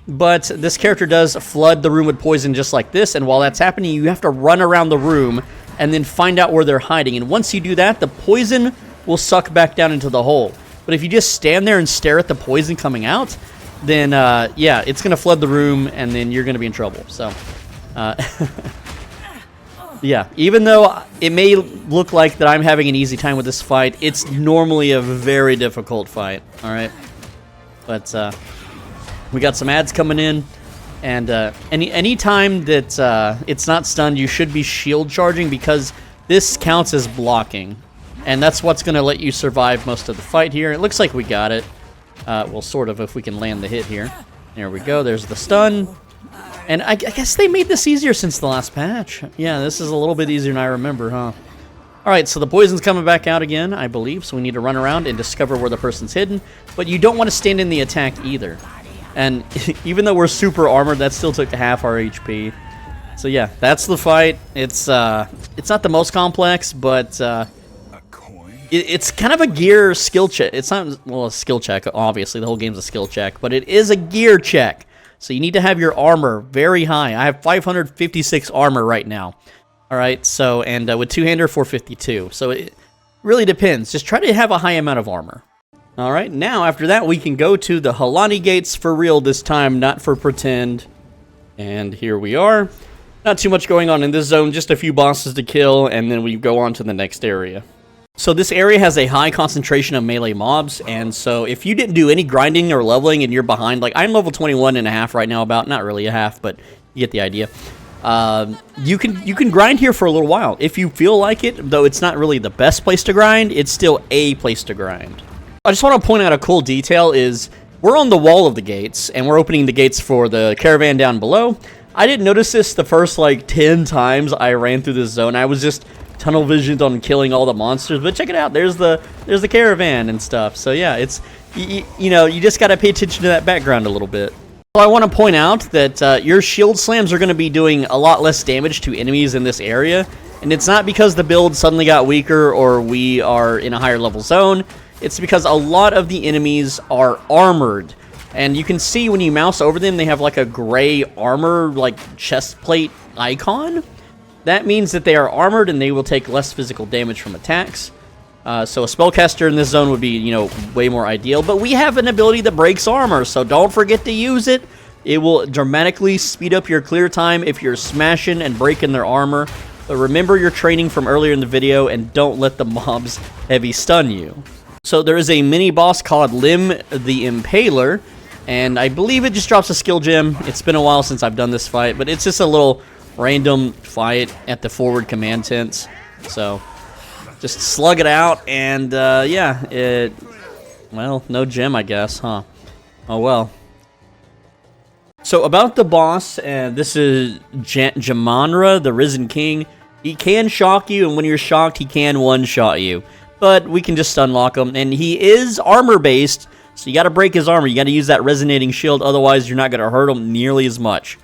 But this character does flood the room with poison just like this, and while that's happening, you have to run around the room and then find out where they're hiding. And once you do that, the poison will suck back down into the hole. But if you just stand there and stare at the poison coming out, then, yeah, it's going to flood the room, and then you're going to be in trouble. So, yeah, even though it may look like that I'm having an easy time with this fight, it's normally a very difficult fight, all right? But we got some ads coming in, and any time that it's not stunned, you should be shield charging because this counts as blocking. And that's what's going to let you survive most of the fight here. It looks like we got it. Well, sort of, if we can land the hit here. There we go. There's the stun. And I guess they made this easier since the last patch. Yeah, this is a little bit easier than I remember, huh? Alright, so the poison's coming back out again, I believe. So we need to run around and discover where the person's hidden. But you don't want to stand in the attack either. And even though we're super armored, that still took half our HP. So yeah, that's the fight. It's not the most complex, but... it's kind of a gear skill check. It's not, well, a skill check, obviously. The whole game's a skill check. But it is a gear check. So you need to have your armor very high. I have 556 armor right now. Alright, so, and with two-hander, 452. So it really depends. Just try to have a high amount of armor. Alright, now after that, we can go to the Halani Gates for real this time, not for pretend. And here we are. Not too much going on in this zone, just a few bosses to kill, and then we go on to the next area. So this area has a high concentration of melee mobs, and so if you didn't do any grinding or leveling and you're behind, like I'm level 21 and a half right now, about, not really a half, but you get the idea. You can grind here for a little while. If you feel like it, though it's not really the best place to grind, it's still a place to grind. I just want to point out a cool detail is we're on the wall of the gates, and we're opening the gates for the caravan down below. I didn't notice this the first like 10 times I ran through this zone. I was just tunnel visioned on killing all the monsters, but check it out, there's the caravan and stuff. So yeah, it's you know, you just got to pay attention to that background a little bit. So I want to point out that your shield slams are going to be doing a lot less damage to enemies in this area, and it's not because the build suddenly got weaker or we are in a higher level zone. It's because a lot of the enemies are armored, and you can see when you mouse over them they have like a gray armor like chest plate icon. That means that they are armored and they will take less physical damage from attacks. So a spellcaster in this zone would be, you know, way more ideal. But we have an ability that breaks armor, so don't forget to use it. It will dramatically speed up your clear time if you're smashing and breaking their armor. But remember your training from earlier in the video and don't let the mobs heavy stun you. So there is a mini boss called Lim the Impaler. And I believe it just drops a skill gem. It's been a while since I've done this fight, but it's just a little random fight at the forward command tents. So, just slug it out, and yeah, well, no gem, I guess, huh? Oh well. So about the boss, this is Jamanra, the Risen King. He can shock you, and when you're shocked, he can one-shot you. But we can just unlock him, and he is armor-based, so you gotta break his armor. You gotta use that resonating shield, otherwise you're not gonna hurt him nearly as much.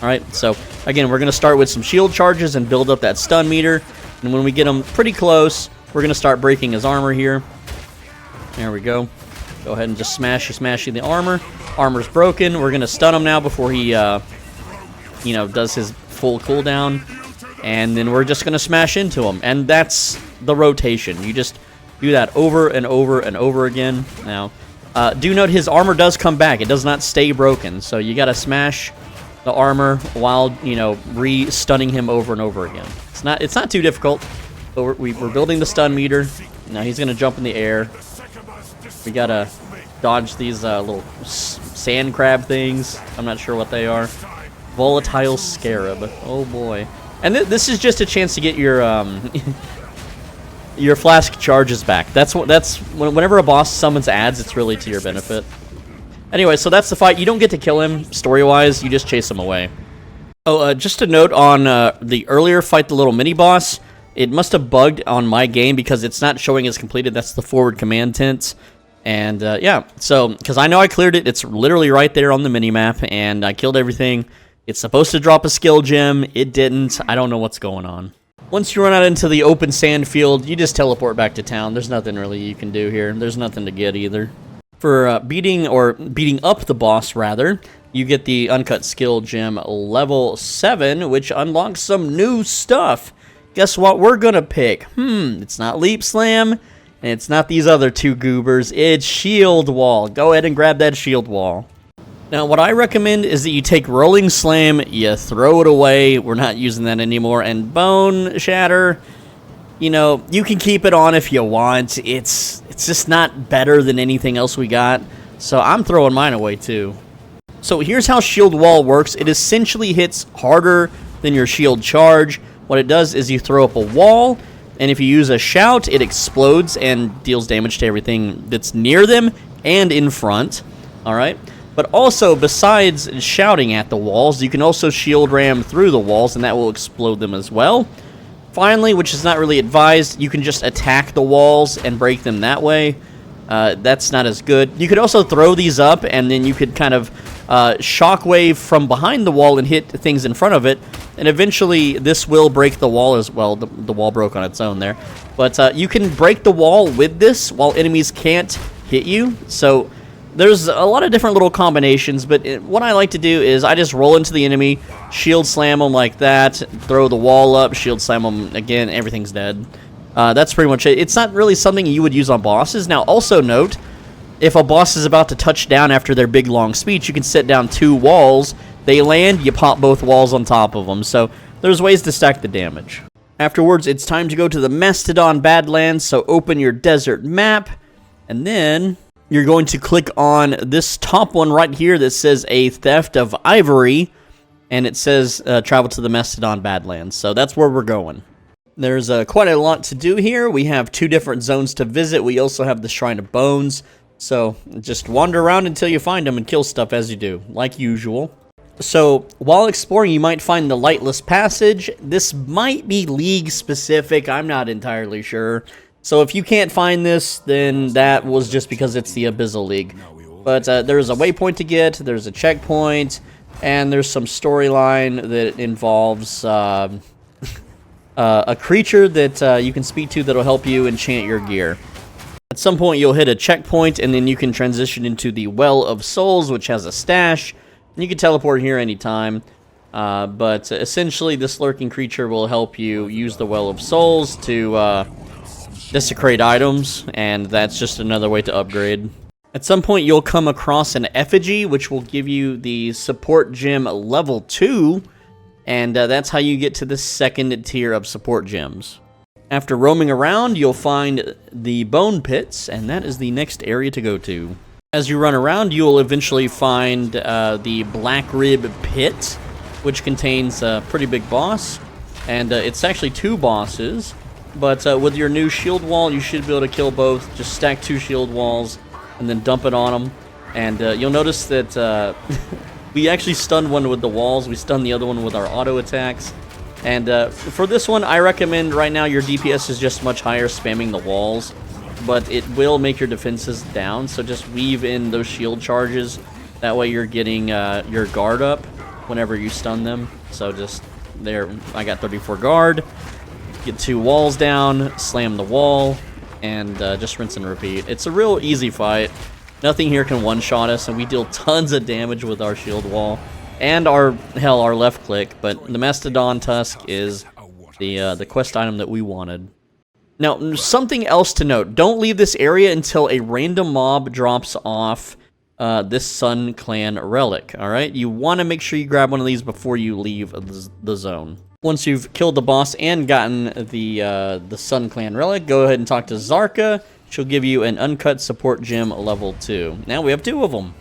Alright, so again, we're gonna start with some shield charges and build up that stun meter. And when we get him pretty close, we're gonna start breaking his armor here. There we go. Go ahead and just smashy the armor. Armor's broken. We're gonna stun him now before he, you know, does his full cooldown. And then we're just gonna smash into him. And that's the rotation. You just do that over and over and over again. Now, do note his armor does come back. It does not stay broken. So you gotta smash the armor while, you know, re-stunning him over and over again. It's not too difficult. But we're building the stun meter. Now he's gonna jump in the air. We gotta dodge these little sand crab things. I'm not sure what they are. Volatile scarab. Oh boy. And this is just a chance to get your your flask charges back. Whenever a boss summons adds, it's really to your benefit. Anyway, so that's the fight. You don't get to kill him story-wise. You just chase him away. Oh, just a note on the earlier fight, the little mini boss. It must have bugged on my game because it's not showing as completed. That's the forward command tent. And yeah, so because I know I cleared it, it's literally right there on the mini-map, and I killed everything. It's supposed to drop a skill gem. It didn't. I don't know what's going on. Once you run out into the open sand field, you just teleport back to town. There's nothing really you can do here. There's nothing to get either. For beating up the boss, rather, you get the uncut skill gem level 7, which unlocks some new stuff. Guess what we're gonna pick? It's not Leap Slam, and it's not these other two goobers. It's Shield Wall. Go ahead and grab that Shield Wall. Now, what I recommend is that you take Rolling Slam, you throw it away. We're not using that anymore. And Bone Shatter, you know, you can keep it on if you want. It's just not better than anything else we got. So I'm throwing mine away too. So here's how Shield Wall works. It essentially hits harder than your shield charge. What it does is you throw up a wall, and if you use a shout, it explodes and deals damage to everything that's near them and in front. Alright? But also, besides shouting at the walls, you can also shield ram through the walls, and that will explode them as well. Finally, which is not really advised, you can just attack the walls and break them that way. That's not as good. You could also throw these up, and then you could kind of shockwave from behind the wall and hit things in front of it. And eventually, this will break the wall as well. The wall broke on its own there. But you can break the wall with this while enemies can't hit you. So there's a lot of different little combinations, but what I like to do is I just roll into the enemy, shield slam them like that, throw the wall up, shield slam them again, everything's dead. That's pretty much it. It's not really something you would use on bosses. Now, also note, if a boss is about to touch down after their big long speech, you can set down 2 walls. They land, you pop both walls on top of them. So there's ways to stack the damage. Afterwards, it's time to go to the Mastodon Badlands, so open your desert map, and then you're going to click on this top one right here that says a theft of ivory, and it says travel to the Mastodon Badlands. So that's where we're going. There's quite a lot to do here. We have 2 different zones to visit. We also have the Shrine of Bones. So just wander around until you find them and kill stuff as you do, like usual. So while exploring, you might find the Lightless Passage. This might be League specific. I'm not entirely sure. So if you can't find this, then that was just because it's the Abyssal League. But there's a waypoint to get, there's a checkpoint, and there's some storyline that involves a creature that you can speak to that'll help you enchant your gear. At some point, you'll hit a checkpoint, and then you can transition into the Well of Souls, which has a stash. And you can teleport here anytime. But essentially, this lurking creature will help you use the Well of Souls to desecrate items, and that's just another way to upgrade. At some point, you'll come across an effigy, which will give you the support gem level 2, and that's how you get to the 2nd tier of support gems. After roaming around, you'll find the Bone Pits, and that is the next area to go to. As you run around, you will eventually find the Black Rib Pit, which contains a pretty big boss. And it's actually 2 bosses. But with your new shield wall, you should be able to kill both. Just stack 2 shield walls and then dump it on them. And you'll notice that we actually stunned one with the walls. We stunned the other one with our auto attacks. And for this one, I recommend right now your DPS is just much higher, spamming the walls. But it will make your defenses down, so just weave in those shield charges. That way you're getting your guard up whenever you stun them. So just there, I got 34 guard. Get 2 walls down, slam the wall, and just rinse and repeat. It's a real easy fight. Nothing here can one-shot us, and we deal tons of damage with our shield wall. And our left click, but the Mastodon Tusk is the quest item that we wanted. Now, something else to note. Don't leave this area until a random mob drops off this Sun Clan relic, alright? You want to make sure you grab one of these before you leave the zone. Once you've killed the boss and gotten the Sun Clan relic, go ahead and talk to Zarka. She'll give you an uncut support gem level 2. Now we have 2 of them.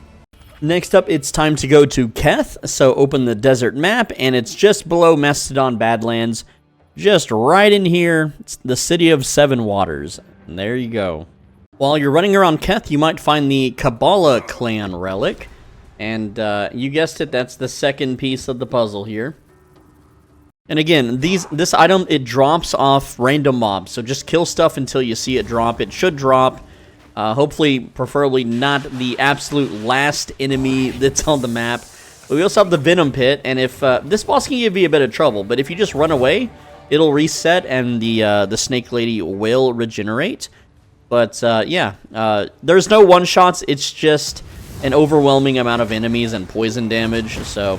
Next up, it's time to go to Keth. So open the desert map, and it's just below Mastodon Badlands. Just right in here, it's the City of 7 Waters. And there you go. While you're running around Keth, you might find the Kabbalah clan relic. And you guessed it, that's the second piece of the puzzle here. And again, this item, it drops off random mobs. So just kill stuff until you see it drop. It should drop. Hopefully, preferably not the absolute last enemy that's on the map. But we also have the Venom Pit. And if this boss can give you a bit of trouble. But if you just run away, it'll reset, and the Snake Lady will regenerate. But, yeah, there's no one-shots. It's just an overwhelming amount of enemies and poison damage. So,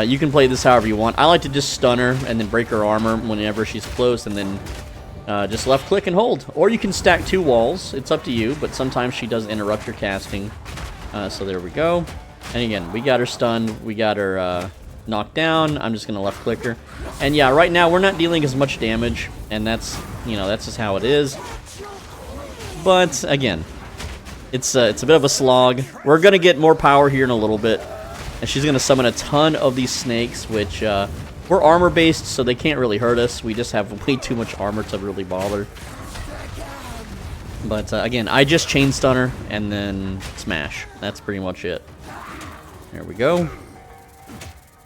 you can play this however you want. I like to just stun her and then break her armor whenever she's close, and then just left-click and hold. Or you can stack 2 walls. It's up to you, but sometimes she does interrupt your casting. So there we go. And again, we got her stunned. We got her knocked down. I'm just going to left-click her. And yeah, right now we're not dealing as much damage, and that's, you know, that's just how it is. But again, it's a bit of a slog. We're going to get more power here in a little bit, and she's going to summon a ton of these snakes, which we're armor-based, so they can't really hurt us. We just have way too much armor to really bother. But again, I just chain stun her and then smash. That's pretty much it. There we go.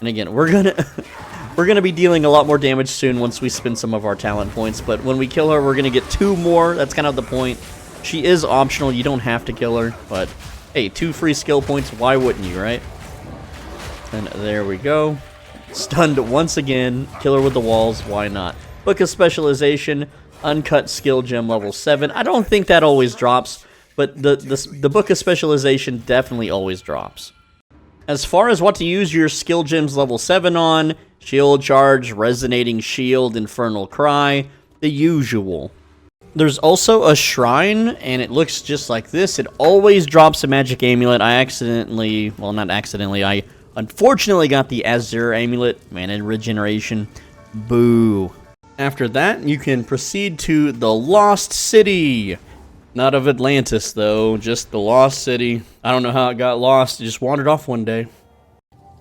And again, we're gonna be dealing a lot more damage soon once we spend some of our talent points. But when we kill her, we're gonna get 2 more. That's kind of the point. She is optional. You don't have to kill her, but hey, 2 free skill points. Why wouldn't you, right? And there we go. Stunned once again. Kill her with the walls. Why not? Book of Specialization, uncut skill gem level 7. I don't think that always drops, but the Book of Specialization definitely always drops. As far as what to use your skill gems level 7 on, Shield Charge, Resonating Shield, Infernal Cry, the usual. There's also a shrine, and it looks just like this. It always drops a magic amulet. I unfortunately got the Azure amulet, Mana Regeneration. Boo. After that, you can proceed to the Lost City. Not of Atlantis, though, just the Lost City. I don't know how it got lost. It just wandered off one day.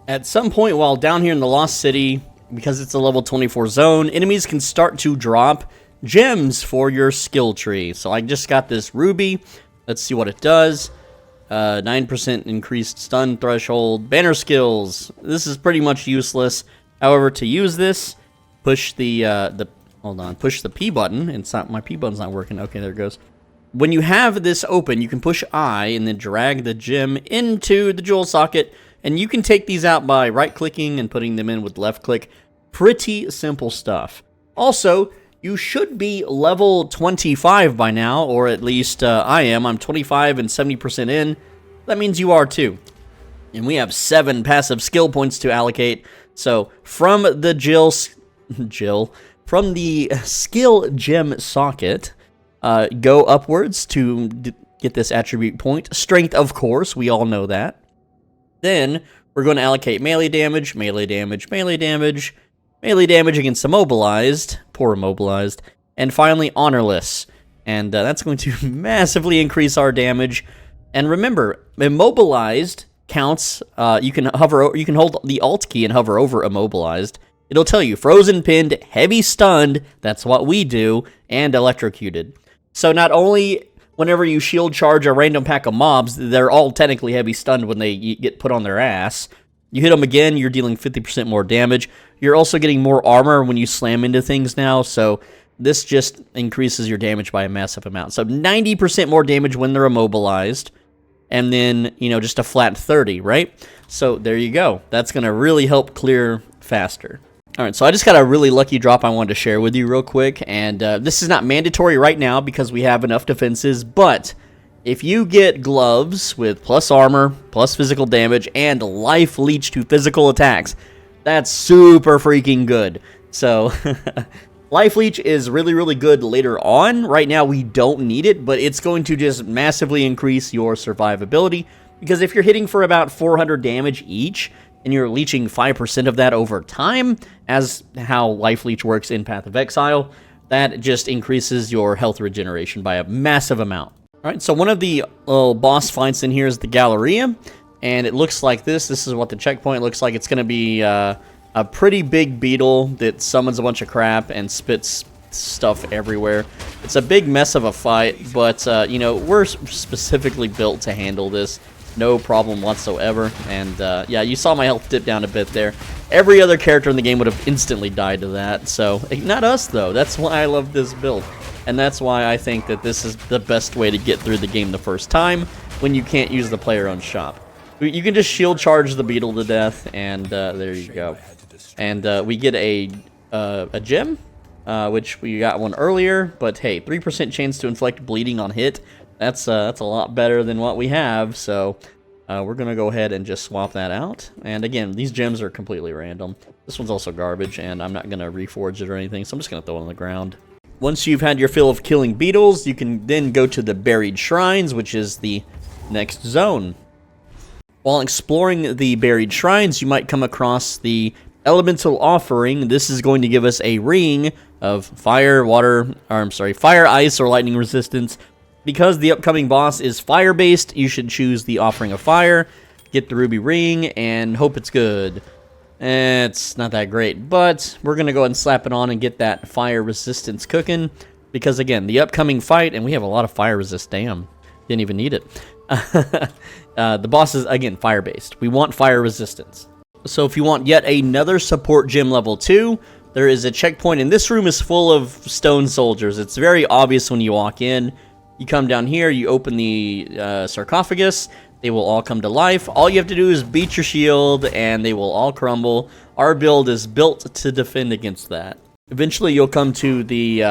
At some point while down here in the Lost City, because it's a level 24 zone, enemies can start to drop gems for your skill tree. So I just got this ruby. Let's see what it does. 9% increased stun threshold. Banner skills. This is pretty much useless. However, to use this, push push the P button. It's not, my P button's not working. Okay, there it goes. When you have this open, you can push I and then drag the gem into the jewel socket, and you can take these out by right-clicking and putting them in with left-click. Pretty simple stuff. Also, you should be level 25 by now, or at least I am. I'm 25 and 70% in. That means you are too. And we have 7 passive skill points to allocate. So from the from the skill gem socket, go upwards to get this attribute point. Strength, of course, we all know that. Then we're going to allocate melee damage, melee damage, melee damage, melee damage against immobilized, poor immobilized, and finally honorless. And that's going to massively increase our damage. And remember, immobilized counts. You can hold the Alt key and hover over immobilized. It'll tell you frozen, pinned, heavy stunned. That's what we do, and electrocuted. So not only whenever you shield charge a random pack of mobs, they're all technically heavy stunned when they get put on their ass. You hit them again, you're dealing 50% more damage. You're also getting more armor when you slam into things now, so this just increases your damage by a massive amount. So 90% more damage when they're immobilized, and then, you know, just a flat 30, right? So there you go. That's going to really help clear faster. All right, so I just got a really lucky drop I wanted to share with you real quick, and this is not mandatory right now because we have enough defenses, but if you get gloves with plus armor, plus physical damage, and life leech to physical attacks, that's super freaking good. So, life leech is really, really good later on. Right now, we don't need it, but it's going to just massively increase your survivability, because if you're hitting for about 400 damage each, and you're leeching 5% of that over time, as how life leech works in Path of Exile, that just increases your health regeneration by a massive amount. Alright, so one of the boss fights in here is the Galleria, and it looks like this. This is what the checkpoint looks like. It's going to be a pretty big beetle that summons a bunch of crap and spits stuff everywhere. It's a big mess of a fight, but, you know, we're specifically built to handle this. No problem whatsoever, and, yeah, you saw my health dip down a bit there. Every other character in the game would have instantly died to that, so, not us, though. That's why I love this build. And that's why I think that this is the best way to get through the game the first time when you can't use the player-owned shop. You can just shield charge the beetle to death, and there you go. And we get a gem, which we got one earlier, but hey, 3% chance to inflict bleeding on hit. That's a lot better than what we have, so we're going to go ahead and just swap that out. And again, these gems are completely random. This one's also garbage, and I'm not going to reforge it or anything, so I'm just going to throw it on the ground. Once you've had your fill of killing beetles, you can then go to the Buried Shrines, which is the next zone. While exploring the Buried Shrines, you might come across the Elemental Offering. This is going to give us a ring of fire, ice, or lightning resistance. Because the upcoming boss is fire-based, you should choose the Offering of Fire, get the ruby ring, and hope it's good. It's not that great, but we're going to go ahead and slap it on and get that fire resistance cooking, because again, the upcoming fight, and we have a lot of fire resist, damn, didn't even need it. The boss is, again, fire-based. We want fire resistance. So if you want yet another support gem level 2, there is a checkpoint, and this room is full of stone soldiers. It's very obvious when you walk in. You come down here, you open the sarcophagus, they will all come to life. All you have to do is beat your shield, and they will all crumble. Our build is built to defend against that. Eventually, you'll come to the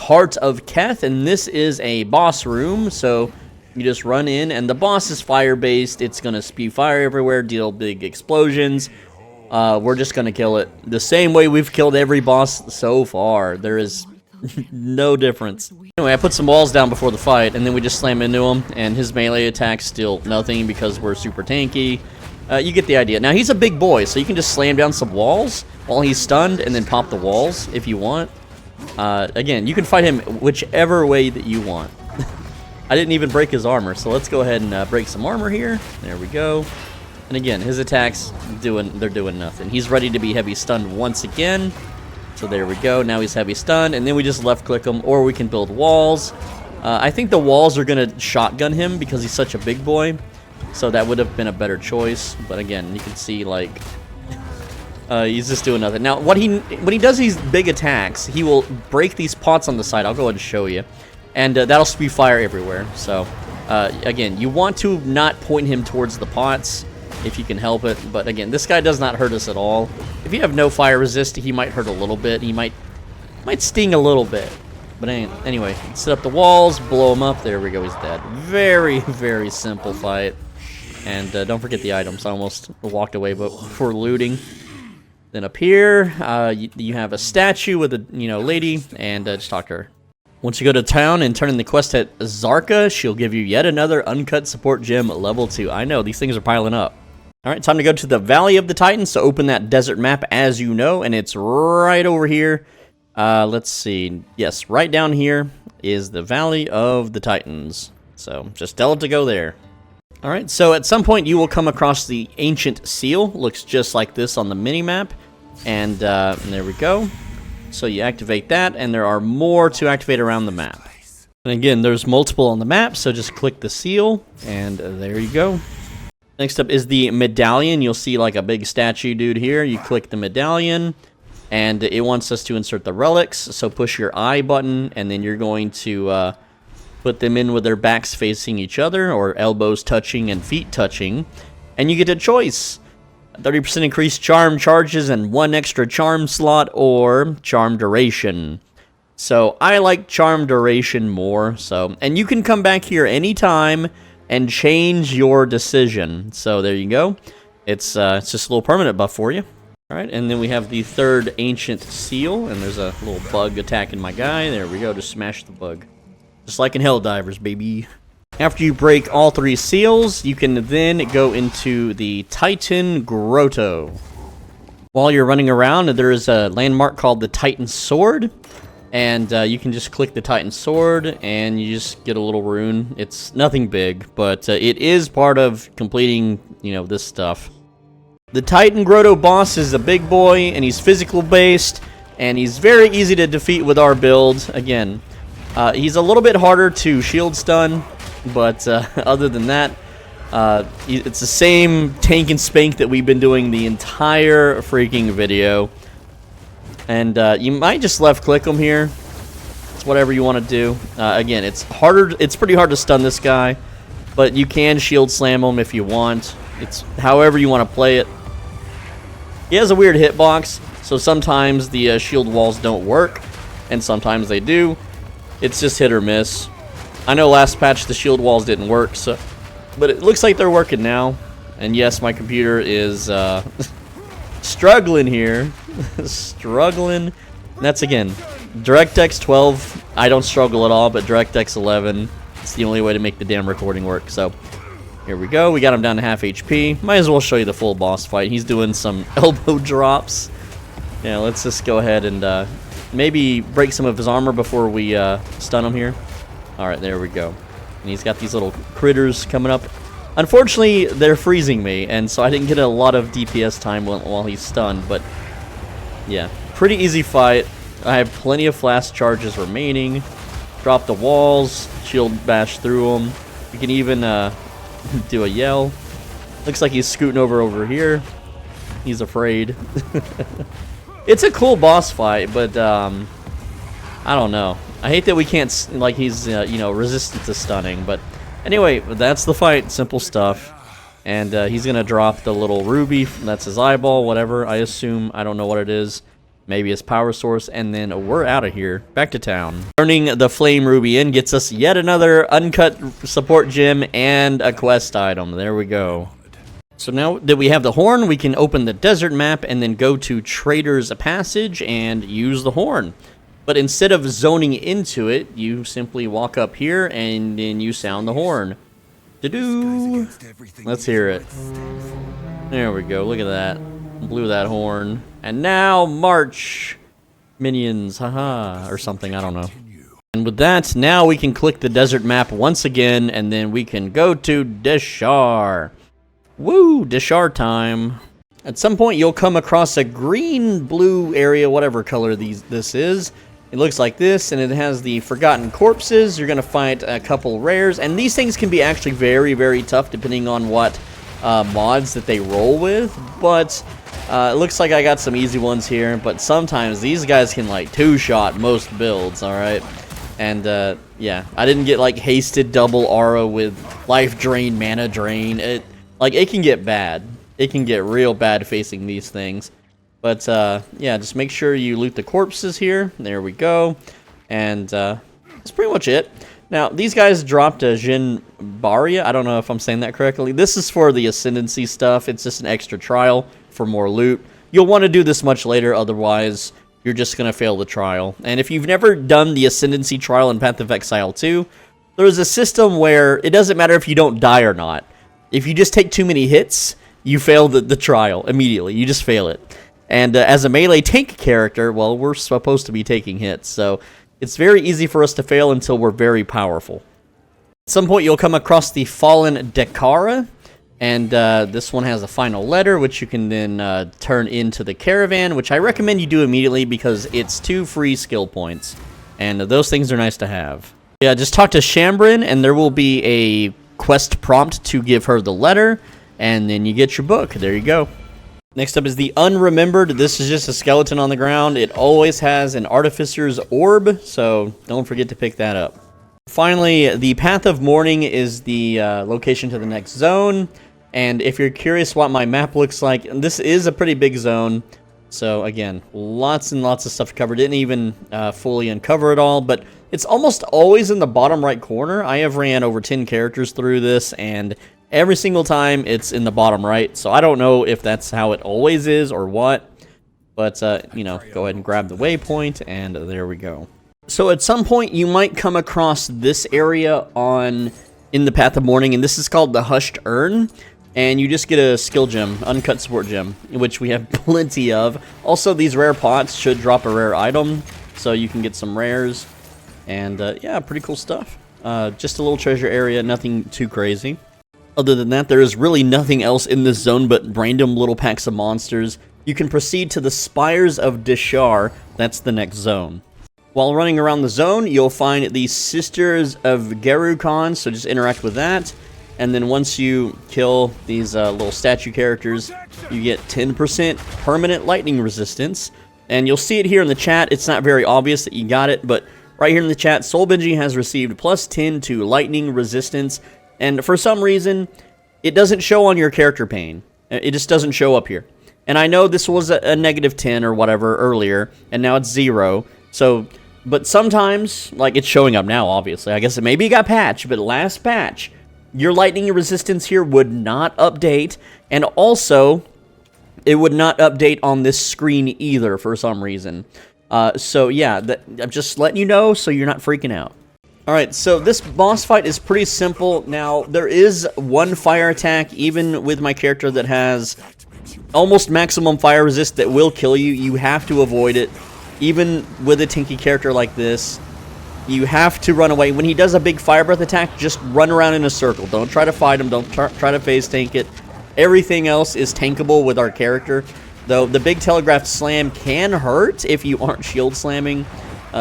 Heart of Keth, and this is a boss room, so you just run in, and the boss is fire-based. It's going to spew fire everywhere, deal big explosions. We're just going to kill it the same way we've killed every boss so far. There is no difference. Anyway, I put some walls down before the fight, and then we just slam into him, and his melee attack's still nothing because we're super tanky. You get the idea. Now, he's a big boy, so you can just slam down some walls while he's stunned and then pop the walls if you want. Again, you can fight him whichever way that you want. I didn't even break his armor, so let's go ahead and break some armor here. There we go. And again, his attacks, they're doing nothing. He's ready to be heavy stunned once again. So there we go. Now he's heavy stunned, and then we just left click him, or we can build walls. I think the walls are going to shotgun him because he's such a big boy. So that would have been a better choice. But again, you can see, like, he's just doing nothing. Now, when he does these big attacks, he will break these pots on the side. I'll go ahead and show you. And that'll spew fire everywhere. So, again, you want to not point him towards the pots if you can help it. But again, this guy does not hurt us at all. If you have no fire resist, he might hurt a little bit. He might sting a little bit. But anyway, set up the walls, blow him up. There we go, he's dead. Very, very simple fight. And don't forget the items. I almost walked away before looting. Then up here, you have a statue with a lady, and just talk to her. Once you go to town and turn in the quest at Zarka, she'll give you yet another uncut support gem level 2. I know, these things are piling up. Alright, time to go to the Valley of the Titans, so open that desert map as you know, and it's right over here. Let's see. Yes, right down here is the Valley of the Titans. So, just tell it to go there. Alright, so at some point you will come across the Ancient Seal. Looks just like this on the mini-map. And there we go. So you activate that, and there are more to activate around the map. And again, there's multiple on the map, so just click the seal, and there you go. Next up is the medallion. You'll see like a big statue dude here. You click the medallion, and it wants us to insert the relics. So push your I button, and then you're going to put them in with their backs facing each other, or elbows touching and feet touching. And you get a choice. 30% increased charm charges and 1 extra charm slot, or charm duration. So I like charm duration more. And you can come back here anytime and change your decision. So there you go. It's just a little permanent buff for you. All right, and then we have the third Ancient Seal, and there's a little bug attacking my guy. There we go. Just smash the bug, just like in Helldivers, baby. After you break all 3 seals, you can then go into the Titan Grotto. While you're running around, there is a landmark called the Titan Sword, and you can just click the Titan Sword, and you just get a little rune. It's nothing big, but it is part of completing, this stuff. The Titan Grotto boss is a big boy, and he's physical based, and he's very easy to defeat with our build. Again, he's a little bit harder to shield stun. But other than that, it's the same tank and spank that we've been doing the entire freaking video. And you might just left click him here. It's whatever you want to do. Again, it's pretty hard to stun this guy, but you can shield slam him if you want. It's however you want to play it. He has a weird hitbox, so sometimes the shield walls don't work, and sometimes they do. It's just hit or miss. I know last patch the shield walls didn't work, but it looks like they're working now. And yes, my computer is struggling here. Struggling. And that's, again, DirectX 12, I don't struggle at all, but DirectX 11, it's the only way to make the damn recording work. So, here we go. We got him down to half HP. Might as well show you the full boss fight. He's doing some elbow drops. Yeah, let's just go ahead and maybe break some of his armor before we stun him here. Alright, there we go. And he's got these little critters coming up. Unfortunately, they're freezing me, and so I didn't get a lot of DPS time while he's stunned, but yeah, pretty easy fight. I have plenty of flash charges remaining. Drop the walls, shield bash through them. You can even do a yell. Looks like he's scooting over here. He's afraid. It's a cool boss fight, but I don't know. I hate that we can't, like, he's, resistant to stunning, but anyway, that's the fight. Simple stuff. And he's going to drop the little ruby. That's his eyeball, whatever, I assume. I don't know what it is. Maybe his power source, and then we're out of here. Back to town. Turning the flame ruby in gets us yet another uncut support gem and a quest item. There we go. So now that we have the horn, we can open the desert map and then go to Trader's Passage and use the horn. But instead of zoning into it, you simply walk up here and then you sound the horn. Da-doo! Let's hear it. There we go, look at that. Blew that horn. And now march! Minions, haha, or something, I don't know. And with that, now we can click the desert map once again, and then we can go to Deshar. Woo, Deshar time. At some point, you'll come across a green, blue area, whatever color this is. It looks like this, and it has the Forgotten Corpses. You're going to find a couple rares, and these things can be actually very, very tough depending on what mods that they roll with, but it looks like I got some easy ones here, but sometimes these guys can, like, two-shot most builds, alright? And, yeah, I didn't get, like, hasted double aura with life drain, mana drain. It can get bad. It can get real bad facing these things. But, yeah, just make sure you loot the corpses here. There we go. And, that's pretty much it. Now, these guys dropped a Jin Baria. I don't know if I'm saying that correctly. This is for the Ascendancy stuff. It's just an extra trial for more loot. You'll want to do this much later, otherwise you're just going to fail the trial. And if you've never done the Ascendancy trial in Path of Exile 2, there's a system where it doesn't matter if you don't die or not. If you just take too many hits, you fail the trial immediately. You just fail it. And as a melee tank character, well, we're supposed to be taking hits, so it's very easy for us to fail until we're very powerful. At some point, you'll come across the fallen Deshar, and this one has a final letter, which you can then turn into the caravan, which I recommend you do immediately because it's 2 free skill points, and those things are nice to have. Yeah, just talk to Shambrin, and there will be a quest prompt to give her the letter, and then you get your book. There you go. Next up is the Unremembered. This is just a skeleton on the ground. It always has an Artificer's Orb, so don't forget to pick that up. Finally, the Path of Mourning is the location to the next zone, and if you're curious what my map looks like, this is a pretty big zone, so again, lots and lots of stuff to cover. Didn't even fully uncover it all, but it's almost always in the bottom right corner. I have ran over 10 characters through this, and every single time it's in the bottom right, so I don't know if that's how it always is or what, but, you know, go ahead and grab the waypoint, and there we go. So at some point, you might come across this area in the Path of Mourning, and this is called the Hushed Urn, and you just get a skill gem, uncut support gem, which we have plenty of. Also, these rare pots should drop a rare item, so you can get some rares, and yeah, pretty cool stuff. Just a little treasure area, nothing too crazy. Other than that, there is really nothing else in this zone but random little packs of monsters. You can proceed to the Spires of Deshar, that's the next zone. While running around the zone, you'll find the Sisters of Gerukan, so just interact with that. And then once you kill these little statue characters, you get 10% permanent lightning resistance. And you'll see it here in the chat. It's not very obvious that you got it, but right here in the chat, Soul Benji has received plus 10 to lightning resistance. And for some reason, it doesn't show on your character pane. It just doesn't show up here. And I know this was a negative 10 or whatever earlier, and now it's 0. So, but sometimes, like it's showing up now, obviously. I guess maybe it got patched, but last patch, your lightning resistance here would not update, and also, it would not update on this screen either for some reason. So yeah, I'm just letting you know so you're not freaking out. Alright, so this boss fight is pretty simple. Now, there is one fire attack, even with my character that has almost maximum fire resist that will kill you. You have to avoid it. Even with a tanky character like this, you have to run away. When he does a big fire breath attack, just run around in a circle. Don't try to fight him. Don't try to phase tank it. Everything else is tankable with our character. Though the big telegraphed slam can hurt if you aren't shield slamming.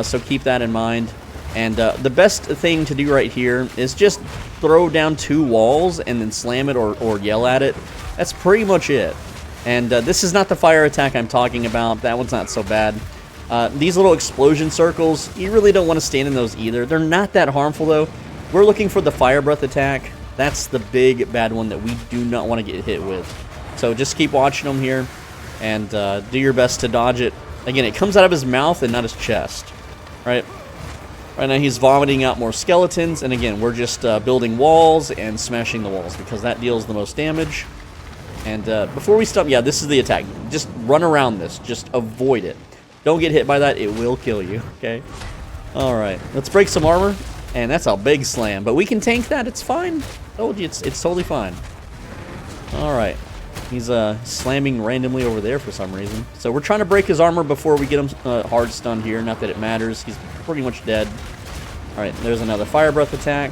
So keep that in mind. And the best thing to do right here is just throw down 2 walls and then slam it or yell at it. That's pretty much it. And this is not the fire attack I'm talking about. That one's not so bad. These little explosion circles, you really don't want to stand in those either. They're not that harmful, though. We're looking for the fire breath attack. That's the big bad one that we do not want to get hit with. So just keep watching them here and do your best to dodge it. Again, it comes out of his mouth and not his chest. Right? Right now he's vomiting out more skeletons, and again, we're just building walls and smashing the walls because that deals the most damage. And before we stop, yeah, this is the attack. Just run around this. Just avoid it. Don't get hit by that. It will kill you, okay? Alright, let's break some armor. And that's a big slam, but we can tank that. It's fine. Told you, it's totally fine. Alright. He's slamming randomly over there for some reason. So we're trying to break his armor before we get him hard stunned here. Not that it matters. He's pretty much dead. Alright, there's another fire breath attack.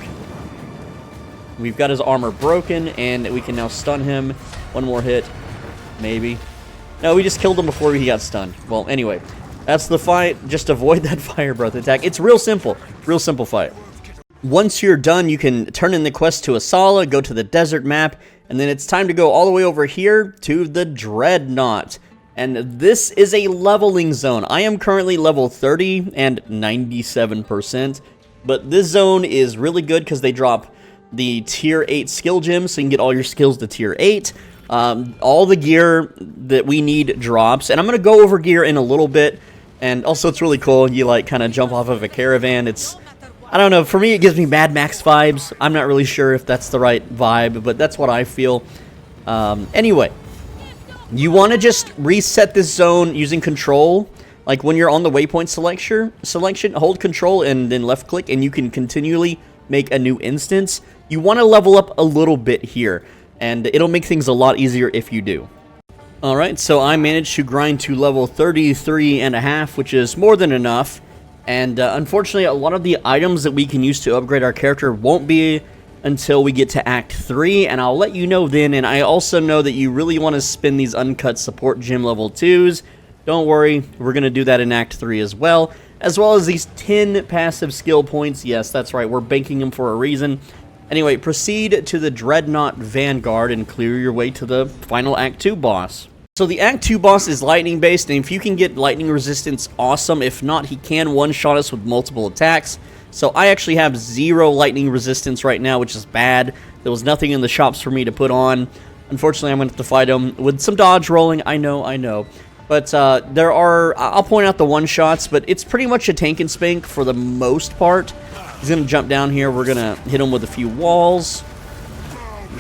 We've got his armor broken, and we can now stun him. One more hit. Maybe. No, we just killed him before he got stunned. Well, anyway. That's the fight. Just avoid that fire breath attack. It's real simple. Real simple fight. Once you're done, you can turn in the quest to Asala, go to the desert map, and then it's time to go all the way over here to the Dreadnought. And this is a leveling zone. I am currently level 30 and 97%, but this zone is really good because they drop the tier 8 skill gems, so you can get all your skills to tier 8. All the gear that we need drops, and I'm going to go over gear in a little bit. And also, it's really cool. You, like, kind of jump off of a caravan. It's, I don't know, for me, it gives me Mad Max vibes. I'm not really sure if that's the right vibe, but that's what I feel. Anyway, you want to just reset this zone using control. Like, when you're on the waypoint selection, hold control and then left click, and you can continually make a new instance. You want to level up a little bit here, and it'll make things a lot easier if you do. Alright, so I managed to grind to level 33.5, which is more than enough. And unfortunately, a lot of the items that we can use to upgrade our character won't be until we get to Act 3, and I'll let you know then. And I also know that you really want to spend these uncut support gem level 2s. Don't worry, we're going to do that in Act 3 as well as these 10 passive skill points. Yes, that's right, we're banking them for a reason. Anyway, proceed to the Dreadnought Vanguard and clear your way to the final Act 2 boss. So the Act 2 boss is lightning based, and if you can get lightning resistance, awesome. If not, he can one-shot us with multiple attacks. So I actually have 0 lightning resistance right now, which is bad. There was nothing in the shops for me to put on. Unfortunately, I'm going to have to fight him with some dodge rolling. I know. But there are, I'll point out the one-shots, but it's pretty much a tank and spank for the most part. He's going to jump down here. We're going to hit him with a few walls.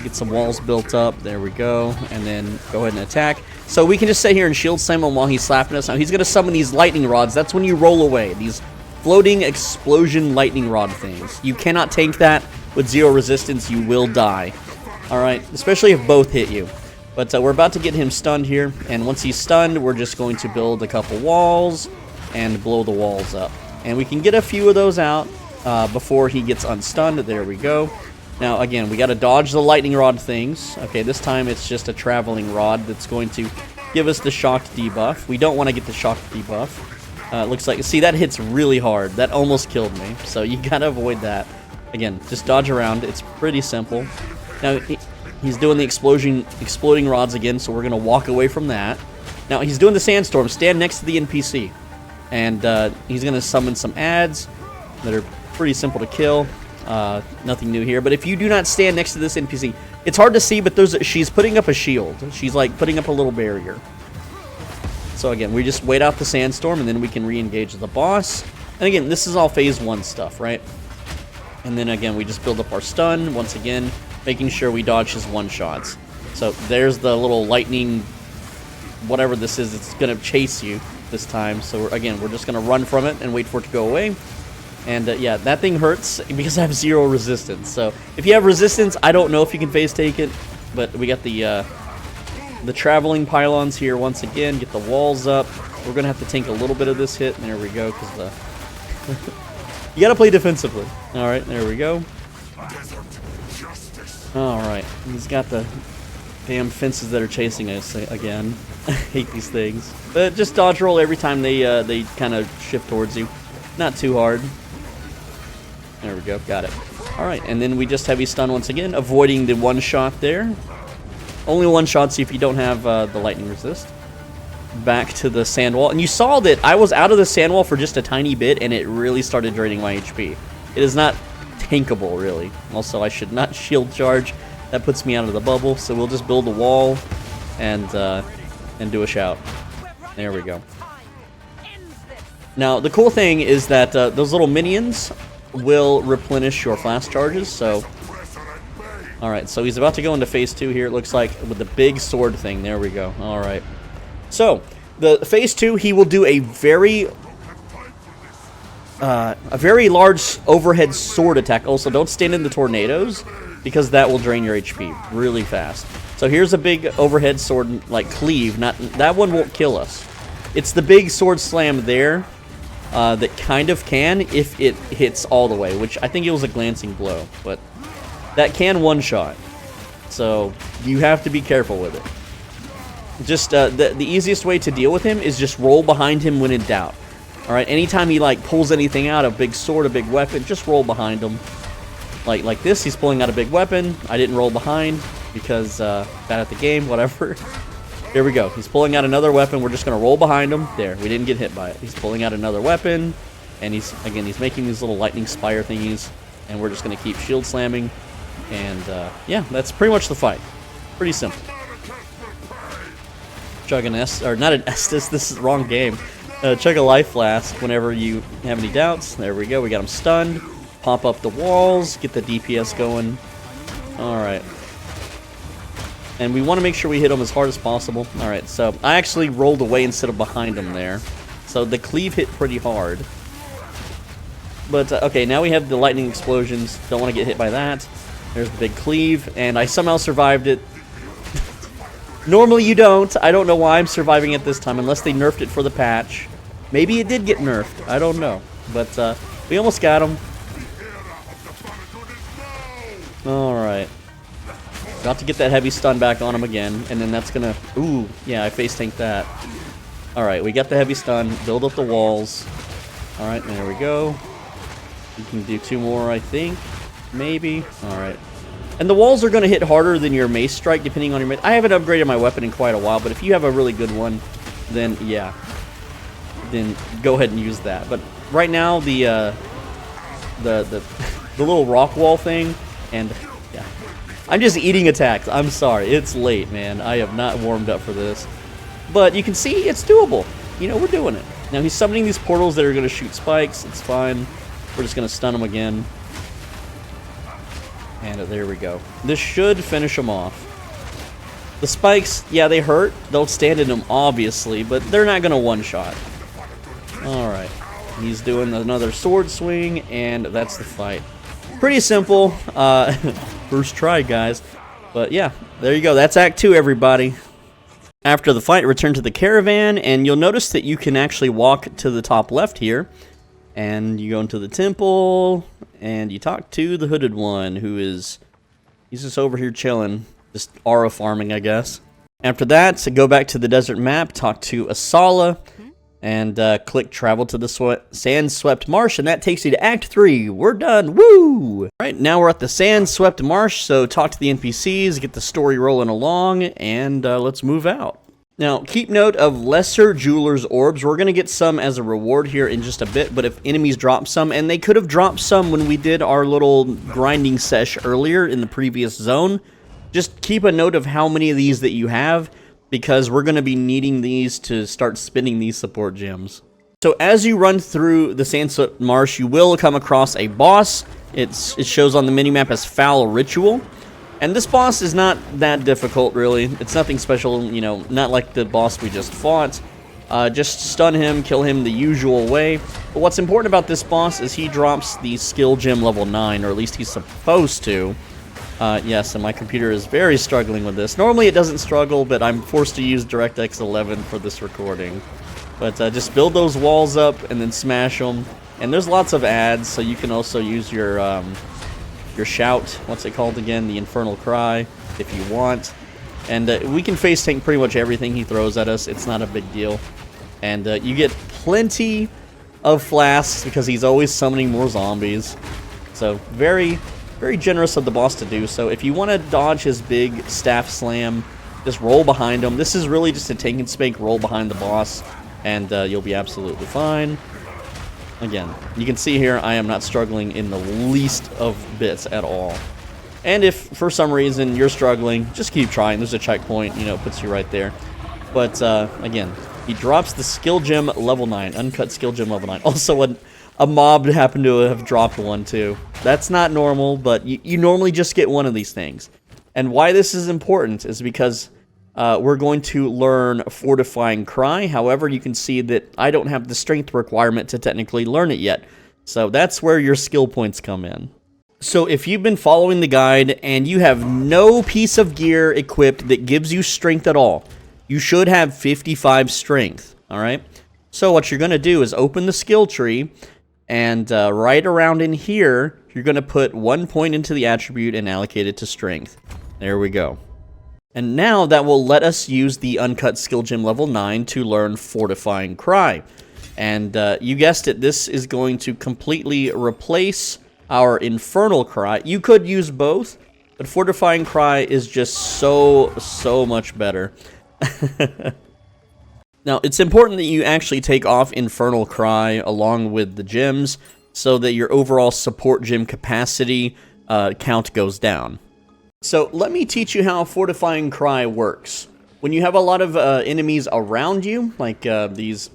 Get some walls built up. There we go. And then go ahead and attack. So we can just sit here and shield slam him while he's slapping us. Now he's going to summon these lightning rods. That's when you roll away. These floating explosion lightning rod things. You cannot tank that with 0 resistance. You will die. Alright, especially if both hit you. But we're about to get him stunned here. And once he's stunned, we're just going to build a couple walls and blow the walls up. And we can get a few of those out before he gets unstunned. There we go. Now, again, we got to dodge the lightning rod things. Okay, this time it's just a traveling rod that's going to give us the shocked debuff. We don't want to get the shocked debuff. Looks like, see, that hits really hard. That almost killed me, so you got to avoid that. Again, just dodge around. It's pretty simple. Now, he's doing the exploding rods again, so we're going to walk away from that. Now, he's doing the sandstorm. Stand next to the NPC. And he's going to summon some adds that are pretty simple to kill. Nothing new here, but if you do not stand next to this NPC, it's hard to see, but she's putting up a shield. She's like putting up a little barrier. So again, we just wait out the sandstorm, and then we can re-engage the boss. And again, this is all phase 1 stuff, right? And then again, we just build up our stun, once again, making sure we dodge his one-shots. So there's the little lightning, whatever this is, it's going to chase you this time. So again, we're just going to run from it and wait for it to go away. And yeah, that thing hurts because I have 0 resistance. So if you have resistance, I don't know if you can phase take it. But we got the traveling pylons here once again. Get the walls up. We're going to have to tank a little bit of this hit. And there we go. Because you got to play defensively. All right, there we go. All right. He's got the damn fences that are chasing us again. I hate these things. But just dodge roll every time they kind of shift towards you. Not too hard. There we go, got it. Alright, and then we just heavy stun once again, avoiding the one shot there. Only one shot, see if you don't have the lightning resist. Back to the sand wall. And you saw that I was out of the sand wall for just a tiny bit, and it really started draining my HP. It is not tankable, really. Also, I should not shield charge. That puts me out of the bubble, so we'll just build a wall and do a shout. There we go. Now, the cool thing is that those little minions will replenish your flash charges, so... Alright, so he's about to go into phase 2 here, it looks like, with the big sword thing. There we go. Alright. So, the phase 2, he will do a very large overhead sword attack. Also, don't stand in the tornadoes, because that will drain your HP really fast. So here's a big overhead sword, like cleave. That one won't kill us. It's the big sword slam there that kind of can if it hits all the way, which I think it was a glancing blow, but that can one-shot. So you have to be careful with it. Just the easiest way to deal with him is just roll behind him when in doubt. Alright, anytime he like pulls anything out, a big sword, a big weapon, just roll behind him. Like this, he's pulling out a big weapon. I didn't roll behind because bad at the game, whatever. There we go. He's pulling out another weapon. We're just going to roll behind him. There, we didn't get hit by it. He's pulling out another weapon, and he's making these little lightning spire thingies, and we're just going to keep shield slamming. And yeah, that's pretty much the fight. Pretty simple. Chug an Estus, or not an Estus, this is the wrong game. Chug a life flask whenever you have any doubts. There we go. We got him stunned. Pop up the walls. Get the DPS going. Alright. And we want to make sure we hit him as hard as possible. Alright, so I actually rolled away instead of behind him there. So the cleave hit pretty hard. But, okay, now we have the lightning explosions. Don't want to get hit by that. There's the big cleave, and I somehow survived it. Normally you don't. I don't know why I'm surviving it this time, unless they nerfed it for the patch. Maybe it did get nerfed. I don't know. But we almost got him. Alright. Got to get that heavy stun back on him again, and then that's gonna... Ooh, yeah, I face tanked that. Alright, we got the heavy stun, build up the walls. Alright, there we go. You can do 2 more, I think. Maybe. Alright. And the walls are gonna hit harder than your mace strike, depending on your mace. I haven't upgraded my weapon in quite a while, but if you have a really good one, then yeah. Then go ahead and use that. But right now, the little rock wall thing, and yeah. I'm just eating attacks. I'm sorry. It's late, man. I have not warmed up for this. But you can see it's doable. You know, we're doing it. Now, he's summoning these portals that are going to shoot spikes. It's fine. We're just going to stun him again. And there we go. This should finish him off. The spikes, yeah, they hurt. They'll stand in him, obviously, but they're not going to one-shot. Alright. He's doing another sword swing, and that's the fight. Pretty simple. First try, guys. But yeah, there you go. That's Act 2, everybody. After the fight, return to the caravan, and you'll notice that you can actually walk to the top left here. And you go into the temple, and you talk to the hooded one, who is... He's just over here chilling. Just aura farming, I guess. After that, so go back to the desert map, talk to Asala, and click travel to the sand-swept marsh, and that takes you to Act 3. We're done. Woo! Right, now we're at the sand-swept marsh, so talk to the NPCs, get the story rolling along, and let's move out. Now, keep note of lesser jeweler's orbs. We're going to get some as a reward here in just a bit, but if enemies drop some, and they could have dropped some when we did our little grinding sesh earlier in the previous zone, just keep a note of how many of these that you have, because we're going to be needing these to start spinning these support gems. So as you run through the Sandswept Marsh, you will come across a boss. It shows on the minimap as Foul Ritual. And this boss is not that difficult, really. It's nothing special, you know, not like the boss we just fought. Just stun him, kill him the usual way. But what's important about this boss is he drops the skill gem level 9, or at least he's supposed to. Yes, and my computer is very struggling with this. Normally it doesn't struggle, but I'm forced to use DirectX 11 for this recording. But just build those walls up and then smash them. And there's lots of ads, so you can also use your shout, what's it called again? The Infernal Cry, if you want. And we can face tank pretty much everything he throws at us. It's not a big deal. And you get plenty of flasks because he's always summoning more zombies. So very generous of the boss to do so. If you want to dodge his big staff slam, just roll behind him. This is really just a tank and spank roll behind the boss, and you'll be absolutely fine. Again, you can see here I am not struggling in the least of bits at all. And if for some reason you're struggling, just keep trying. There's a checkpoint, you know, puts you right there. But again, he drops the skill gem level 9, uncut skill gem level 9. Also, a mob happened to have dropped one too. That's not normal, but you normally just get one of these things. And why this is important is because we're going to learn Fortifying Cry. However, you can see that I don't have the strength requirement to technically learn it yet. So that's where your skill points come in. So if you've been following the guide and you have no piece of gear equipped that gives you strength at all, you should have 55 strength, alright? So what you're going to do is open the skill tree, and right around in here, you're going to put 1 point into the attribute and allocate it to strength. There we go. And now that will let us use the uncut skill gem level 9 to learn Fortifying Cry. And you guessed it, this is going to completely replace our Infernal Cry. You could use both, but Fortifying Cry is just so much better. Now, it's important that you actually take off Infernal Cry along with the gems so that your overall support gem capacity count goes down. So let me teach you how Fortifying Cry works. When you have a lot of enemies around you, like these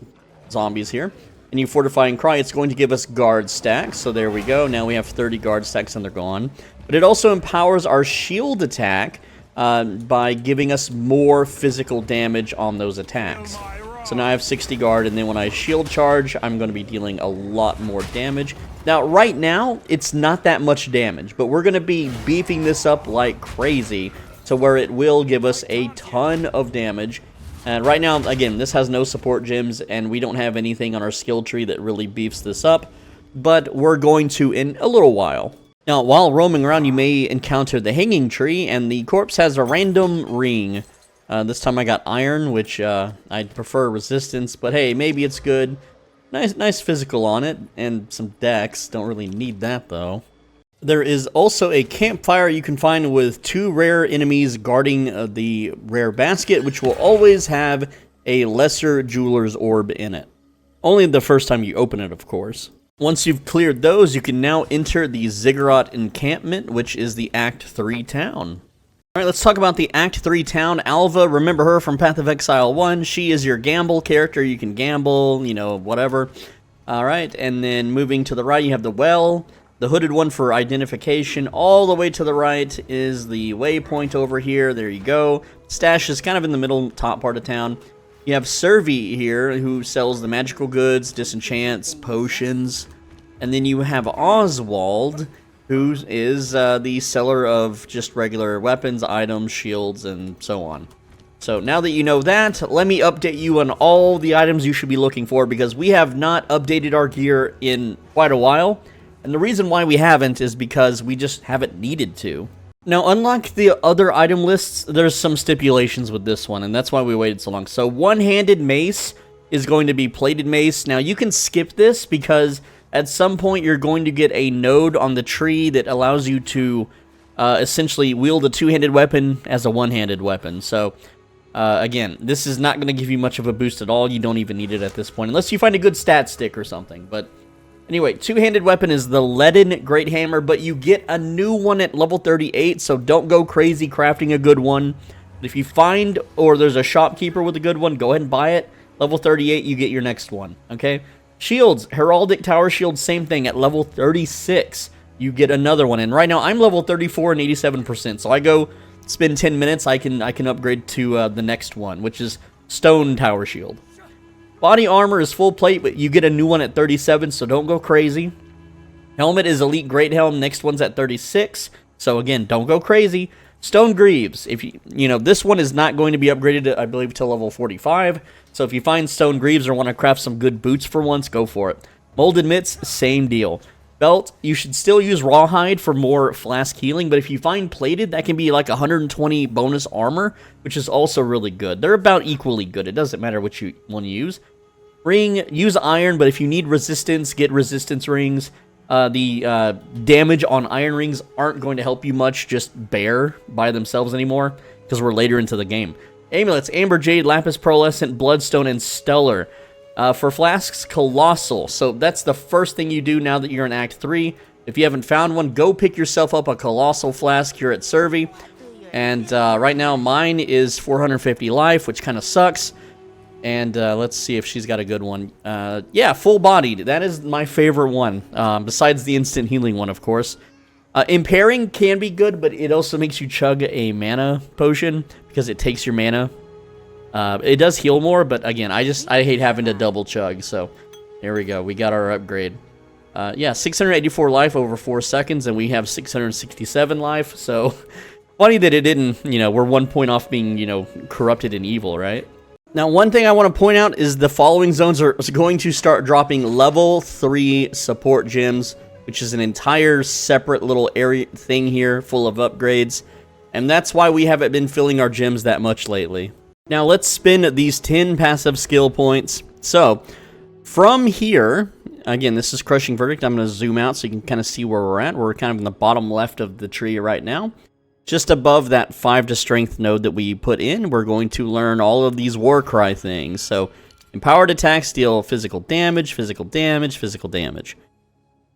zombies here, and you Fortifying Cry, it's going to give us guard stacks. So there we go. Now we have 30 guard stacks and they're gone. But it also empowers our shield attack by giving us more physical damage on those attacks. So now I have 60 guard, and then when I shield charge, I'm going to be dealing a lot more damage. Now, right now, it's not that much damage, but we're going to be beefing this up like crazy to where it will give us a ton of damage. And right now, again, this has no support gems, and we don't have anything on our skill tree that really beefs this up. but we're going to in a little while. Now, while roaming around, you may encounter the hanging tree, and the corpse has a random ring. This time I got iron, which I'd prefer resistance, but hey, maybe it's good. Nice physical on it, and some dex. Don't really need that, though. There is also a campfire you can find with 2 rare enemies guarding the rare basket, which will always have a lesser jeweler's orb in it. Only the first time you open it, of course. Once you've cleared those, you can now enter the Aggorat encampment, which is the Act 3 town. Alright, let's talk about the Act 3 town. Alva, remember her from Path of Exile 1. She is your gamble character. You can gamble, you know, whatever. Alright, and then moving to the right, you have the well. The hooded one for identification. All the way to the right is the waypoint over here. There you go. Stash is kind of in the middle, top part of town. You have Servi here, who sells the magical goods, disenchants, potions. And then you have Oswald, who is the seller of just regular weapons, items, shields, and so on. So now that you know that, let me update you on all the items you should be looking for, because we have not updated our gear in quite a while. And the reason why we haven't is because we just haven't needed to. Now, unlike the other item lists, there's some stipulations with this one, and that's why we waited so long. So, one-handed mace is going to be plated mace. Now, you can skip this because at some point you're going to get a node on the tree that allows you to essentially wield a two-handed weapon as a one-handed weapon. So, again, this is not going to give you much of a boost at all. You don't even need it at this point, unless you find a good stat stick or something, but... Anyway, two-handed weapon is the leaden great hammer, but you get a new one at level 38, so don't go crazy crafting a good one. But if you find, or there's a shopkeeper with a good one, go ahead and buy it. Level 38, you get your next one, okay? Shields, heraldic tower shield, same thing. At level 36, you get another one. And right now, I'm level 34 and 87%, so I go spend 10 minutes, I can upgrade to the next one, which is stone tower shield. Body armor is full plate, but you get a new one at 37, so don't go crazy. Helmet is elite great helm. Next one's at 36, so again, don't go crazy. Stone greaves. If you know, this one is not going to be upgraded, I believe, to level 45. So if you find stone greaves or want to craft some good boots for once, go for it. Molded mitts, same deal. Belt, you should still use rawhide for more flask healing, but if you find plated, that can be like 120 bonus armor, which is also really good. They're about equally good. It doesn't matter which one you use. Ring, use iron, but if you need resistance, get resistance rings. The damage on iron rings aren't going to help you much, just bare by themselves anymore, because we're later into the game. Amulets, amber jade, lapis pearlescent, bloodstone, and stellar. For flasks, colossal. So that's the first thing you do now that you're in Act 3. If you haven't found one, go pick yourself up a colossal flask here at Servi. And right now mine is 450 life, which kind of sucks. And let's see if she's got a good one. Yeah, full-bodied. That is my favorite one, besides the instant healing one, of course. Impairing can be good, but it also makes you chug a mana potion because it takes your mana. It does heal more, but again, I hate having to double chug, so there we go. We got our upgrade. Yeah, 684 life over 4 seconds, and we have 667 life, so funny that it didn't, you know, we're 1 point off being, you know, corrupted and evil, right? Now, one thing I want to point out is the following zones are going to start dropping level 3 support gems, which is an entire separate little area thing here full of upgrades, and that's why we haven't been filling our gems that much lately. Now, let's spin these 10 passive skill points. So, from here, again, this is Crushing Verdict. I'm going to zoom out so you can kind of see where we're at. We're kind of in the bottom left of the tree right now. Just above that 5 to strength node that we put in, we're going to learn all of these war cry things. So, empowered attacks deal physical damage, physical damage, physical damage.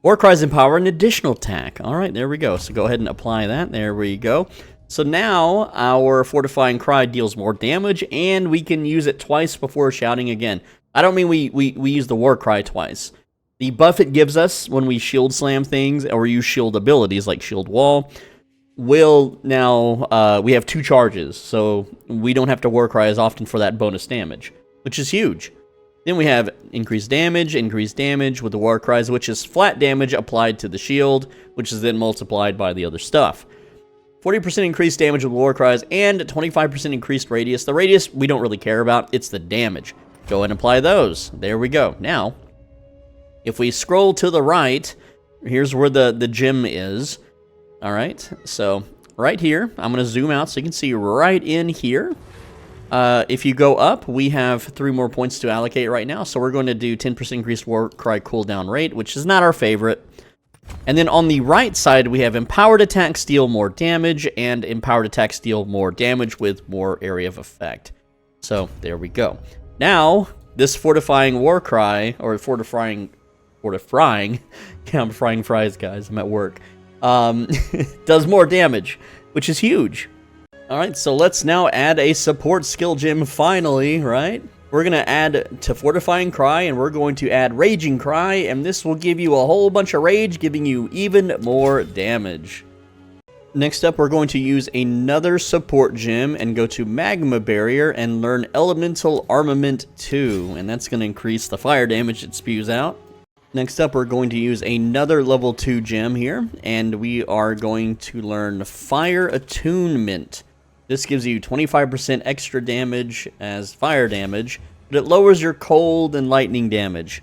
War cries empower an additional attack. All right, there we go. So go ahead and apply that. There we go. So now our Fortifying Cry deals more damage, and we can use it twice before shouting again. I don't mean we use the War Cry twice. The buff it gives us when we shield slam things or use shield abilities like Shield Wall will now, we have 2 charges, so we don't have to War Cry as often for that bonus damage, which is huge. Then we have increased damage with the War Cries, which is flat damage applied to the shield, which is then multiplied by the other stuff. 40% increased damage with War Cries, and 25% increased radius. The radius we don't really care about, it's the damage. Go ahead and apply those. There we go. Now, If we scroll to the right, here's where the gem is. All right, so right here, I'm going to zoom out so you can see right in here. If you go up, we have 3 more points to allocate right now, so we're going to do 10% increased war cry cooldown rate, which is not our favorite. And then on the right side, we have empowered attacks deal more damage, and empowered attacks deal more damage with more area of effect. So there we go. Now, this fortifying war cry, or fortifying, yeah, I'm frying fries, guys, I'm at work, does more damage, which is huge. Alright, so let's now add a support skill gem finally, right? We're going to add to Fortifying Cry, and we're going to add Raging Cry, and this will give you a whole bunch of rage, giving you even more damage. Next up, we're going to use another support gem and go to Magma Barrier and learn Elemental Armament 2, and that's going to increase the fire damage it spews out. Next up, we're going to use another level 2 gem here, and we are going to learn Fire Attunement. This gives you 25% extra damage as fire damage, but it lowers your cold and lightning damage.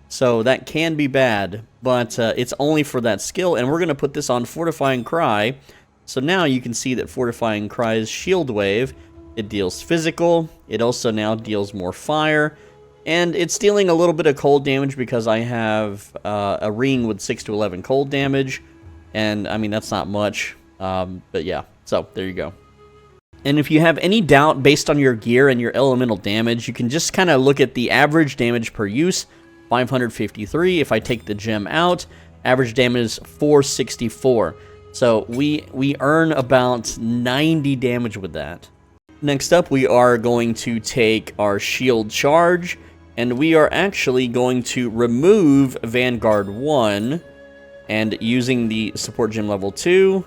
So that can be bad, but it's only for that skill, and we're going to put this on Fortifying Cry. So now you can see that Fortifying Cry's Shield Wave, it deals physical, it also now deals more fire, and it's dealing a little bit of cold damage because I have a ring with 6 to 11 cold damage, and I mean, that's not much, but yeah, so there you go. And if you have any doubt based on your gear and your elemental damage, you can just kind of look at the average damage per use, 553. If I take the gem out, average damage is 464. So we earn about 90 damage with that. Next up, we are going to take our shield charge, and we are actually going to remove Vanguard 1, and using the support gem level 2,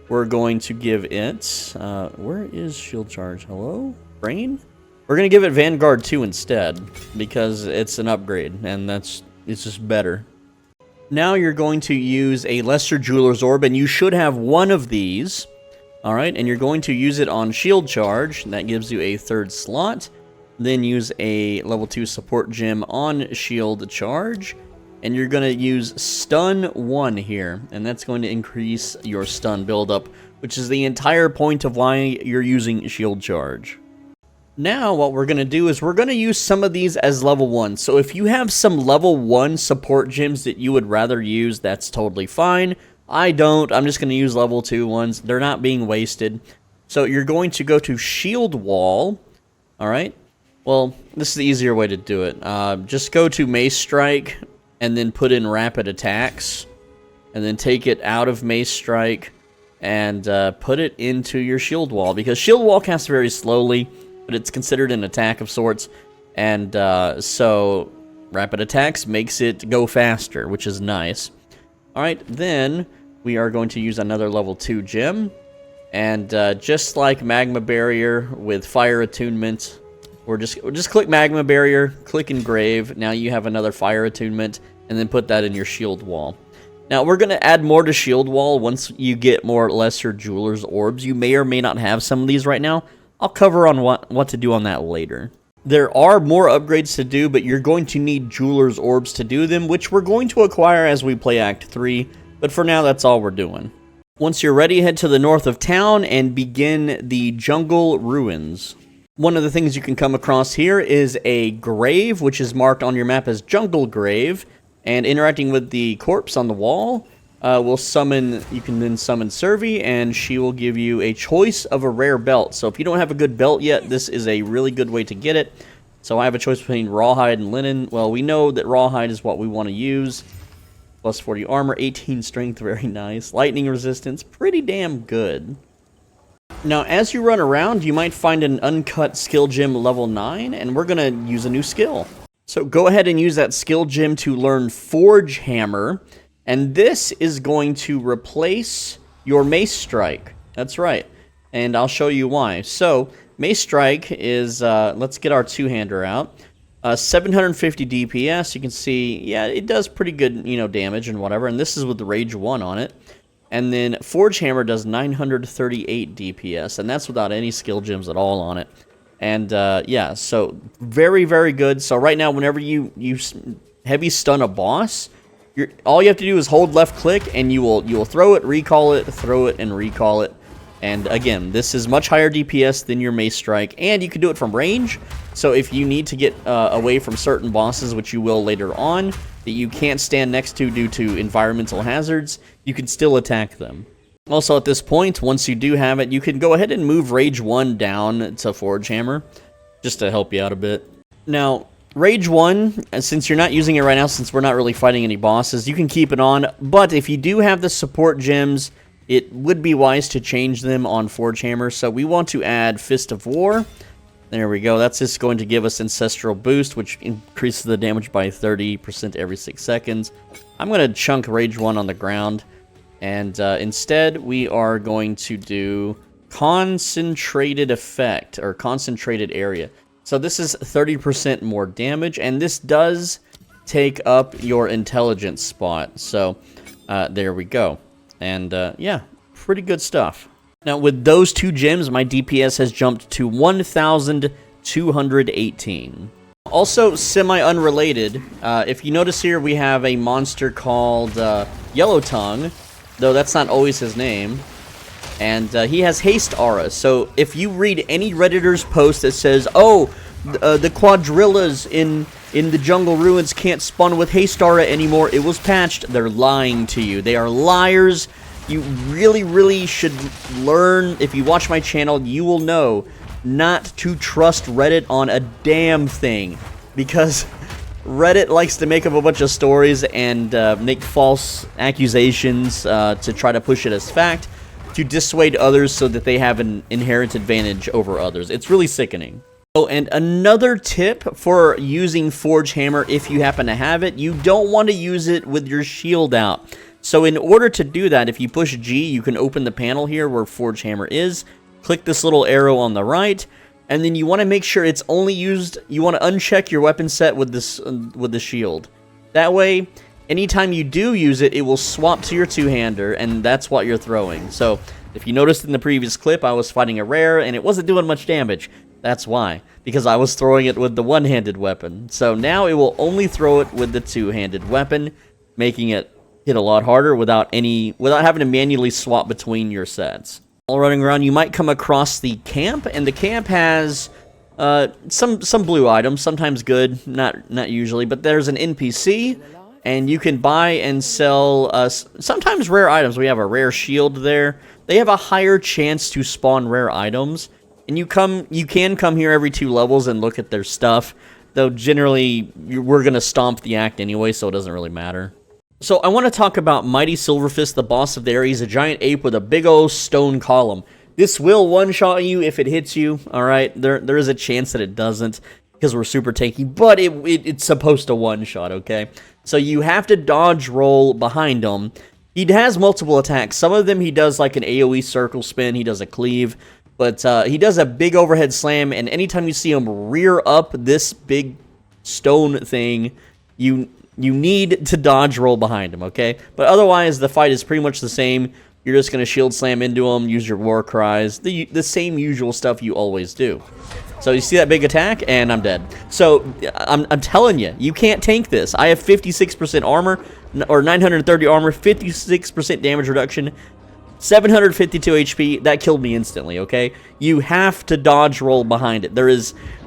we're going to give it, where is shield charge? Hello? Brain? We're going to give it Vanguard 2 instead, because it's an upgrade, and it's just better. Now you're going to use a Lesser Jeweler's Orb, and you should have one of these. Alright, and you're going to use it on shield charge, and that gives you a 3rd slot. Then use a level 2 support gem on shield charge. And you're going to use Stun 1 here, and that's going to increase your stun buildup, which is the entire point of why you're using Shield Charge. Now, what we're going to do is we're going to use some of these as level 1. So if you have some level 1 support gems that you would rather use, that's totally fine. I don't. I'm just going to use level 2 ones. They're not being wasted. So you're going to go to Shield Wall. Alright? Well, this is the easier way to do it. Just go to Mace Strike, and then put in Rapid Attacks, and then take it out of Mace Strike, and put it into your Shield Wall, because Shield Wall casts very slowly, but it's considered an attack of sorts, and so Rapid Attacks makes it go faster, which is nice. Alright, then we are going to use another level 2 gem, and just like Magma Barrier with Fire Attunement, or just click Magma Barrier, click Engrave, now you have another Fire Attunement, and then put that in your shield wall. Now, we're going to add more to shield wall once you get more Lesser Jeweler's Orbs. You may or may not have some of these right now. I'll cover on what to do on that later. There are more upgrades to do, but you're going to need Jeweler's Orbs to do them, which we're going to acquire as we play Act 3, but for now, that's all we're doing. Once you're ready, head to the north of town and begin the Jungle Ruins. One of the things you can come across here is a grave, which is marked on your map as Jungle Grave, and interacting with the corpse on the wall will summon, you can then summon Survey, and she will give you a choice of a rare belt. So if you don't have a good belt yet, this is a really good way to get it. So I have a choice between Rawhide and Linen. Well, we know that Rawhide is what we want to use. Plus 40 armor, 18 strength, very nice. Lightning resistance, pretty damn good. Now, as you run around, you might find an uncut skill gem level 9, and we're going to use a new skill. So go ahead and use that skill gem to learn Forge Hammer, and this is going to replace your Mace Strike. That's right, and I'll show you why. So, Mace Strike is, let's get our two-hander out. 750 DPS, you can see, yeah, it does pretty good, damage and whatever, and this is with the Rage 1 on it. And then Forge Hammer does 938 DPS, and that's without any skill gems at all on it. And yeah, so very, very good. So right now, whenever you heavy stun a boss, all you have to do is hold left click, and you will throw it, recall it, throw it, and recall it. And again, this is much higher DPS than your Mace Strike, and you can do it from range. So if you need to get away from certain bosses, which you will later on, that you can't stand next to due to environmental hazards, you can still attack them. Also at this point, once you do have it, you can go ahead and move Rage 1 down to Forge Hammer, just to help you out a bit. Now, Rage 1, since you're not using it right now, since we're not really fighting any bosses, you can keep it on, but if you do have the support gems, it would be wise to change them on Forge Hammer. So we want to add Fist of War. There we go. That's just going to give us Ancestral Boost, which increases the damage by 30% every 6 seconds. I'm going to chunk Rage 1 on the ground. And instead, we are going to do Concentrated Effect, or Concentrated Area. So this is 30% more damage, and this does take up your Intelligence spot. So there we go. And, yeah, pretty good stuff. Now, with those 2 gems, my DPS has jumped to 1,218. Also, semi-unrelated, if you notice here, we have a monster called Yellow Tongue, though that's not always his name. And he has Haste Aura, so if you read any Redditor's post that says, oh, the Quadrillas in the Jungle Ruins can't spawn with Haste Aura anymore, it was patched, they're lying to you. They are liars. You really, really should learn. If you watch my channel, you will know not to trust Reddit on a damn thing, because Reddit likes to make up a bunch of stories and make false accusations to try to push it as fact, to dissuade others so that they have an inherent advantage over others. It's really sickening. Oh, and another tip for using Forge Hammer, if you happen to have it, you don't want to use it with your shield out. So in order to do that, if you push G, you can open the panel here where Forge Hammer is, click this little arrow on the right, and then you want to make sure it's only used, you want to uncheck your weapon set with this with the shield. That way, anytime you do use it, it will swap to your two-hander, and that's what you're throwing. So if you noticed in the previous clip, I was fighting a rare, and it wasn't doing much damage. That's why, because I was throwing it with the one-handed weapon. So now it will only throw it with the two-handed weapon, making it hit a lot harder without having to manually swap between your sets. While running around, you might come across the camp, and the camp has some blue items, sometimes good, not usually, but there's an NPC, and you can buy and sell sometimes rare items. We have a rare shield there. They have a higher chance to spawn rare items. And you can come here every 2 levels and look at their stuff, though generally we're going to stomp the act anyway, so it doesn't really matter. So I want to talk about Mighty Silverfist, the boss of the area. He's a giant ape with a big old stone column. This will one-shot you if it hits you, alright? There is a chance that it doesn't, because we're super tanky, but it's supposed to one-shot, okay? So you have to dodge roll behind him. He has multiple attacks. Some of them he does like an AoE circle spin, he does a cleave. But he does a big overhead slam, and anytime you see him rear up this big stone thing, you need to dodge roll behind him, okay? But otherwise, the fight is pretty much the same. You're just going to shield slam into him, use your war cries, the same usual stuff you always do. So you see that big attack, and I'm dead. So I'm telling you, you can't tank this. I have 56% armor, or 930 armor, 56% damage reduction, 752 HP, that killed me instantly, okay? You have to dodge roll behind it.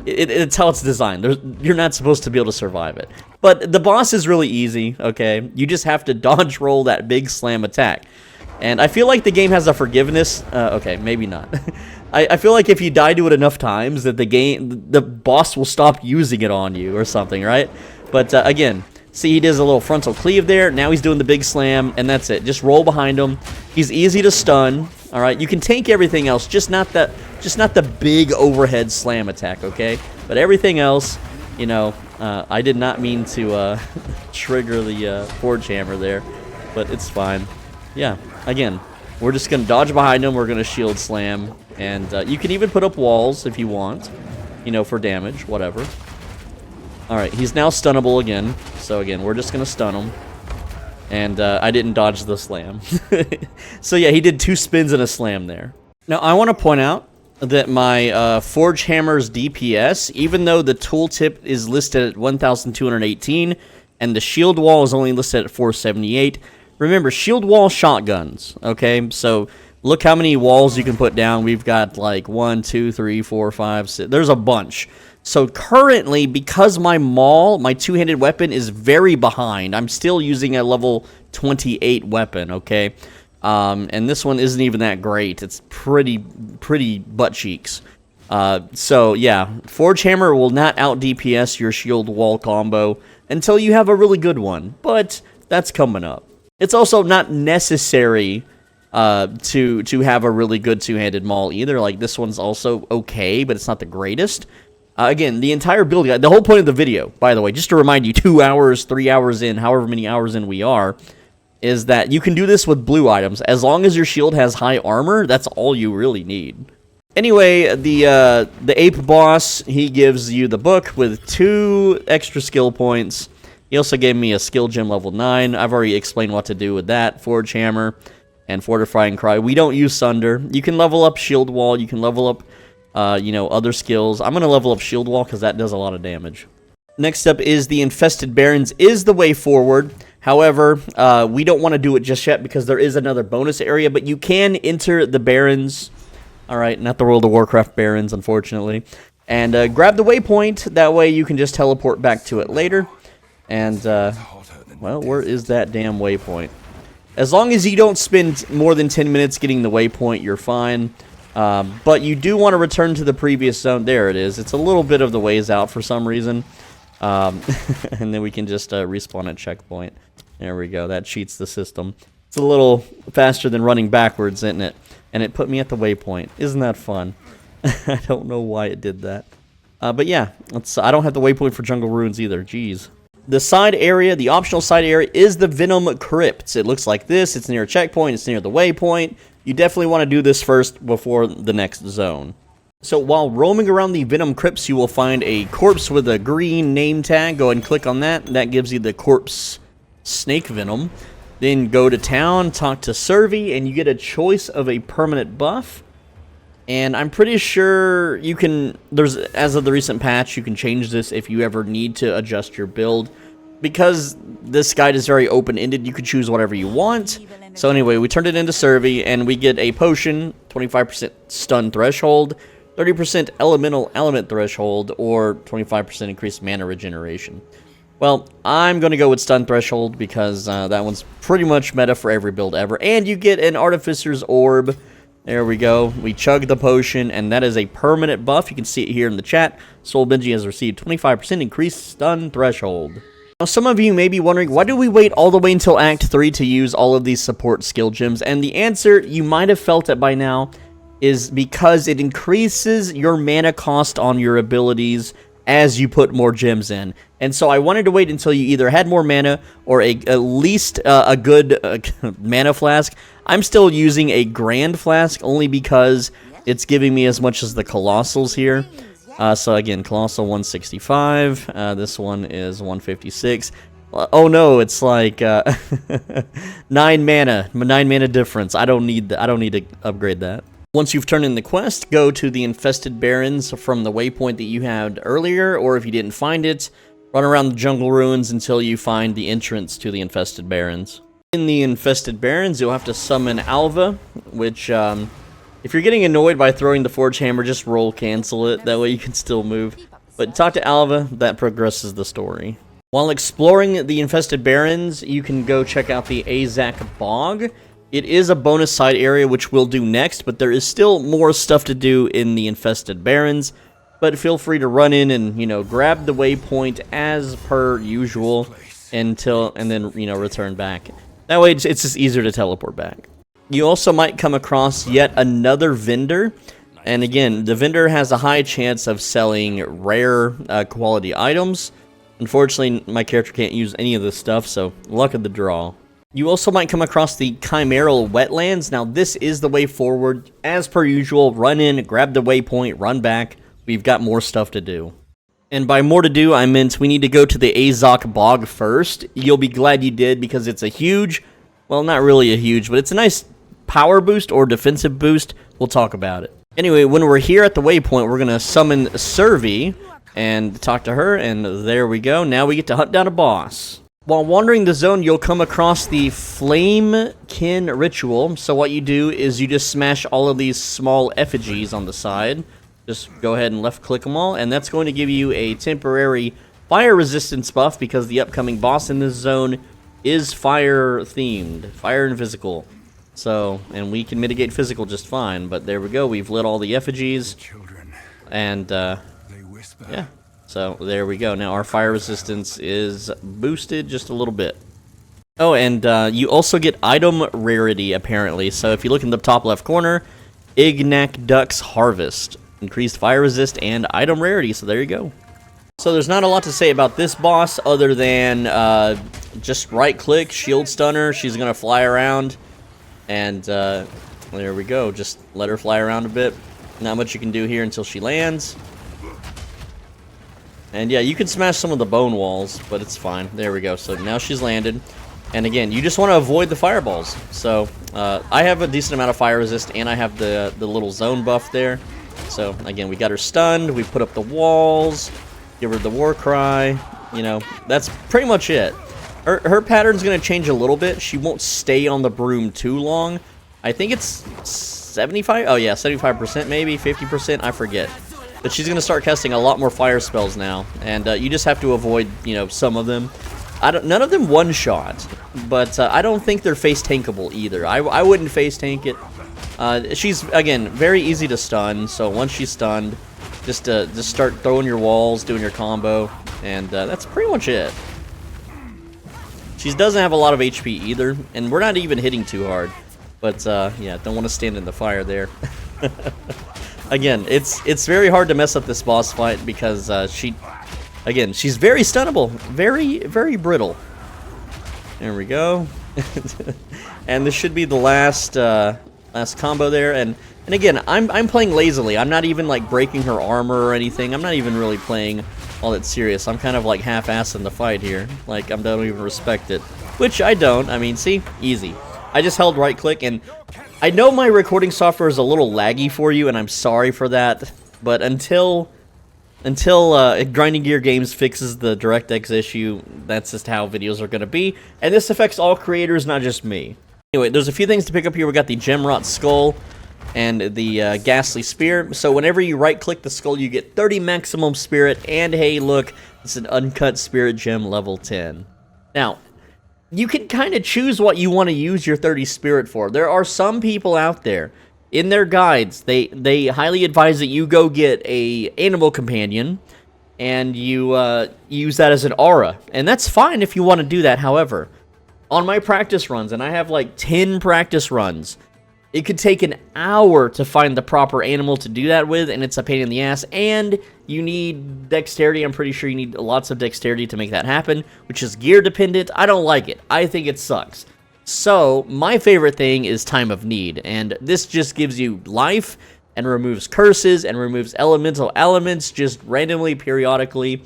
It's how it's designed. You're not supposed to be able to survive it. But the boss is really easy, okay? You just have to dodge roll that big slam attack. And I feel like the game has a forgiveness. Okay, maybe not. I feel like if you die to it enough times, that the boss will stop using it on you or something, right? But again, see, he does a little frontal cleave there. Now he's doing the big slam, and that's it. Just roll behind him. He's easy to stun. All right, you can tank everything else, just not the big overhead slam attack, okay? But everything else, you know, I did not mean to trigger the Forge Hammer there, but it's fine. Yeah, again, we're just gonna dodge behind him. We're gonna shield slam, and you can even put up walls if you want, you know, for damage, whatever. Alright, he's now stunnable again. So again, we're just going to stun him. And I didn't dodge the slam. So yeah, he did 2 spins and a slam there. Now, I want to point out that my Forge Hammer's DPS, even though the tooltip is listed at 1,218, and the shield wall is only listed at 478. Remember, shield wall shotguns, okay? So look how many walls you can put down. We've got like 1, 2, 3, 4, 5, 6. There's a bunch. So currently, because my maul, my two-handed weapon, is very behind, I'm still using a level 28 weapon, okay? And this one isn't even that great. It's pretty butt cheeks. So yeah, Forge Hammer will not out DPS your shield wall combo until you have a really good one, but that's coming up. It's also not necessary to have a really good two-handed maul either. Like, this one's also okay, but it's not the greatest. Again, the entire build guide, the whole point of the video, by the way, just to remind you, 2 hours, 3 hours in, however many hours in we are, is that you can do this with blue items. As long as your shield has high armor, that's all you really need. Anyway, the ape boss, he gives you the book with 2 extra skill points. He also gave me a skill gem level 9. I've already explained what to do with that. Forge Hammer and Fortifying Cry. We don't use Sunder. You can level up Shield Wall. You can level up, you know, other skills. I'm going to level up Shield Wall because that does a lot of damage. Next up is the Infested Barrens is the way forward. However, we don't want to do it just yet because there is another bonus area, but you can enter the Barrens. All right, not the World of Warcraft Barrens, unfortunately. And grab the waypoint. That way you can just teleport back to it later. And, well, where is that damn waypoint? As long as you don't spend more than 10 minutes getting the waypoint, you're fine. But you do want to return to the previous zone. There it is. It's a little bit of the ways out for some reason. And then we can just respawn at checkpoint. There we go. That cheats the system. It's a little faster than running backwards, isn't it? And it put me at the waypoint. Isn't that fun? I don't know why it did that. But yeah, I don't have the waypoint for Jungle Ruins either. Jeez. The side area, the optional side area, is the Venom Crypts. It looks like this. It's near a checkpoint. It's near the waypoint. You definitely want to do this first before the next zone. So while roaming around the Venom Crypts, you will find a corpse with a green name tag. Go ahead and click on that. That gives you the corpse snake venom. Then go to town, talk to Survey, and you get a choice of a permanent buff. And I'm pretty sure you can, as of the recent patch, you can change this if you ever need to adjust your build. Because this guide is very open-ended, you can choose whatever you want. So anyway, we turned it into Survey, and we get a potion, 25% stun threshold, 30% elemental element threshold, or 25% increased mana regeneration. Well, I'm going to go with stun threshold because that one's pretty much meta for every build ever. And you get an Artificer's Orb. There we go. We chug the potion, and that is a permanent buff. You can see it here in the chat. Soul Benji has received 25% increased stun threshold. Now, some of you may be wondering, why do we wait all the way until Act 3 to use all of these support skill gems? And the answer, you might have felt it by now, is because it increases your mana cost on your abilities as you put more gems in. And so I wanted to wait until you either had more mana or at least a good mana flask. I'm still using a Grand Flask only because it's giving me as much as the Colossals here. So again, Colossal 165. This one is 156. Oh no, it's like 9 mana difference. I don't need to upgrade that. Once you've turned in the quest, go to the Infested Barrens from the waypoint that you had earlier, or if you didn't find it, run around the Jungle Ruins until you find the entrance to the Infested Barrens. In the Infested Barrens, you'll have to summon Alva, which, if you're getting annoyed by throwing the Forge Hammer, just roll cancel it, that way you can still move. But talk to Alva, that progresses the story. While exploring the Infested Barrens, you can go check out the Azok Bog. It is a bonus side area, which we'll do next, but there is still more stuff to do in the Infested Barrens. But feel free to run in and, you know, grab the waypoint as per usual and then, you know, return back. That way, it's just easier to teleport back. You also might come across yet another vendor. And again, the vendor has a high chance of selling rare quality items. Unfortunately, my character can't use any of this stuff, so luck of the draw. You also might come across the Chimeral Wetlands. Now, this is the way forward. As per usual, run in, grab the waypoint, run back. We've got more stuff to do. And by more to do, I meant we need to go to the Azok Bog first. You'll be glad you did because it's a huge, well, not really a huge, but it's a nice power boost or defensive boost. We'll talk about it. Anyway, when we're here at the waypoint, we're going to summon Survey and talk to her, and there we go. Now we get to hunt down a boss. While wandering the zone, you'll come across the Flamekin Ritual. So what you do is you just smash all of these small effigies on the side. Just go ahead and left-click them all, and that's going to give you a temporary fire resistance buff because the upcoming boss in this zone is fire-themed, fire and physical. So, and we can mitigate physical just fine, but there we go. We've lit all the effigies, and yeah. So there we go. Now our fire resistance is boosted just a little bit. Oh, and you also get item rarity, apparently. So if you look in the top left corner, Ignak Duck's Harvest. Increased fire resist and item rarity, so there you go. So there's not a lot to say about this boss other than just right-click, shield stunner. She's going to fly around, and there we go. Just let her fly around a bit. Not much you can do here until she lands. And yeah, you can smash some of the bone walls, but it's fine. There we go. So now she's landed. And again, you just want to avoid the fireballs. So I have a decent amount of fire resist, and I have the little zone buff there. So again, we got her stunned. We put up the walls. Give her the war cry. You know, that's pretty much it. Her pattern's going to change a little bit. She won't stay on the broom too long. I think it's 75? Oh yeah, 75% maybe, 50%, I forget. But she's going to start casting a lot more fire spells now, and you just have to avoid, you know, some of them. None of them one-shot, but I don't think they're face-tankable either. I wouldn't face-tank it. She's, again, very easy to stun, so once she's stunned, just start throwing your walls, doing your combo, and that's pretty much it. She doesn't have a lot of HP either, and we're not even hitting too hard. But, yeah, don't want to stand in the fire there. Again, it's very hard to mess up this boss fight because she's very stunnable, very, very brittle. There we go. And this should be the last combo there. And again, I'm playing lazily. I'm not even like breaking her armor or anything. I'm not even really playing all that serious. I'm kind of like half-assing the fight here. Like I don't even respect it, which I don't. I mean, see, easy. I just held right-click, and I know my recording software is a little laggy for you, and I'm sorry for that. But until Grinding Gear Games fixes the DirectX issue, that's just how videos are going to be. And this affects all creators, not just me. Anyway, there's a few things to pick up here. We got the Gemrot Skull and the Ghastly Spear. So whenever you right-click the skull, you get 30 maximum spirit. And hey, look, it's an uncut spirit gem level 10. Now, you can kind of choose what you want to use your 30 spirit for. There are some people out there, in their guides, they highly advise that you go get a animal companion, and you use that as an aura. And that's fine if you want to do that. However, on my practice runs, and I have like 10 practice runs, it could take an hour to find the proper animal to do that with, and it's a pain in the ass, and you need dexterity. I'm pretty sure you need lots of dexterity to make that happen, which is gear dependent. I don't like it. I think it sucks. So, my favorite thing is Time of Need, and this just gives you life, and removes curses, and removes elemental elements just randomly, periodically,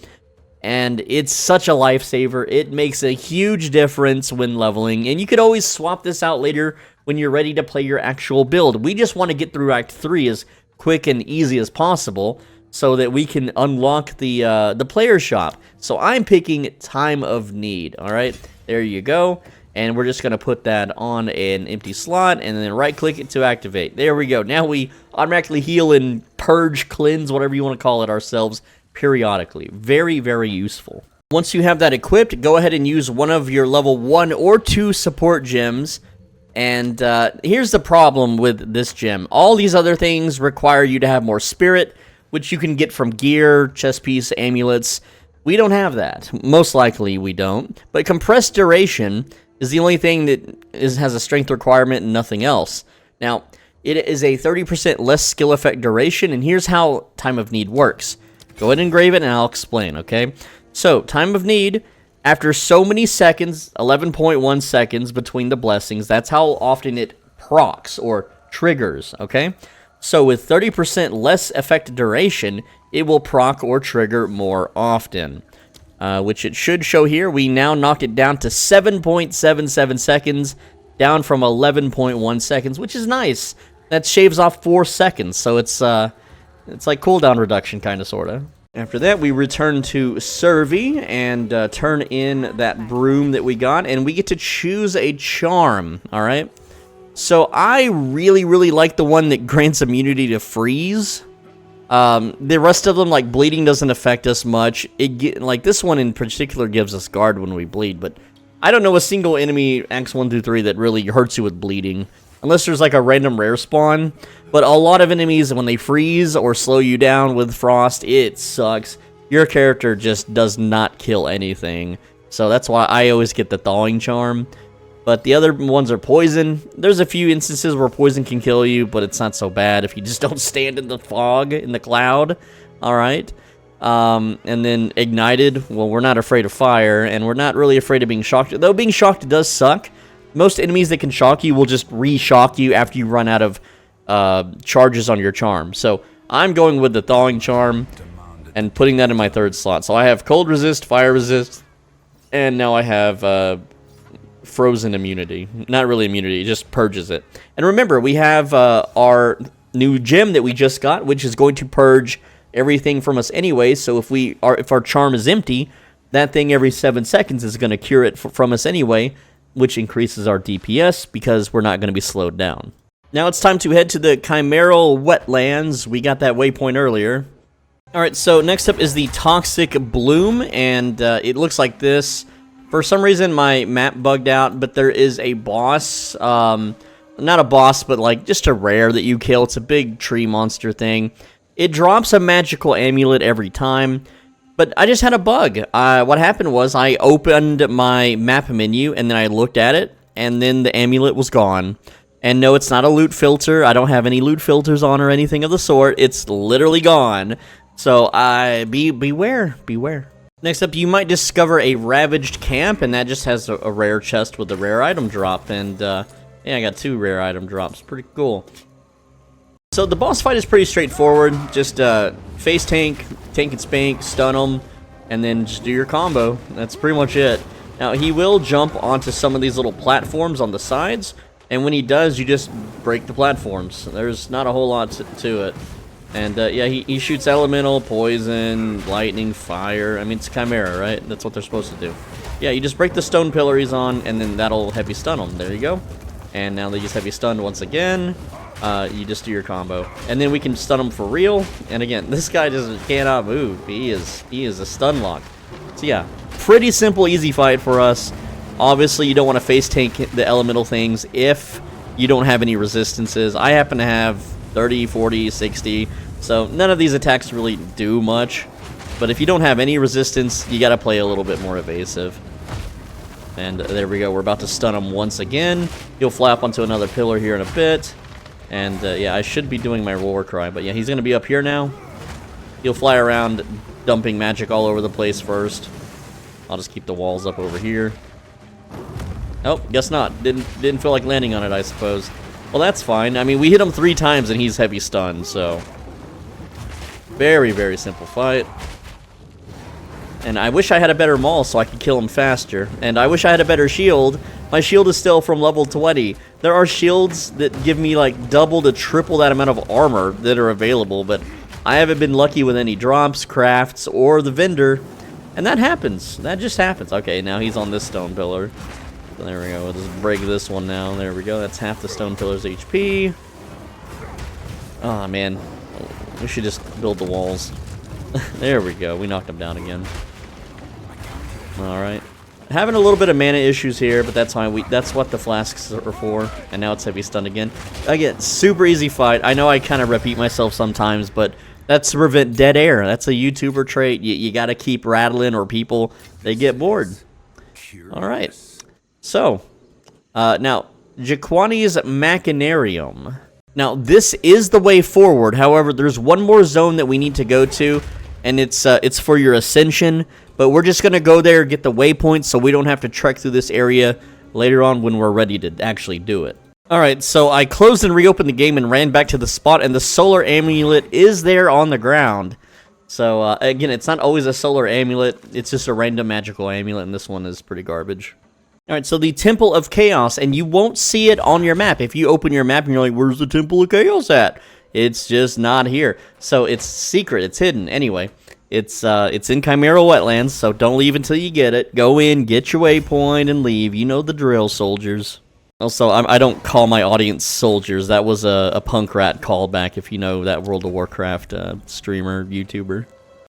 and it's such a lifesaver. It makes a huge difference when leveling, and you could always swap this out later when you're ready to play your actual build. We just want to get through Act 3 as quick and easy as possible so that we can unlock the player shop. So I'm picking Time of Need, alright? There you go. And we're just going to put that on an empty slot and then right-click it to activate. There we go. Now we automatically heal and purge, cleanse, whatever you want to call it ourselves, periodically. Very, very useful. Once you have that equipped, go ahead and use one of your level 1 or 2 support gems. And here's the problem with this gem. All these other things require you to have more spirit, which you can get from gear, chest piece, amulets. We don't have that. Most likely we don't. But compressed duration is the only thing that has a strength requirement and nothing else. Now, it is a 30% less skill effect duration, and here's how Time of Need works. Go ahead and engrave it, and I'll explain, okay? So, Time of Need, after so many seconds, 11.1 seconds between the blessings, that's how often it procs or triggers, okay? So, with 30% less effect duration, it will proc or trigger more often. Which it should show here. We now knocked it down to 7.77 seconds, down from 11.1 seconds, which is nice. That shaves off 4 seconds, so it's like cooldown reduction, kind of, sort of. After that, we return to Survey and turn in that broom that we got, and we get to choose a charm, alright? So I really, really like the one that grants immunity to freeze. The rest of them, like bleeding, doesn't affect us much. Like this one in particular gives us guard when we bleed, but I don't know a single enemy Acts 1 through 3 that really hurts you with bleeding, unless there's like a random rare spawn. But a lot of enemies, when they freeze or slow you down with frost, it sucks. Your character just does not kill anything. So that's why I always get the thawing charm. But the other ones are poison. There's a few instances where poison can kill you, but it's not so bad if you just don't stand in the fog, in the cloud. Alright. And then ignited, well, we're not afraid of fire, and we're not really afraid of being shocked. Though being shocked does suck. Most enemies that can shock you will just re-shock you after you run out of charges on your charm. So I'm going with the thawing charm and putting that in my third slot. So I have cold resist, fire resist, and now I have frozen immunity. Not really immunity, it just purges it. And remember, we have our new gem that we just got, which is going to purge everything from us anyway. So if our charm is empty, that thing every 7 seconds is going to cure it from us anyway, which increases our DPS because we're not going to be slowed down. Now it's time to head to the Chimeral Wetlands. We got that waypoint earlier. Alright, so next up is the Toxic Bloom, and it looks like this. For some reason my map bugged out, but there is a boss. Not a boss, but like just a rare that you kill. It's a big tree monster thing. It drops a magical amulet every time, but I just had a bug. What happened was I opened my map menu, and then I looked at it, and then the amulet was gone. And no, it's not a loot filter. I don't have any loot filters on or anything of the sort. It's literally gone. So, beware. Next up, you might discover a ravaged camp, and that just has a rare chest with a rare item drop. And, yeah, I got 2 rare item drops. Pretty cool. So, the boss fight is pretty straightforward. Just, face tank and spank, stun him, and then just do your combo. That's pretty much it. Now, he will jump onto some of these little platforms on the sides, and when he does, you just break the platforms. There's not a whole lot to it. And, yeah, he shoots elemental, poison, lightning, fire. I mean, it's Chimera, right? That's what they're supposed to do. Yeah, you just break the stone pillar he's on, and then that'll heavy stun him. There you go. And now they just heavy stunned once again. You just do your combo. And then we can stun him for real. And again, this guy just cannot move. He is a stun lock. So, yeah, pretty simple, easy fight for us. Obviously, you don't want to face tank the elemental things if you don't have any resistances. I happen to have 30, 40, 60, so none of these attacks really do much. But if you don't have any resistance, you got to play a little bit more evasive. And there we go. We're about to stun him once again. He'll fly up onto another pillar here in a bit. And, yeah, I should be doing my war cry. But, yeah, he's going to be up here now. He'll fly around, dumping magic all over the place first. I'll just keep the walls up over here. Oh, guess not. Didn't feel like landing on it, I suppose. Well, that's fine. I mean, we hit him 3 times and he's heavy stunned, so... Very, very simple fight. And I wish I had a better maul so I could kill him faster. And I wish I had a better shield. My shield is still from level 20. There are shields that give me, like, double to triple that amount of armor that are available, but I haven't been lucky with any drops, crafts, or the vendor. And that happens. That just happens. Okay, now he's on this stone pillar. There we go. We'll just break this one now. There we go. That's half the stone pillar's HP. Oh, man. We should just build the walls. There we go. We knocked him down again. Alright. Having a little bit of mana issues here, but that's fine. That's what the flasks are for. And now it's heavy stun again. Again, super easy fight. I know I kind of repeat myself sometimes, but that's to prevent dead air. That's a YouTuber trait. You got to keep rattling or people, they get bored. Alright. So, now, Jaquani's Machinarium. Now, this is the way forward. However, there's one more zone that we need to go to, and it's for your ascension. But we're just going to go there, get the waypoint, so we don't have to trek through this area later on when we're ready to actually do it. Alright, so I closed and reopened the game and ran back to the spot, and the solar amulet is there on the ground. So, again, it's not always a solar amulet. It's just a random magical amulet, and this one is pretty garbage. Alright, so the Temple of Chaos, and you won't see it on your map. If you open your map and you're like, where's the Temple of Chaos at? It's just not here. So it's secret, it's hidden. Anyway, It's in Chimera Wetlands, so don't leave until you get it. Go in, get your waypoint, and leave. You know the drill, soldiers. Also, I don't call my audience soldiers. That was a punk rat callback, if you know that World of Warcraft streamer, YouTuber.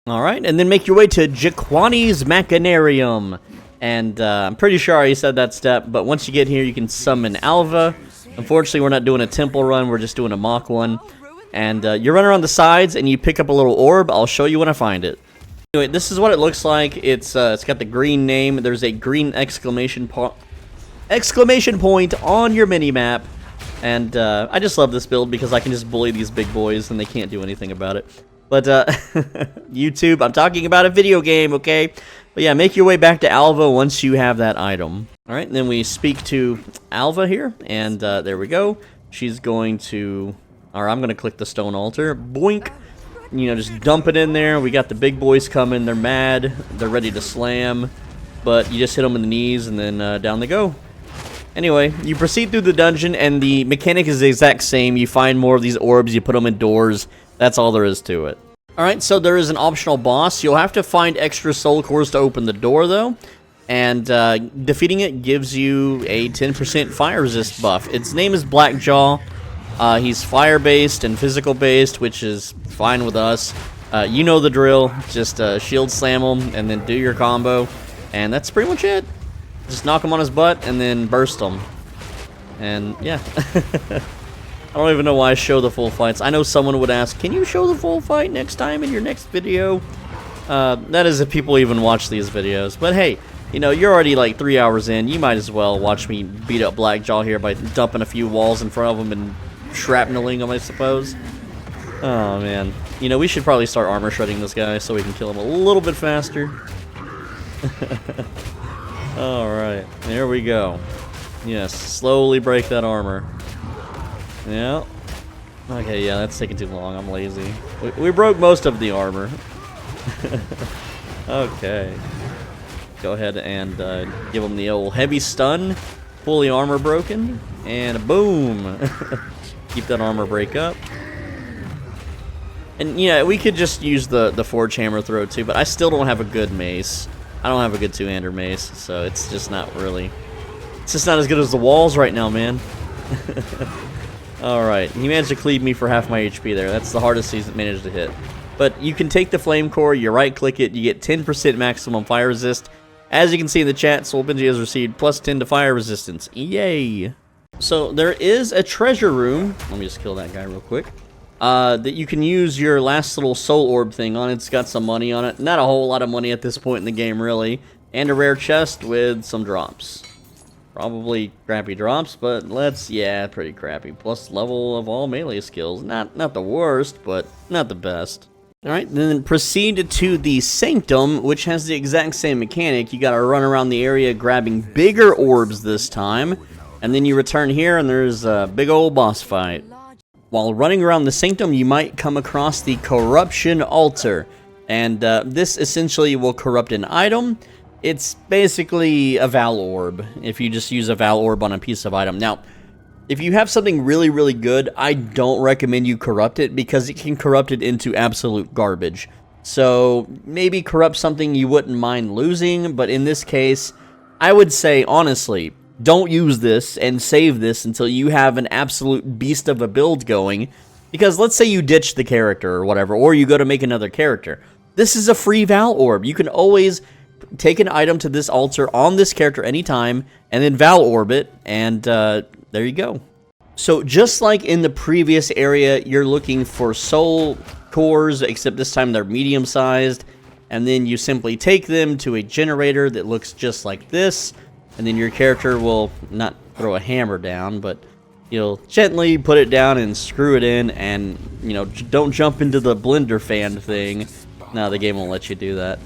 Alright, and then make your way to Jaquani's Machinarium. And I'm pretty sure I already said that step, but once you get here, you can summon Alva. Unfortunately, we're not doing a temple run, we're just doing a mock one. And you run around the sides, and you pick up a little orb. I'll show you when I find it. Anyway, this is what it looks like. It's got the green name. There's a green exclamation point on your mini-map. And I just love this build because I can just bully these big boys, and they can't do anything about it. But, YouTube, I'm talking about a video game, okay? But yeah, make your way back to Alva once you have that item. Alright, then we speak to Alva here, and there we go. She's going to... Alright, I'm going to click the stone altar. Boink! You know, just dump it in there. We got the big boys coming. They're mad. They're ready to slam. But you just hit them in the knees, and then down they go. Anyway, you proceed through the dungeon, and the mechanic is the exact same. You find more of these orbs, you put them in doors. That's all there is to it. Alright, so there is an optional boss. You'll have to find extra soul cores to open the door, though. And defeating it gives you a 10% fire resist buff. Its name is Blackjaw. He's fire-based and physical-based, which is fine with us. You know the drill. Just shield slam him, and then do your combo. And that's pretty much it. Just knock him on his butt, and then burst him. And, yeah. I don't even know why I show the full fights. I know someone would ask, can you show the full fight next time in your next video? That is if people even watch these videos. But hey, you know, you're already like 3 hours in. You might as well watch me beat up Blackjaw here by dumping a few walls in front of him and shrapneling him, I suppose. Oh, man. You know, we should probably start armor shredding this guy so we can kill him a little bit faster. Alright, there we go. Yes, slowly break that armor. Yeah. Okay, yeah, that's taking too long. I'm lazy. We broke most of the armor. Okay. Go ahead and give him the old heavy stun. Fully armor broken. And boom! Keep that armor break up. And yeah, we could just use the forge hammer throw too, but I still don't have a good mace. I don't have a good two-hander mace, so it's just not really... It's just not as good as the walls right now, man. Alright, he managed to cleave me for half my HP there. That's the hardest he's managed to hit. But you can take the flame core, you right-click it, you get 10% maximum fire resist. As you can see in the chat, Soul Benji has received plus 10 to fire resistance. Yay! So there is a treasure room. Let me just kill that guy real quick. That you can use your last little soul orb thing on. It's got some money on it. Not a whole lot of money at this point in the game, really. And a rare chest with some drops. Probably crappy drops, but yeah, pretty crappy. Plus level of all melee skills. Not the worst, but not the best. Alright, then proceed to the Sanctum, which has the exact same mechanic. You gotta run around the area grabbing bigger orbs this time. And then you return here and there's a big old boss fight. While running around the Sanctum, you might come across the Corruption Altar. And this essentially will corrupt an item. It's basically a Val Orb, if you just use a Val Orb on a piece of item. Now, if you have something really, really good, I don't recommend you corrupt it, because it can corrupt it into absolute garbage. So, maybe corrupt something you wouldn't mind losing, but in this case, I would say, honestly, don't use this and save this until you have an absolute beast of a build going. Because let's say you ditch the character or whatever, or you go to make another character. This is a free Val Orb. You can always take an item to this altar on this character anytime, and then Val Orb it, and there you go. So just like in the previous area, you're looking for soul cores, except this time they're medium-sized, and then you simply take them to a generator that looks just like this, and then your character will not throw a hammer down, but you'll gently put it down and screw it in, and, you know, don't jump into the blender fan thing. No, the game won't let you do that.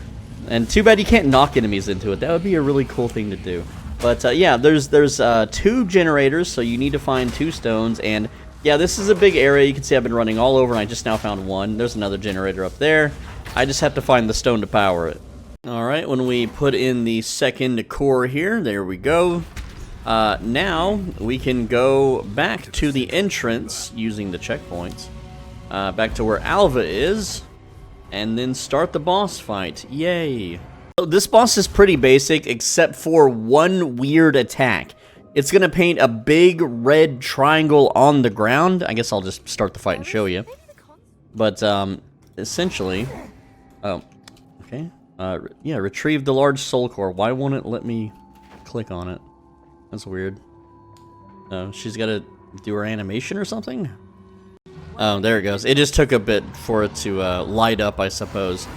And too bad you can't knock enemies into it. That would be a really cool thing to do. But yeah, there's 2 generators, so you need to find 2 stones. And yeah, this is a big area. You can see I've been running all over, and I just now found 1. There's another generator up there. I just have to find the stone to power it. Alright, when we put in the second core here, there we go. Now, we can go back to the entrance using the checkpoints. Back to where Alva is. and then start the boss fight. Yay. So this boss is pretty basic, except for one weird attack. It's gonna paint a big red triangle on the ground. I guess I'll just start the fight and show you. But, essentially... Oh, okay. Yeah, retrieve the large soul core. Why won't it let me click on it? That's weird. She's gotta do her animation or something? Oh, there it goes. It just took a bit for it to light up, I suppose.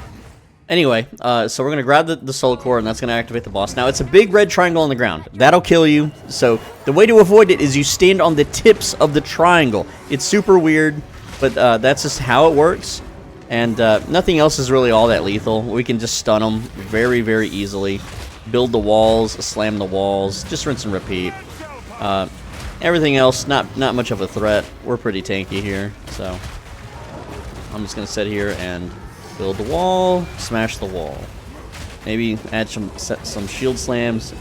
Anyway, so we're going to grab the soul core, and that's going to activate the boss. Now, it's a big red triangle on the ground. That'll kill you. So the way to avoid it is you stand on the tips of the triangle. It's super weird, but that's just how it works. And nothing else is really all that lethal. We can just stun them very, very easily. Build the walls, slam the walls, just rinse and repeat. Everything else, not much of a threat. We're pretty tanky here, so I'm just going to sit here and... build the wall, smash the wall. Maybe add some shield slams.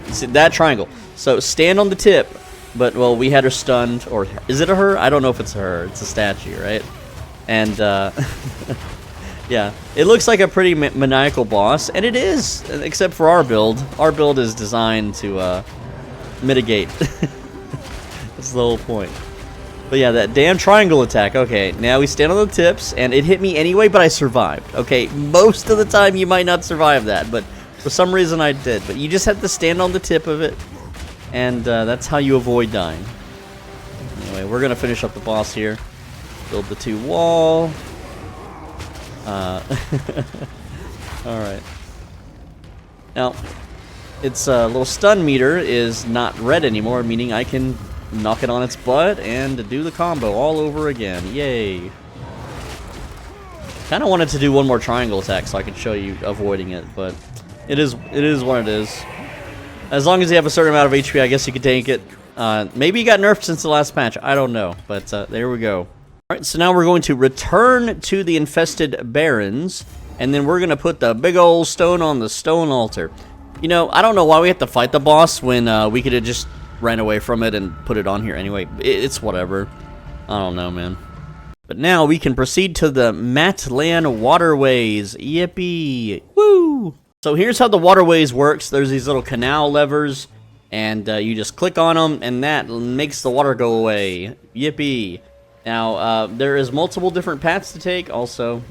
See, that triangle. So stand on the tip, but well, we had her stunned, or is it a her? I don't know if it's her. It's a statue, right? And yeah, it looks like a pretty maniacal boss, and it is, except for our build. Our build is designed to mitigate. That's the whole point. But yeah, that damn triangle attack. Okay, now we stand on the tips, and it hit me anyway, but I survived. Okay, most of the time you might not survive that, but for some reason I did. But you just have to stand on the tip of it, and that's how you avoid dying. Anyway, we're going to finish up the boss here. Build the 2 wall. Alright. Now, its little stun meter is not red anymore, meaning I can... knock it on its butt and do the combo all over again. Yay. Kind of wanted to do one more triangle attack so I could show you avoiding it, but it is what it is. As long as you have a certain amount of HP, I guess you could tank it. Maybe you got nerfed since the last patch. I don't know, but there we go. Alright, so now we're going to return to the infested Barrens, and then we're going to put the big old stone on the stone altar. You know, I don't know why we have to fight the boss when we could have just ran away from it and put it on here anyway. It's whatever. I don't know, man. But now we can proceed to the Sanctum and Waterways. Yippee! Woo! So here's how the waterways works. There's these little canal levers, and you just click on them, and that makes the water go away. Yippee! Now, there is multiple different paths to take. Also,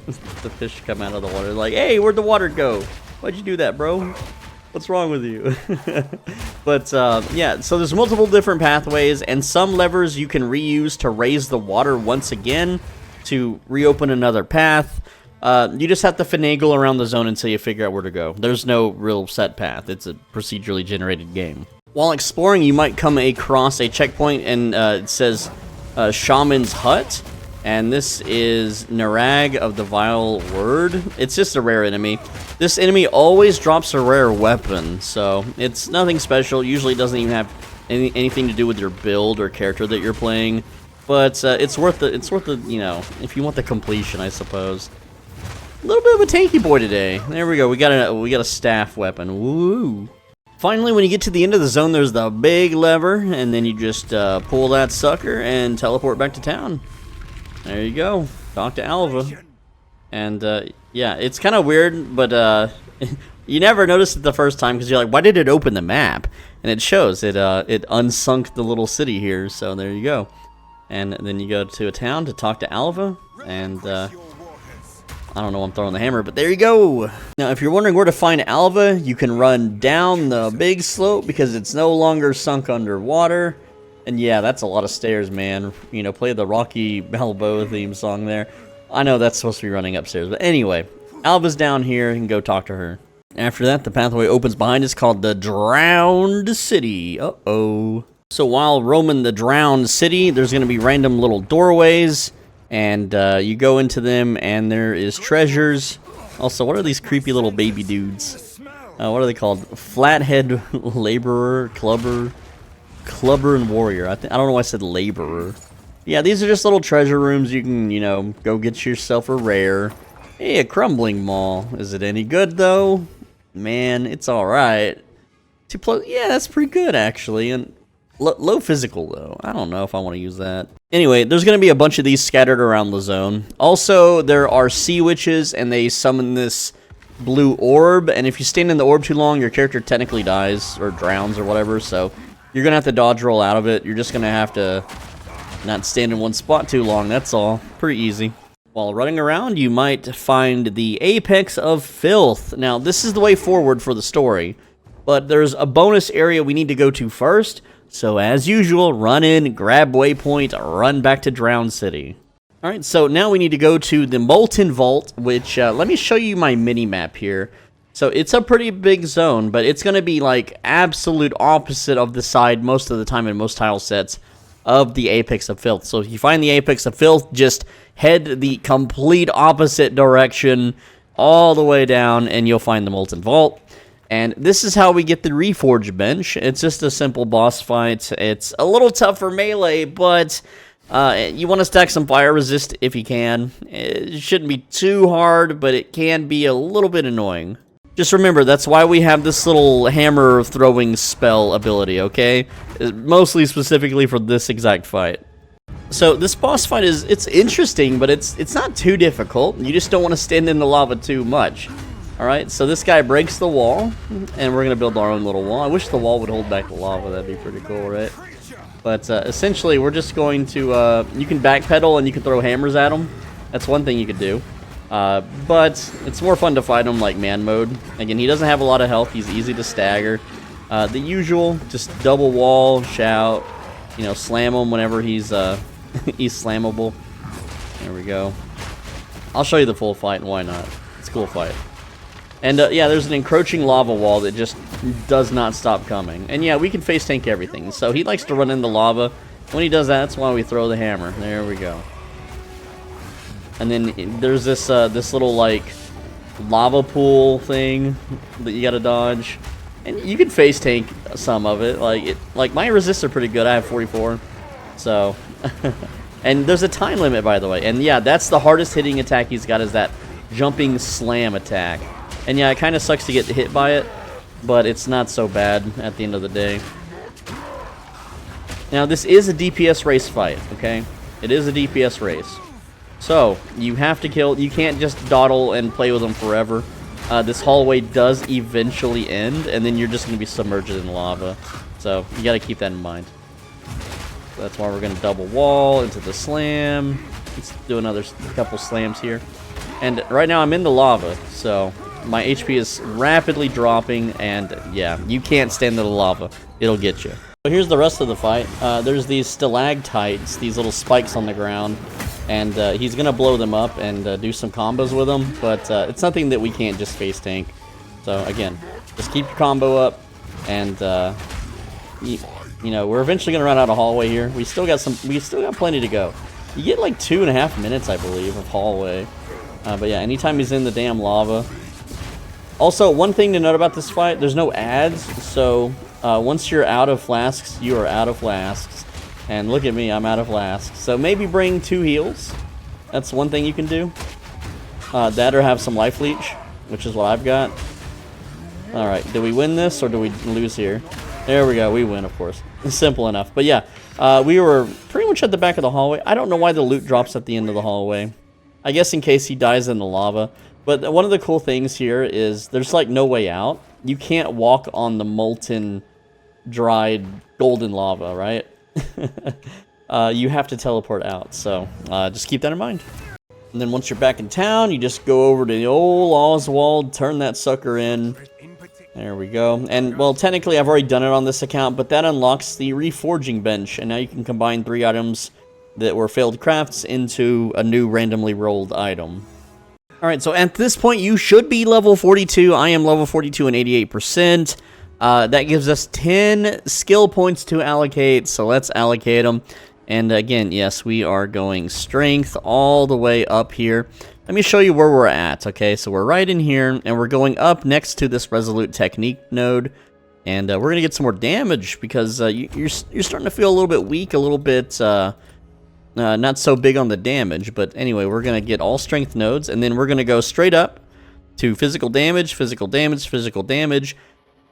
the fish come out of the water like, hey, where'd the water go? Why'd you do that, bro? What's wrong with you? But, yeah, so there's multiple different pathways, and some levers you can reuse to raise the water once again to reopen another path. You just have to finagle around the zone until you figure out where to go. There's no real set path. It's a procedurally generated game. While exploring, you might come across a checkpoint, and it says Shaman's Hut. And this is Narag of the Vile Word. It's just a rare enemy. This enemy always drops a rare weapon, so it's nothing special. Usually doesn't even have anything to do with your build or character that you're playing. But it's worth the, you know, if you want the completion, I suppose. A little bit of a tanky boy today. There we go. We got a staff weapon. Woo! Finally, when you get to the end of the zone, there's the big lever, and then you just pull that sucker and teleport back to town. There you go. Talk to Alva. And, yeah, it's kind of weird, but, you never noticed it the first time, because you're like, why did it open the map? And it shows. It unsunk the little city here, so there you go. And then you go to a town to talk to Alva, and, I don't know why I'm throwing the hammer, but there you go! Now, if you're wondering where to find Alva, you can run down the big slope, because it's no longer sunk underwater. And yeah, that's a lot of stairs, man. You know, play the Rocky Balboa theme song there. I know that's supposed to be running upstairs, but anyway, Alva's down here. You can go talk to her. After that, the pathway opens behind us called the Drowned City. Uh-oh. So while roaming the Drowned City, there's going to be random little doorways, and you go into them, and there is treasures. Also, what are these creepy little baby dudes? What are they called? Flathead Laborer, Clubber and Warrior. I don't know why I said Laborer. Yeah, these are just little treasure rooms. You can, you know, go get yourself a rare. Hey, a crumbling mall. Is it any good, though? Man, it's alright. Yeah, that's pretty good, actually. And Low physical, though. I don't know if I want to use that. Anyway, there's going to be a bunch of these scattered around the zone. Also, there are sea witches, and they summon this blue orb. And if you stand in the orb too long, your character technically dies or drowns or whatever. So you're going to have to dodge roll out of it. You're just going to have to not stand in one spot too long. That's all. Pretty easy. While running around, you might find the apex of Filth. Now, this is the way forward for the story. But there's a bonus area we need to go to first. So, as usual, run in, grab waypoint, run back to Drowned City. Alright, so now we need to go to the Molten Vault, which, let me show you my mini-map here. So, it's a pretty big zone, but it's going to be, like, absolute opposite of the side most of the time in most tile sets of the Apex of Filth. So, if you find the Apex of Filth, just head the complete opposite direction all the way down, and you'll find the Molten Vault. And this is how we get the Reforge bench. It's just a simple boss fight. It's a little tough for melee, but you want to stack some fire resist if you can. It shouldn't be too hard, but it can be a little bit annoying. Just remember, that's why we have this little hammer throwing spell ability, okay? Mostly specifically for this exact fight. So this boss fight it's interesting, but it's not too difficult. You just don't want to stand in the lava too much. Alright, so this guy breaks the wall, and we're going to build our own little wall. I wish the wall would hold back the lava. That'd be pretty cool, right? But essentially, we're just going to... you can backpedal and you can throw hammers at him. That's one thing you could do. But it's more fun to fight him like man mode. Again, he doesn't have a lot of health. He's easy to stagger. The usual, just double wall, shout, you know, slam him whenever he's he's slammable. There we go. I'll show you the full fight, and why not? It's a cool fight. And, yeah, there's an encroaching lava wall that just does not stop coming. And, yeah, we can face tank everything. So he likes to run into lava. When he does that, that's why we throw the hammer. There we go. And then there's this this little, like, lava pool thing that you gotta dodge. And you can face tank some of it. Like my resists are pretty good. I have 44. So... and there's a time limit, by the way. And, yeah, that's the hardest hitting attack he's got is that jumping slam attack. And yeah, it kind of sucks to get hit by it, but it's not so bad at the end of the day. Now, this is a DPS race fight, okay? It is a DPS race. So, you have to kill... You can't just dawdle and play with them forever. This hallway does eventually end, and then you're just going to be submerged in lava. So, you got to keep that in mind. So that's why we're going to double wall into the slam. Let's do another couple slams here. And right now, I'm in the lava, so... my HP is rapidly dropping, and yeah, you can't stand in the lava. It'll get you. So here's the rest of the fight. There's these stalactites, these little spikes on the ground, and he's going to blow them up and do some combos with them, but it's something that we can't just face tank. So again, just keep your combo up, and you know, we're eventually going to run out of hallway here. We still got plenty to go. You get like 2.5 minutes, I believe, of hallway. But yeah, anytime he's in the damn lava. Also, one thing to note about this fight, there's no ads, so once you're out of flasks, you are out of flasks. And look at me, I'm out of flasks. So maybe bring 2 heals. That's one thing you can do. That or have some life leech, which is what I've got. Alright, do we win this or do we lose here? There we go, we win, of course. Simple enough. But yeah, we were pretty much at the back of the hallway. I don't know why the loot drops at the end of the hallway. I guess in case he dies in the lava. But one of the cool things here is there's like no way out. You can't walk on the molten, dried, golden lava, right? You have to teleport out, so just keep that in mind. And then once you're back in town, you just go over to the old Oswald, turn that sucker in. There we go. And, well, technically I've already done it on this account, but that unlocks the reforging bench, and now you can combine 3 items that were failed crafts into a new randomly rolled item. Alright, so at this point, you should be level 42. I am level 42 and 88%. That gives us 10 skill points to allocate, so let's allocate them. And again, yes, we are going strength all the way up here. Let me show you where we're at, okay? So we're right in here, and we're going up next to this Resolute Technique node. And we're going to get some more damage, because you're starting to feel a little bit weak, a little bit... not so big on the damage, but anyway, we're going to get all strength nodes, and then we're going to go straight up to physical damage, physical damage, physical damage,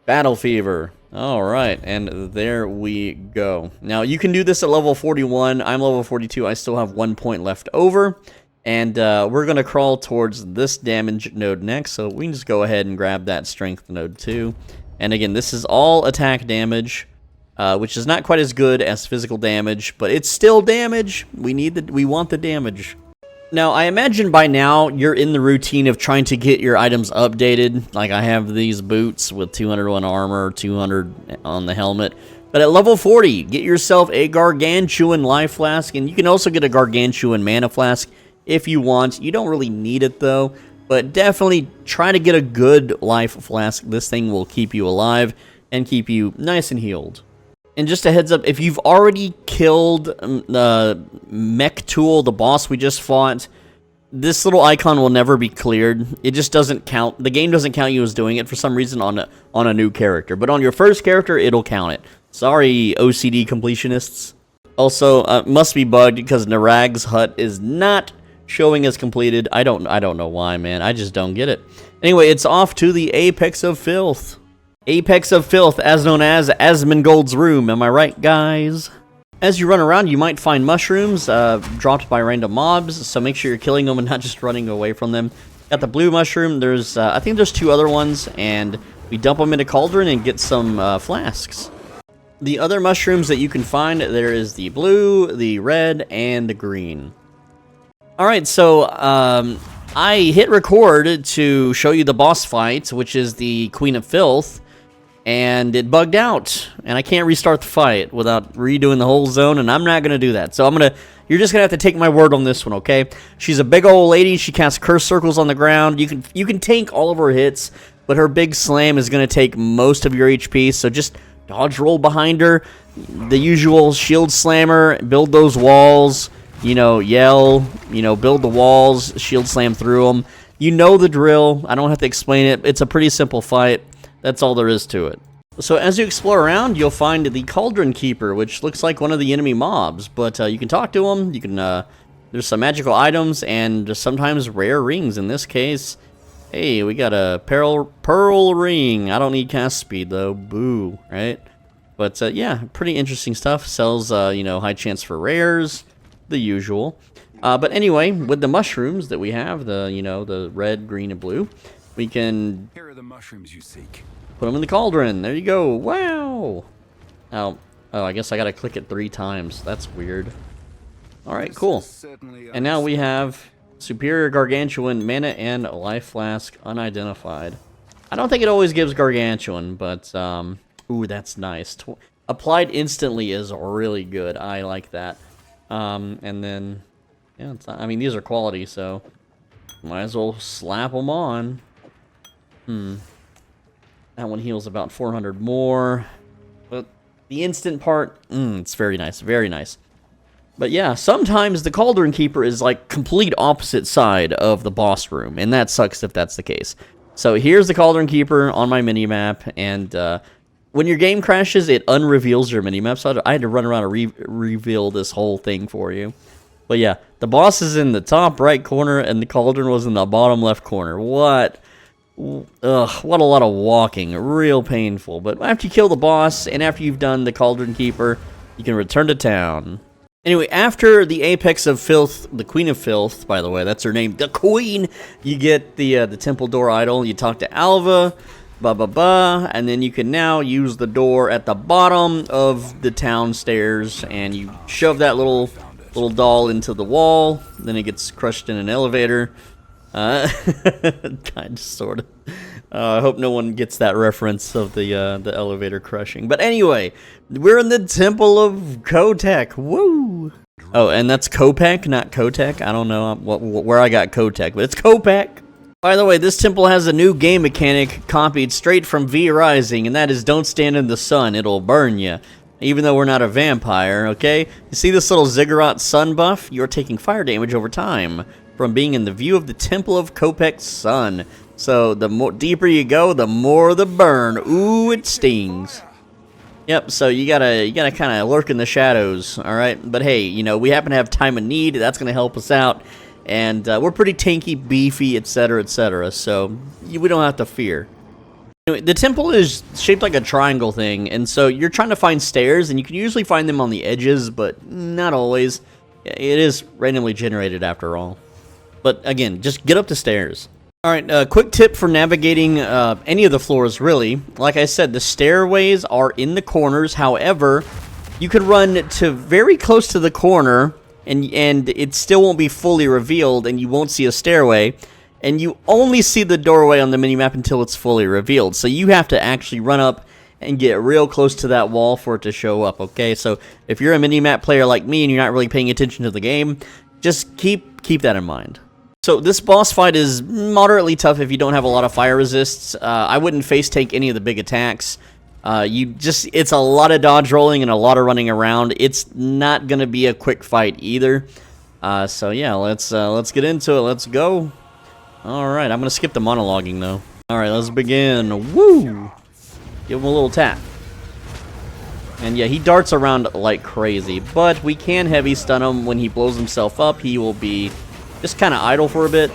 battle fever. Alright, and there we go. Now, you can do this at level 41. I'm level 42. I still have 1 point left over. And we're going to crawl towards this damage node next. So we can just go ahead and grab that strength node too. And again, this is all attack damage, which is not quite as good as physical damage. But it's still damage. We want the damage. Now, I imagine by now you're in the routine of trying to get your items updated. Like I have these boots with 200 on armor, 200 on the helmet. But at level 40, get yourself a gargantuan life flask. And you can also get a gargantuan mana flask if you want. You don't really need it though. But definitely try to get a good life flask. This thing will keep you alive and keep you nice and healed. And just a heads up, if you've already killed the mech tool, the boss we just fought, this little icon will never be cleared. It just doesn't count. The game doesn't count you as doing it for some reason on a new character. But on your first character, it'll count it. Sorry, OCD completionists. Also, must be bugged because Narag's hut is not showing as completed. I don't know why, man. I just don't get it. Anyway, it's off to the Apex of Filth. Apex of Filth, as known as Asmongold's room. Am I right, guys? As you run around, you might find mushrooms dropped by random mobs, so make sure you're killing them and not just running away from them. Got the blue mushroom. There's, I think there's 2 other ones, and we dump them in a cauldron and get some flasks. The other mushrooms that you can find, there is the blue, the red, and the green. Alright, so I hit record to show you the boss fight, which is the Queen of Filth. And it bugged out, and I can't restart the fight without redoing the whole zone, and I'm not going to do that. So you're just going to have to take my word on this one, okay? She's a big old lady. She casts curse circles on the ground. You can tank all of her hits, but her big slam is going to take most of your HP, so just dodge roll behind her. The usual shield slammer, build those walls, yell, build the walls, shield slam through them. You know the drill. I don't have to explain it. It's a pretty simple fight. That's all there is to it. So as you explore around, you'll find the Cauldron Keeper, which looks like one of the enemy mobs. But you can talk to him. You can. There's some magical items and sometimes rare rings. In this case, hey, we got a pearl ring. I don't need cast speed though. Boo, right? But yeah, pretty interesting stuff. Sells high chance for rares, the usual. But anyway, with the mushrooms that we have, the red, green, and blue. We can Here are the mushrooms you seek. Put them in the cauldron. There you go. Wow. Oh, I guess I gotta click it 3 times. That's weird. Alright, cool. And now we have Superior Gargantuan, Mana, and Life Flask unidentified. I don't think it always gives Gargantuan, but, ooh, that's nice. Applied instantly is really good. I like that. And then, yeah, I mean, these are quality, so might as well slap them on. That one heals about 400 more. But the instant part, it's very nice, very nice. But yeah, sometimes the Cauldron Keeper is like complete opposite side of the boss room, and that sucks if that's the case. So here's the Cauldron Keeper on my minimap, and when your game crashes, it unreveals your minimap, so I had to run around and reveal this whole thing for you. But yeah, the boss is in the top right corner, and the Cauldron was in the bottom left corner. What a lot of walking. Real painful. But after you kill the boss, and after you've done the Cauldron Keeper, you can return to town. Anyway, after the Apex of Filth, the Queen of Filth, by the way, that's her name, the Queen, you get the Temple Door Idol. You talk to Alva, and then you can now use the door at the bottom of the town stairs, and you shove that little doll into the wall, then it gets crushed in an elevator. Kind of, sort of. I hope no one gets that reference of the elevator crushing. But anyway, we're in the Temple of Kopac. Woo! Oh, and that's Kopac, not Kotek. I don't know where I got Kotek, but it's Kopac. By the way, this temple has a new game mechanic copied straight from V Rising, and that is don't stand in the sun, it'll burn you. Even though we're not a vampire, okay? You see this little Ziggurat sun buff? You're taking fire damage over time from being in the view of the Temple of Kopac's sun. So the more deeper you go, the more the burn. Ooh, it stings. Yep, so you gotta kind of lurk in the shadows, all right? But hey, we happen to have time of need. That's gonna help us out, and we're pretty tanky, beefy, etc., etc. So we don't have to fear. Anyway, the temple is shaped like a triangle thing, and so you're trying to find stairs, and you can usually find them on the edges, but not always. It is randomly generated after all. But again, just get up the stairs. Alright, quick tip for navigating any of the floors, really. Like I said, the stairways are in the corners. However, you could run to very close to the corner, and it still won't be fully revealed, and you won't see a stairway. And you only see the doorway on the minimap until it's fully revealed. So you have to actually run up and get real close to that wall for it to show up, okay? So if you're a minimap player like me and you're not really paying attention to the game, just keep that in mind. So this boss fight is moderately tough if you don't have a lot of fire resists. I wouldn't face tank any of the big attacks. It's a lot of dodge rolling and a lot of running around. It's not gonna be a quick fight either. So yeah, let's get into it. Let's go. Alright, I'm gonna skip the monologuing though. Alright, let's begin. Woo! Give him a little tap. And yeah, he darts around like crazy, but we can heavy stun him when he blows himself up. He will be just kind of idle for a bit.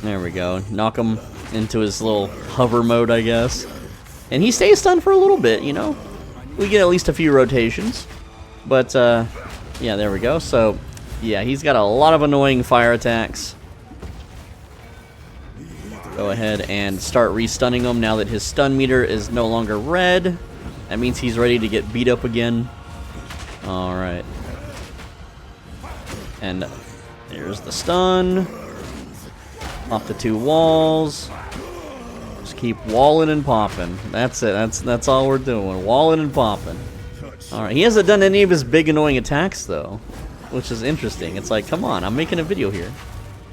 There we go. Knock him into his little hover mode, I guess. And he stays stunned for a little bit, you know. We get at least a few rotations. But, yeah, there we go. So, yeah, he's got a lot of annoying fire attacks. Go ahead and start re-stunning him now that his stun meter is no longer red. That means he's ready to get beat up again. Alright. And there's the stun. Off the 2 walls. Just keep walling and popping. That's it. That's all we're doing. Walling and popping. Alright, he hasn't done any of his big annoying attacks though, which is interesting. It's like, come on, I'm making a video here.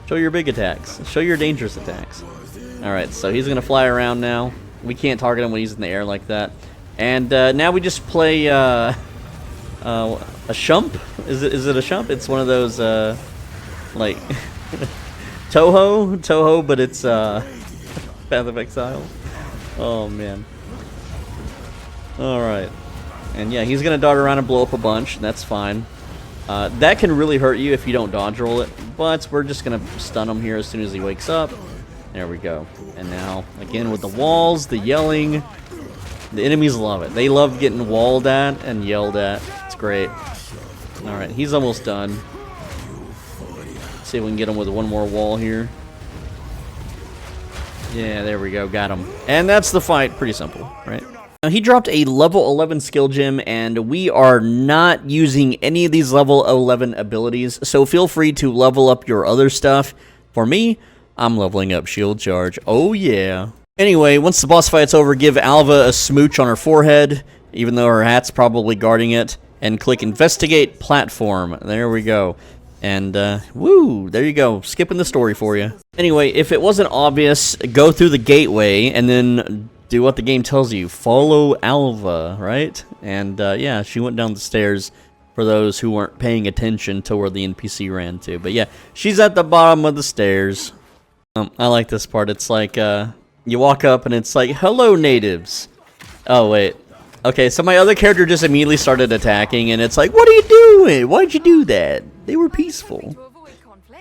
Show your big attacks. Show your dangerous attacks. Alright, so he's gonna fly around now. We can't target him when he's in the air like that. And now we just play a shump. Is it a shump? It's one of those like Toho, but it's Path of Exile. Oh man. Alright. And yeah, he's gonna dart around and blow up a bunch. That's fine. That can really hurt you if you don't dodge roll it, but we're just gonna stun him here as soon as he wakes up. There we go. And now, again with the walls, the yelling, the enemies love it. They love getting walled at and yelled at. It's great. Alright, he's almost done. Let's see if we can get him with one more wall here. Yeah, there we go. Got him. And that's the fight. Pretty simple, right? Now, he dropped a level 11 skill gem, and we are not using any of these level 11 abilities, so feel free to level up your other stuff. For me, I'm leveling up shield charge. Oh, yeah. Anyway, once the boss fight's over, give Alva a smooch on her forehead, even though her hat's probably guarding it, and click Investigate Platform. There we go. And, woo, there you go. Skipping the story for you. Anyway, if it wasn't obvious, go through the gateway, and then do what the game tells you. Follow Alva, right? And, yeah, she went down the stairs for those who weren't paying attention to where the NPC ran to. But, yeah, she's at the bottom of the stairs. I like this part. It's like, you walk up, and it's like, hello, natives. Oh, wait. Okay, so my other character just immediately started attacking, and it's like, what are you doing? Why'd you do that? They were peaceful.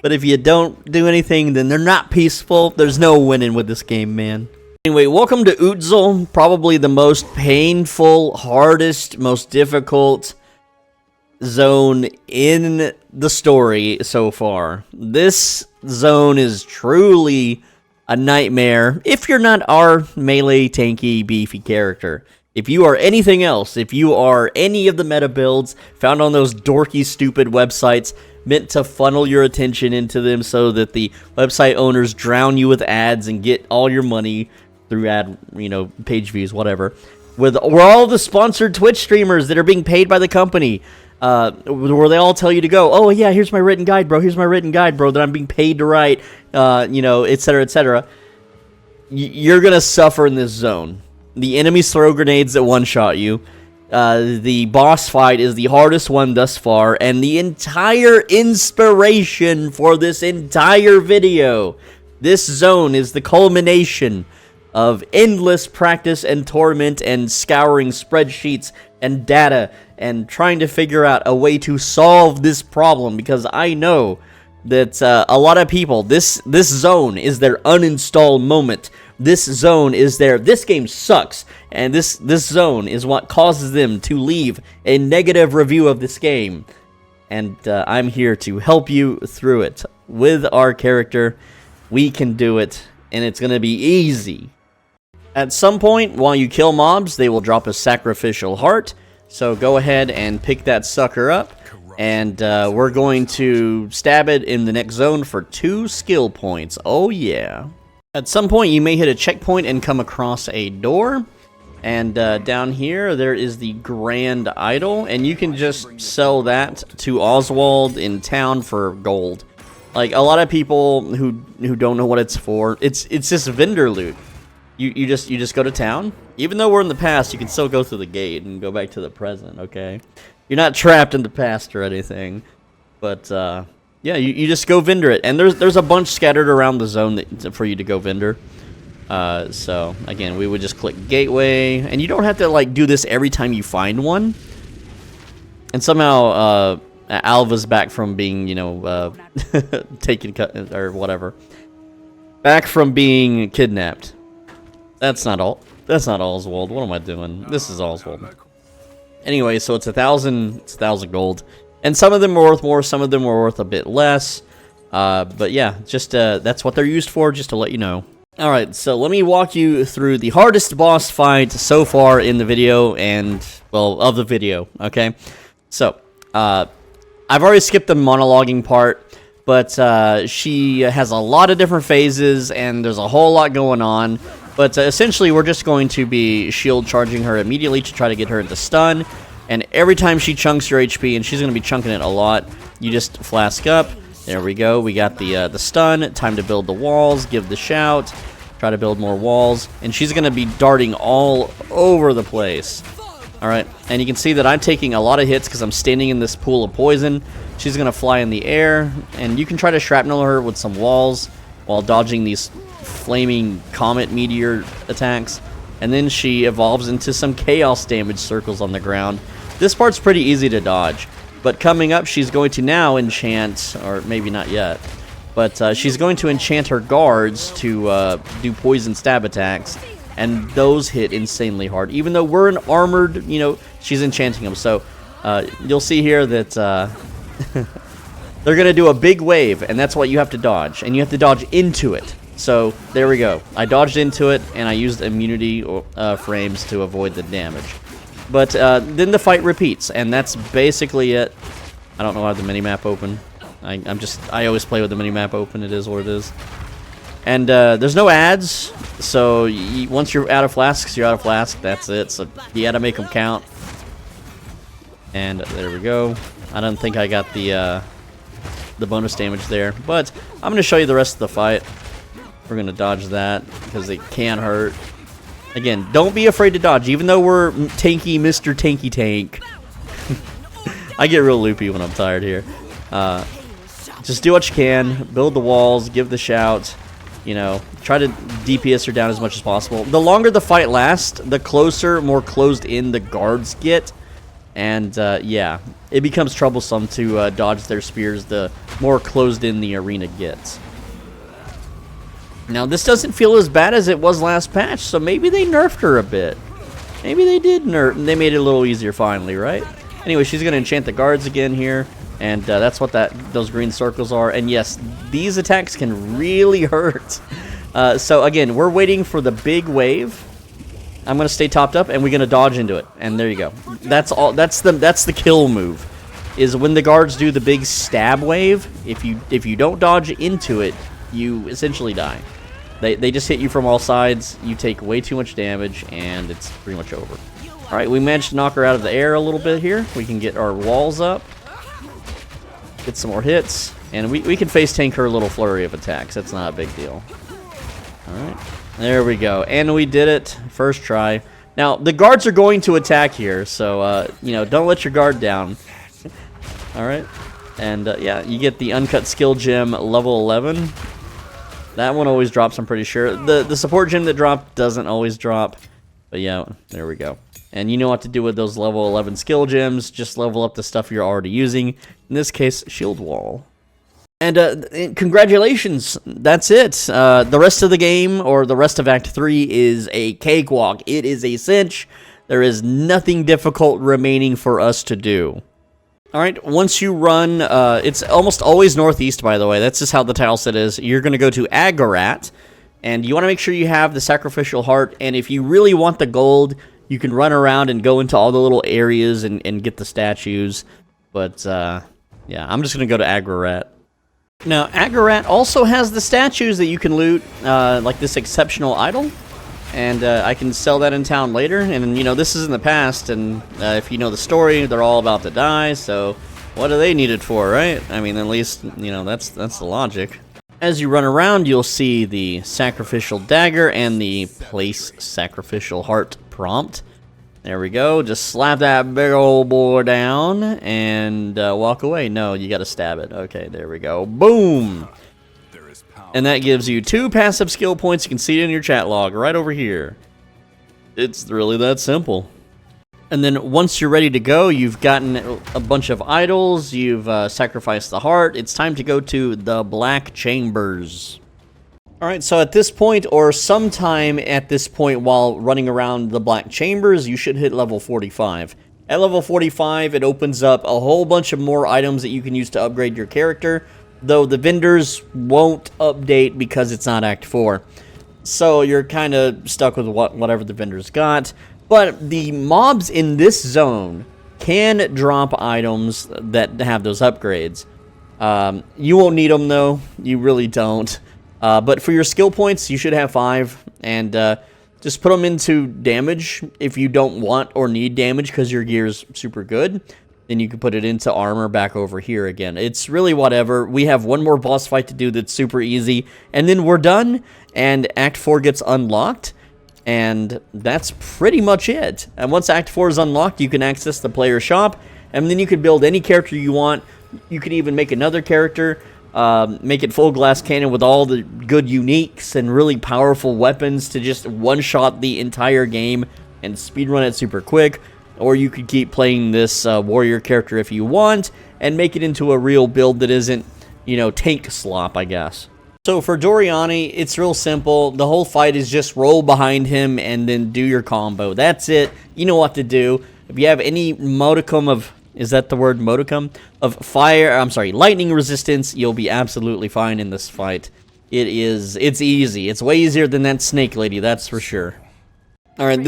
But if you don't do anything, then they're not peaceful. There's no winning with this game, man. Anyway, welcome to Utzel, probably the most painful, hardest, most difficult zone in the story so far. This zone is truly a nightmare if you're not our melee, tanky, beefy character. If you are anything else, if you are any of the meta builds found on those dorky, stupid websites meant to funnel your attention into them so that the website owners drown you with ads and get all your money through ad, page views, whatever. We're all the sponsored Twitch streamers that are being paid by the company, where they all tell you to go, oh yeah, here's my written guide, bro, that I'm being paid to write, etc., etc. You're gonna suffer in this zone. The enemies throw grenades that one-shot you. The boss fight is the hardest one thus far, and the entire inspiration for this entire video. This zone is the culmination of endless practice and torment and scouring spreadsheets and data and trying to figure out a way to solve this problem, because I know that a lot of people, this zone is their uninstall moment. this zone is there. This game sucks, and this zone is what causes them to leave a negative review of this game. And I'm here to help you through it. With our character, we can do it, and it's going to be easy. At some point, while you kill mobs, they will drop a sacrificial heart. So go ahead and pick that sucker up, and we're going to stab it in the next zone for 2 skill points. Oh yeah. At some point, you may hit a checkpoint and come across a door. And down here, there is the Grand Idol, and you can just sell that to Oswald in town for gold. Like, a lot of people who don't know what it's for, it's just vendor loot. You just go to town. Even though we're in the past, you can still go through the gate and go back to the present, okay? You're not trapped in the past or anything. But, yeah, you just go vendor it. And there's a bunch scattered around the zone for you to go vendor. So, again, we would just click gateway. And you don't have to, like, do this every time you find one. And somehow, Alva's back from being, you know, taken, or whatever. Back from being kidnapped. That's not Oswald. What am I doing? This is Oswald. Anyway, so it's 1,000 gold. And some of them are worth more, some of them are worth a bit less. But yeah, just that's what they're used for, just to let you know. Alright, so let me walk you through the hardest boss fight so far in the video, and, well, of the video, okay? So, I've already skipped the monologuing part, but she has a lot of different phases, and there's a whole lot going on. But essentially, we're just going to be shield charging her immediately to try to get her into stun. And every time she chunks your HP, and she's going to be chunking it a lot, you just flask up. There we go. We got the stun. Time to build the walls. Give the shout. Try to build more walls. And she's going to be darting all over the place. Alright, and you can see that I'm taking a lot of hits because I'm standing in this pool of poison. She's going to fly in the air. And you can try to shrapnel her with some walls while dodging these flaming comet meteor attacks, and then she evolves into some chaos damage circles on the ground. This part's pretty easy to dodge, but coming up she's going to now enchant, or maybe not yet, but she's going to enchant her guards to do poison stab attacks, and those hit insanely hard. Even though we're an armored, you know, she's enchanting them. So you'll see here that they're going to do a big wave, and that's what you have to dodge, and you have to dodge into it. So, there we go. I dodged into it, and I used immunity frames to avoid the damage. But then the fight repeats, and that's basically it. I don't know how the minimap open. I always play with the minimap open. It is what it is. And there's no ads, so once you're out of flasks, you're out of flask. That's it. So you gotta make them count. And there we go. I don't think I got the bonus damage there, but I'm gonna show you the rest of the fight. We're gonna dodge that because it can hurt. Again, don't be afraid to dodge, even though we're tanky Mr. Tanky Tank. I get real loopy when I'm tired here. Just do what you can, build the walls, give the shout, you know, try to DPS her down as much as possible. The longer the fight lasts, the closer, more closed in the guards get. And yeah, it becomes troublesome to dodge their spears the more closed in the arena gets. Now, this doesn't feel as bad as it was last patch, so maybe they nerfed her a bit. Maybe they did nerf, they made it a little easier finally, right? Anyway, she's going to enchant the guards again here, and that's what those green circles are. And yes, these attacks can really hurt. So again, we're waiting for the big wave. I'm going to stay topped up, and we're going to dodge into it. And there you go. That's all. That's the kill move. Is when the guards do the big stab wave. If you don't dodge into it, you essentially die. They just hit you from all sides. You take way too much damage, and it's pretty much over. All right, we managed to knock her out of the air a little bit here. We can get our walls up, get some more hits, and we can face tank her little flurry of attacks. That's not a big deal. All right, there we go, and we did it. First try. Now the guards are going to attack here, so you know, don't let your guard down. All right, and yeah, you get the uncut skill gem level 11. That one always drops, I'm pretty sure. The support gem that dropped doesn't always drop. But yeah, there we go. And you know what to do with those level 11 skill gems. Just level up the stuff you're already using. In this case, shield wall. And congratulations, that's it. The rest of the game, or the rest of Act 3, is a cakewalk. It is a cinch. There is nothing difficult remaining for us to do. Alright, once you run, it's almost always northeast, by the way. That's just how the tile set is. You're going to go to Aggorat, and you want to make sure you have the Sacrificial Heart, and if you really want the gold, you can run around and go into all the little areas and get the statues. But, yeah, I'm just going to go to Aggorat. Now, Aggorat also has the statues that you can loot, like this exceptional idol, and I can sell that in town later. And, you know, this is in the past, and if you know the story, they're all about to die, so what do they need it for, right? I mean, at least, you know, that's the logic. As you run around, you'll see the Sacrificial Dagger and the Place Sacrificial Heart prompt. There we go. Just slap that big old boy down and walk away. No, you gotta stab it. Okay, there we go. Boom! And that gives you 2 passive skill points. You can see it in your chat log right over here. It's really that simple. And then once you're ready to go, you've gotten a bunch of idols. You've sacrificed the heart. It's time to go to the Black Chambers. Alright, so at this point, or sometime at this point while running around the Black Chambers, you should hit level 45. At level 45, it opens up a whole bunch of more items that you can use to upgrade your character, though the vendors won't update because it's not Act 4. So you're kind of stuck with whatever the vendors got. But the mobs in this zone can drop items that have those upgrades. You won't need them, though. You really don't. But for your skill points, you should have 5, and just put them into damage if you don't want or need damage because your gear's super good. Then you can put it into armor back over here again. It's really whatever. We have one more boss fight to do that's super easy, and then we're done, and Act 4 gets unlocked, and that's pretty much it. And once Act 4 is unlocked, you can access the player shop, and then you can build any character you want. You can even make another character. Make it full glass cannon with all the good uniques and really powerful weapons to just one-shot the entire game and speedrun it super quick. Or you could keep playing this warrior character if you want and make it into a real build that isn't, you know, tank slop, I guess. So for Doryani, it's real simple. The whole fight is just roll behind him and then do your combo. That's it. You know what to do. If you have any modicum of... Is that the word modicum? Of lightning resistance, you'll be absolutely fine in this fight. It's easy. It's way easier than that snake lady, that's for sure. Alright,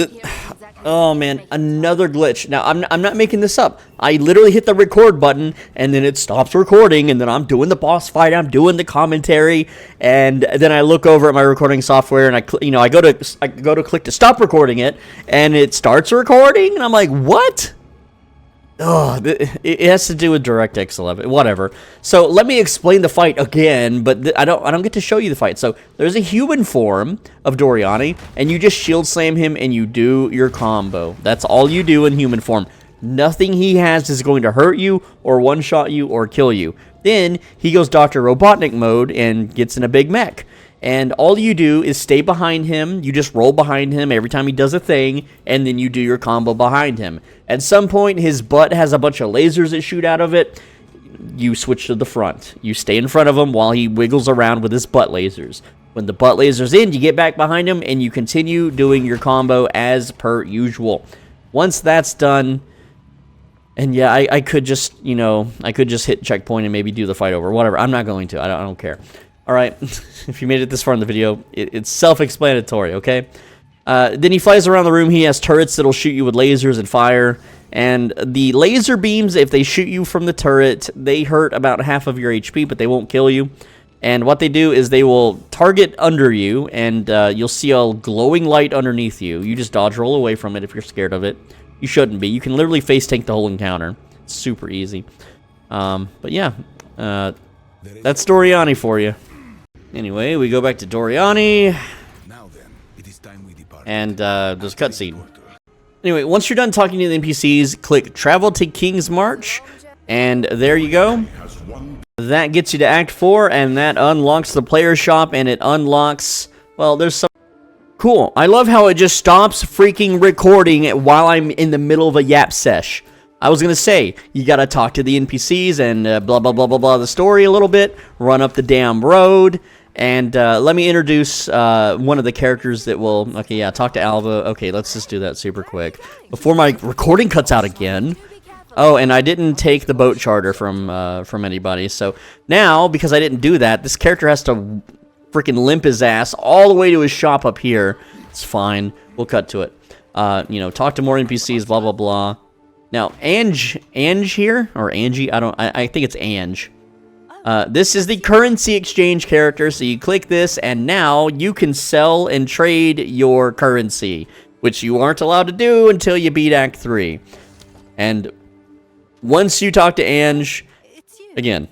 oh man, another glitch. Now, I'm not making this up. I literally hit the record button, and then it stops recording, and then I'm doing the boss fight, I'm doing the commentary, and then I look over at my recording software, and I go to click to stop recording it, and it starts recording, and I'm like, what? Oh, it has to do with DirectX 11, whatever. So let me explain the fight again, but I don't get to show you the fight. So there's a human form of Doryani, and you just shield slam him and you do your combo. That's all you do in human form. Nothing he has is going to hurt you or one-shot you or kill you. Then he goes Dr. Robotnik mode and gets in a big mech. And all you do is stay behind him, you just roll behind him every time he does a thing, and then you do your combo behind him. At some point, his butt has a bunch of lasers that shoot out of it. You switch to the front. You stay in front of him while he wiggles around with his butt lasers. When the butt laser's in, you get back behind him, and you continue doing your combo as per usual. Once that's done... And yeah, I could just, you know, hit checkpoint and maybe do the fight over. Whatever, I'm not going to. I don't care. Alright, if you made it this far in the video, it's self-explanatory, okay? Then he flies around the room. He has turrets that'll shoot you with lasers and fire. And the laser beams, if they shoot you from the turret, they hurt about half of your HP, but they won't kill you. And what they do is they will target under you, and you'll see a glowing light underneath you. You just dodge roll away from it if you're scared of it. You shouldn't be. You can literally face tank the whole encounter. It's super easy. But yeah, that's Doryani for you. Anyway, we go back to Doryani, and there's a cutscene. Anyway, once you're done talking to the NPCs, click Travel to King's March, and there you go. That gets you to Act 4, and that unlocks the player shop, and it unlocks, well, there's some... Cool. I love how it just stops freaking recording while I'm in the middle of a yap sesh. I was gonna say, you gotta talk to the NPCs and blah, blah, blah, blah, blah, the story a little bit, run up the damn road, and let me introduce one of the characters that will, okay, yeah, talk to Alva. Okay, let's just do that super quick. Before my recording cuts out again. Oh, and I didn't take the boat charter from anybody, so now, because I didn't do that, this character has to freaking limp his ass all the way to his shop up here. It's fine. We'll cut to it. You know, talk to more NPCs, blah, blah, blah. Now, Ange here, or Angie, I think it's Ange. This is the currency exchange character, so you click this, and now you can sell and trade your currency, which you aren't allowed to do until you beat Act 3. And once you talk to Ange, again,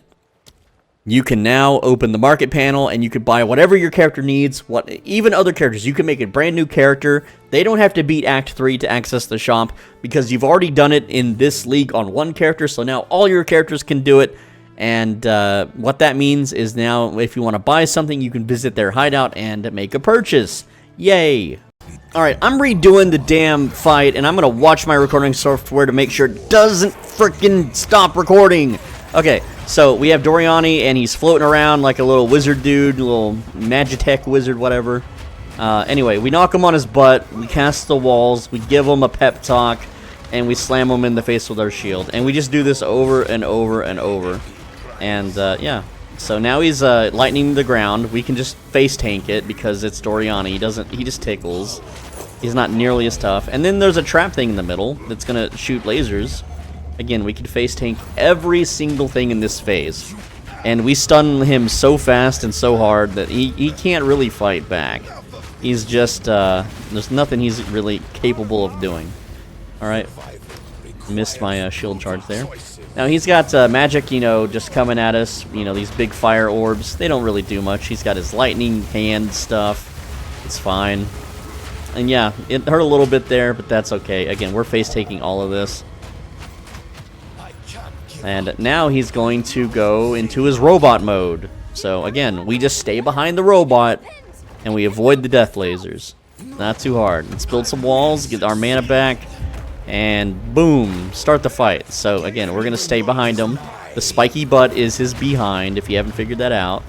you can now open the market panel, and you can buy whatever your character needs, even other characters. You can make a brand new character. They don't have to beat Act 3 to access the shop, because you've already done it in this league on one character, so now all your characters can do it. And what that means is now, if you want to buy something, you can visit their hideout and make a purchase. Yay! Alright, I'm redoing the damn fight, and I'm going to watch my recording software to make sure it doesn't freaking stop recording. Okay, so we have Doryani, and he's floating around like a little wizard dude, a little Magitech wizard, whatever. Anyway, we knock him on his butt, we cast the walls, we give him a pep talk, and we slam him in the face with our shield. And we just do this over and over and over. And, yeah. So now he's lightning the ground. We can just face tank it because it's Doryani. He just tickles. He's not nearly as tough. And then there's a trap thing in the middle that's gonna shoot lasers. Again, we can face tank every single thing in this phase. And we stun him so fast and so hard that he can't really fight back. He's just, there's nothing he's really capable of doing. Alright. Missed my shield charge there. Now he's got magic, you know, just coming at us. You know, these big fire orbs. They don't really do much. He's got his lightning hand stuff. It's fine. And yeah, it hurt a little bit there, but that's okay. Again, we're face taking all of this. And now he's going to go into his robot mode. So again, we just stay behind the robot and we avoid the death lasers. Not too hard. Let's build some walls, get our mana back, and boom, start the fight. So again, we're going to stay behind him. The spiky butt is his behind, if you haven't figured that out.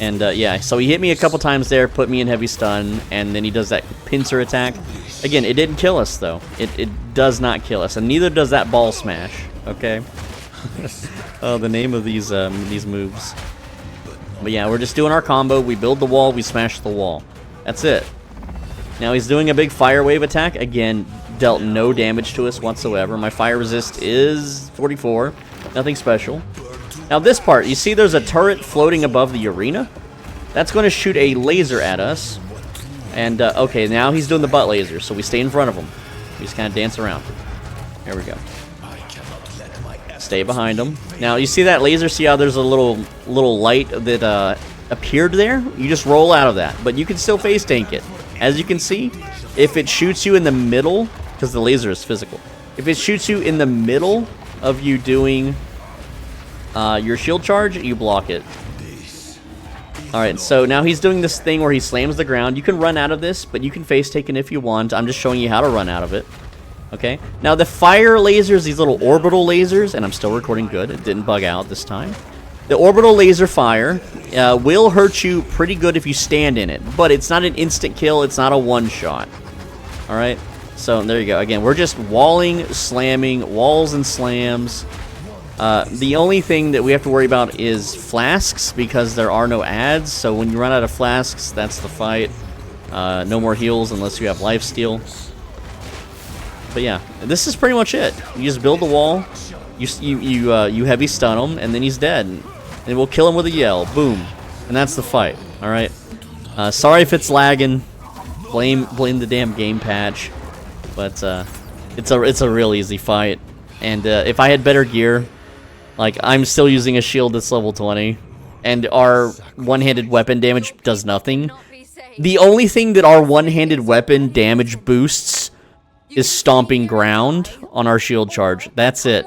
And yeah, so he hit me a couple times there, put me in heavy stun, and then he does that pincer attack. Again, it didn't kill us, though. It does not kill us, and neither does that ball smash, okay? Oh, the name of these moves. But yeah, we're just doing our combo. We build the wall, we smash the wall. That's it. Now he's doing a big fire wave attack. Again, dealt no damage to us whatsoever. My fire resist is 44. Nothing special. Now this part, you see there's a turret floating above the arena? That's going to shoot a laser at us. And, okay, now he's doing the butt laser, so we stay in front of him. We just kind of dance around. There we go. Stay behind him. Now, you see that laser? See how there's a little light that appeared there? You just roll out of that, but you can still face tank it. As you can see, if it shoots you in the middle, because the laser is physical, if it shoots you in the middle of you doing your shield charge, you block it. Alright, so now he's doing this thing where he slams the ground. You can run out of this, but you can face take it if you want. I'm just showing you how to run out of it. Okay, now the fire lasers, these little orbital lasers, and I'm still recording good, it didn't bug out this time. The orbital laser fire will hurt you pretty good if you stand in it, but it's not an instant kill, it's not a one-shot. Alright, so there you go. Again, we're just walling, slamming, walls and slams. The only thing that we have to worry about is flasks, because there are no ads, so when you run out of flasks, that's the fight. No more heals unless you have lifesteal. But yeah, this is pretty much it. You just build the wall, you heavy stun him, and then he's dead. And we'll kill him with a yell. Boom. And that's the fight. Alright. Sorry if it's lagging. Blame the damn game patch. But it's a real easy fight. And if I had better gear, like I'm still using a shield that's level 20, and our one-handed weapon damage does nothing. The only thing that our one-handed weapon damage boosts is stomping ground on our shield charge. That's it.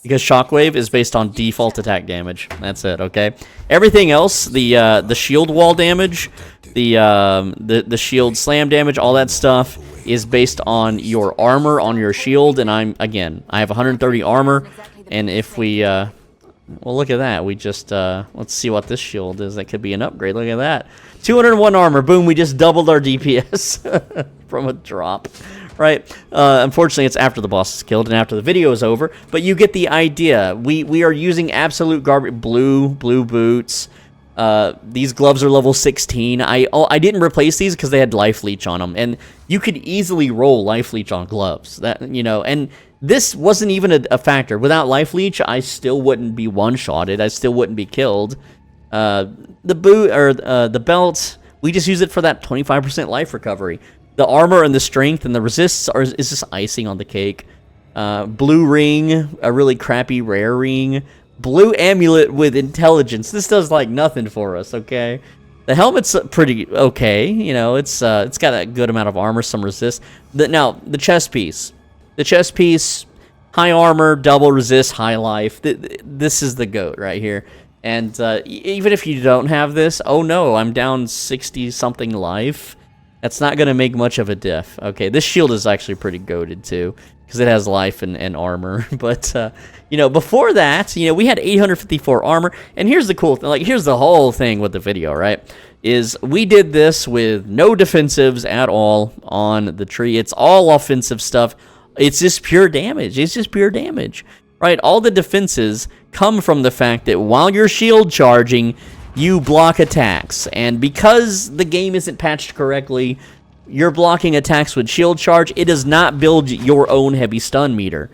Because Shockwave is based on default attack damage. That's it, okay? Everything else, the shield wall damage, the shield slam damage, all that stuff is based on your armor on your shield, and I have 130 armor, and if we, well, look at that, we just, let's see what this shield is, that could be an upgrade, look at that, 201 armor, boom, we just doubled our DPS from a drop, right? Unfortunately, it's after the boss is killed and after the video is over, but you get the idea. We are using absolute garbage, blue boots. These gloves are level 16. I didn't replace these because they had life leech on them, and you could easily roll life leech on gloves. That, you know, and this wasn't even a factor. Without life leech, I still wouldn't be one-shotted. I still wouldn't be killed. The boot or the belt, we just use it for that 25% life recovery. The armor and the strength and the resists is just icing on the cake. Blue ring, a really crappy rare ring. Blue amulet with intelligence. This does like nothing for us, okay? The helmet's pretty okay, you know. It's got a good amount of armor, some resist. Now the chest piece. The chest piece, high armor, double resist, high life. This is the GOAT right here. And even if you don't have this, oh no, I'm down 60 something life. That's not going to make much of a diff. Okay, this shield is actually pretty goated too, because it has life and armor. But, you know, before that, you know, we had 854 armor. And here's the cool thing, like, here's the whole thing with the video, right? Is we did this with no defensives at all on the tree. It's all offensive stuff. It's just pure damage. It's just pure damage, right? All the defenses come from the fact that while you're shield charging, you block attacks, and because the game isn't patched correctly, you're blocking attacks with shield charge. It does not build your own heavy stun meter.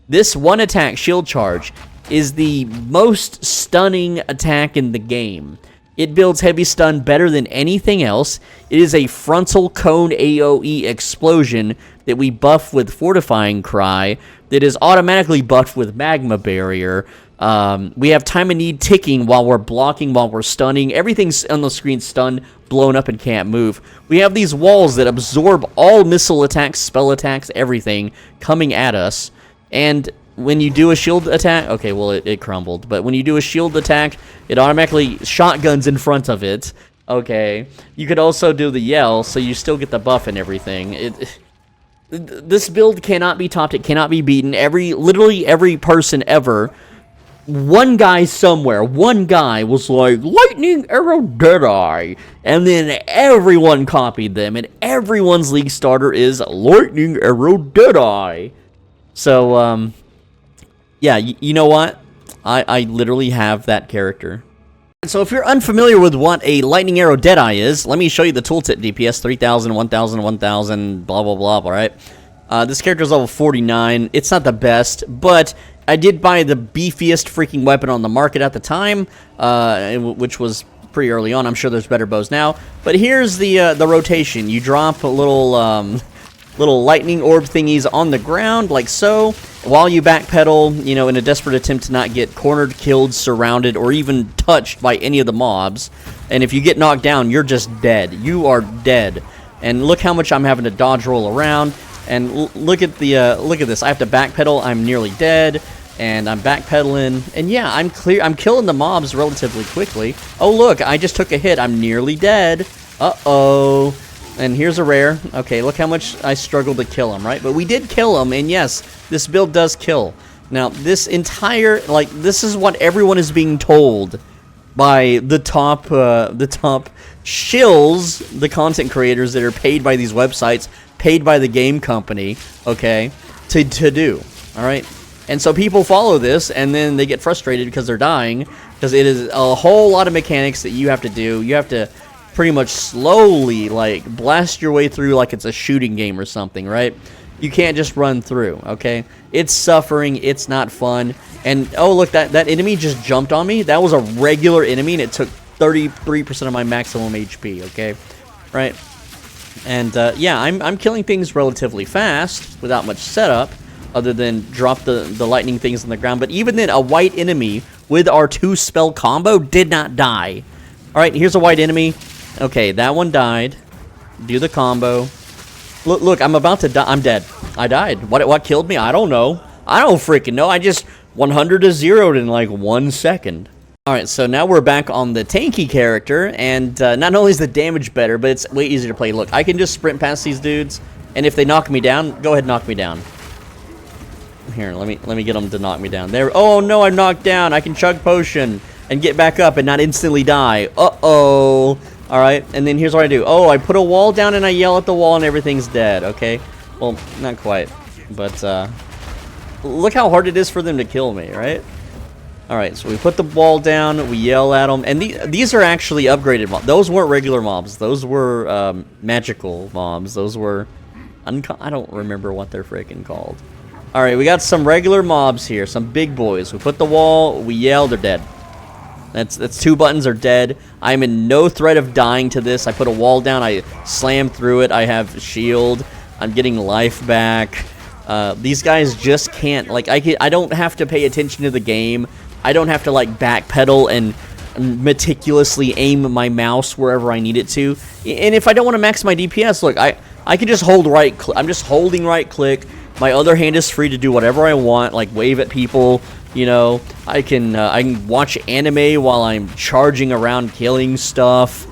This one attack shield charge is the most stunning attack in the game. It builds heavy stun better than anything else. It is a frontal cone AoE explosion that we buff with Fortifying Cry that is automatically buffed with Magma Barrier. We have time of need ticking while we're blocking, while we're stunning. Everything's on the screen stunned, blown up, and can't move. We have these walls that absorb all missile attacks, spell attacks, everything coming at us. And when you do a shield attack, okay, well, it crumbled. But when you do a shield attack, it automatically shotguns in front of it. Okay. You could also do the yell, so you still get the buff and everything. This build cannot be topped. It cannot be beaten. Literally every person ever, one guy somewhere, one guy was like, Lightning Arrow Deadeye, and then everyone copied them, and everyone's league starter is Lightning Arrow Deadeye. So, yeah, you know what? I literally have that character. So if you're unfamiliar with what a Lightning Arrow Deadeye is, let me show you the tooltip. DPS 3000, 1000, 1000, blah, blah, blah, alright? This character's level 49. It's not the best, but I did buy the beefiest freaking weapon on the market at the time, which was pretty early on. I'm sure there's better bows now. But here's the rotation. You drop a little lightning orb thingies on the ground, like so, while you backpedal, you know, in a desperate attempt to not get cornered, killed, surrounded, or even touched by any of the mobs. And if you get knocked down, you're just dead. You are dead. And look how much I'm having to dodge roll around. And look at this. I have to backpedal. I'm nearly dead. And I'm backpedaling. And yeah, I'm killing the mobs relatively quickly. Oh, look, I just took a hit. I'm nearly dead. Uh-oh. And here's a rare. Okay, look how much I struggled to kill him, right? But we did kill him, and yes, this build does kill. Now, this entire, like, this is what everyone is being told by the top shills, the content creators that are paid by these websites, paid by the game company, okay, to do, all right? And so people follow this, and then they get frustrated because they're dying, because it is a whole lot of mechanics that you have to do. You have to pretty much slowly, like, blast your way through like it's a shooting game or something, right? You can't just run through, okay? It's suffering, it's not fun. And, oh, look, that enemy just jumped on me. That was a regular enemy, and it took 33% of my maximum HP, okay? Right? And, yeah, I'm killing things relatively fast without much setup, other than drop the lightning things on the ground. But even then, a white enemy with our 2-spell combo did not die. Alright, here's a white enemy. Okay, that one died. Do the combo. Look, I'm about to die. I'm dead. I died. What killed me? I don't know. I don't freaking know. I just 100 to 0'd in like 1 second. Alright, so now we're back on the tanky character, and not only is the damage better, but it's way easier to play. Look, I can just sprint past these dudes, and if they knock me down, go ahead and knock me down. Here, let me get them to knock me down. There. Oh no, I'm knocked down. I can chug potion and get back up and not instantly die. Uh-oh. Alright, and then here's what I do. Oh, I put a wall down and I yell at the wall and everything's dead, okay? Well, not quite, but look how hard it is for them to kill me, right? Alright, so we put the wall down, we yell at them, and these are actually upgraded mobs. Those weren't regular mobs, those were magical mobs. Those were, I don't remember what they're freaking called. Alright, we got some regular mobs here, some big boys. We put the wall, we yell, they're dead. That's 2 buttons are dead. I'm in no threat of dying to this. I put a wall down, I slam through it, I have shield, I'm getting life back. These guys just can't, like, I don't have to pay attention to the game. I don't have to, like, backpedal and meticulously aim my mouse wherever I need it to. And if I don't want to max my DPS, look, I can just hold right click. I'm just holding right click. My other hand is free to do whatever I want, like wave at people, you know. I can watch anime while I'm charging around killing stuff,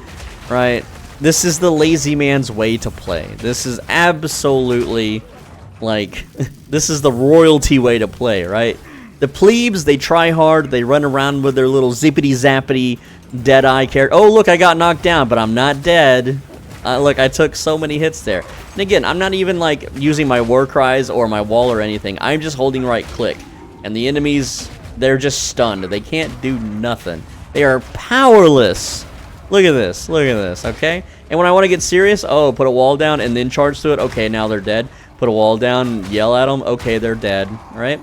right? This is the lazy man's way to play. This is absolutely, like, this is the royalty way to play, right? The plebes, they try hard, they run around with their little zippity-zappity dead-eye character. Oh, look, I got knocked down, but I'm not dead. Look, I took so many hits there. And again, I'm not even, like, using my war cries or my wall or anything. I'm just holding right-click. And the enemies, they're just stunned. They can't do nothing. They are powerless. Look at this, okay? And when I want to get serious, oh, put a wall down and then charge to it. Okay, now they're dead. Put a wall down, yell at them. Okay, they're dead, right?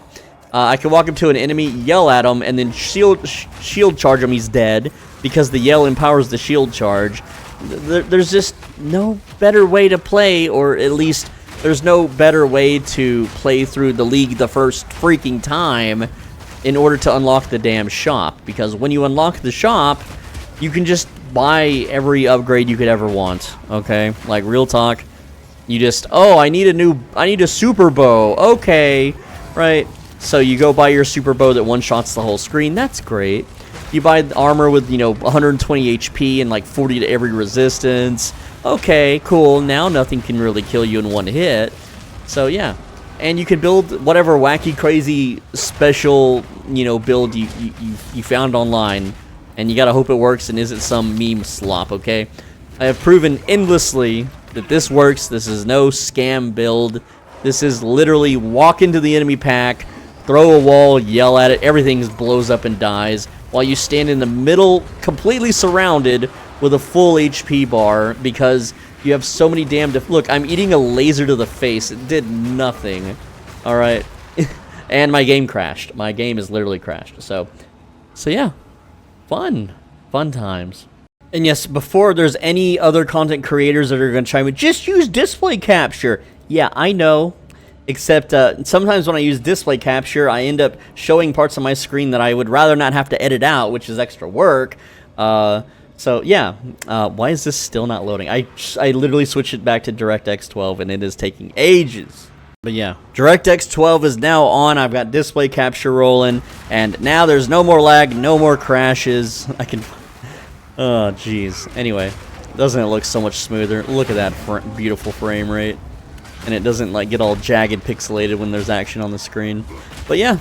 I can walk up to an enemy, yell at him, and then shield charge him. He's dead because the yell empowers the shield charge. There's just no better way to play, or at least there's no better way to play through the league the first freaking time in order to unlock the damn shop. Because when you unlock the shop, you can just buy every upgrade you could ever want. Okay, like real talk. You just, oh, I need a super bow. Okay, right. So you go buy your super bow that one-shots the whole screen. That's great. You buy the armor with, you know, 120 HP and like 40 to every resistance. Okay, cool. Now nothing can really kill you in one hit. So yeah. And you can build whatever wacky, crazy, special, you know, build you found online. And you gotta hope it works and isn't some meme slop, okay? I have proven endlessly that this works. This is no scam build. This is literally walk into the enemy pack, throw a wall, yell at it, everything blows up and dies, while you stand in the middle, completely surrounded with a full HP bar, because you have so many damn look, I'm eating a laser to the face. It did nothing. Alright. And my game crashed. My game is literally crashed. So yeah. Fun times. And yes, before there's any other content creators that are going to chime in, just use display capture. Yeah, I know. Except sometimes when I use display capture, I end up showing parts of my screen that I would rather not have to edit out, which is extra work. So yeah, why is this still not loading? I literally switched it back to DirectX 12 and it is taking ages. But yeah, DirectX 12 is now on. I've got display capture rolling, and now there's no more lag, no more crashes. I can... Oh, jeez. Anyway, doesn't it look so much smoother? Look at that beautiful frame rate. And it doesn't like get all jagged pixelated when there's action on the screen. But yeah,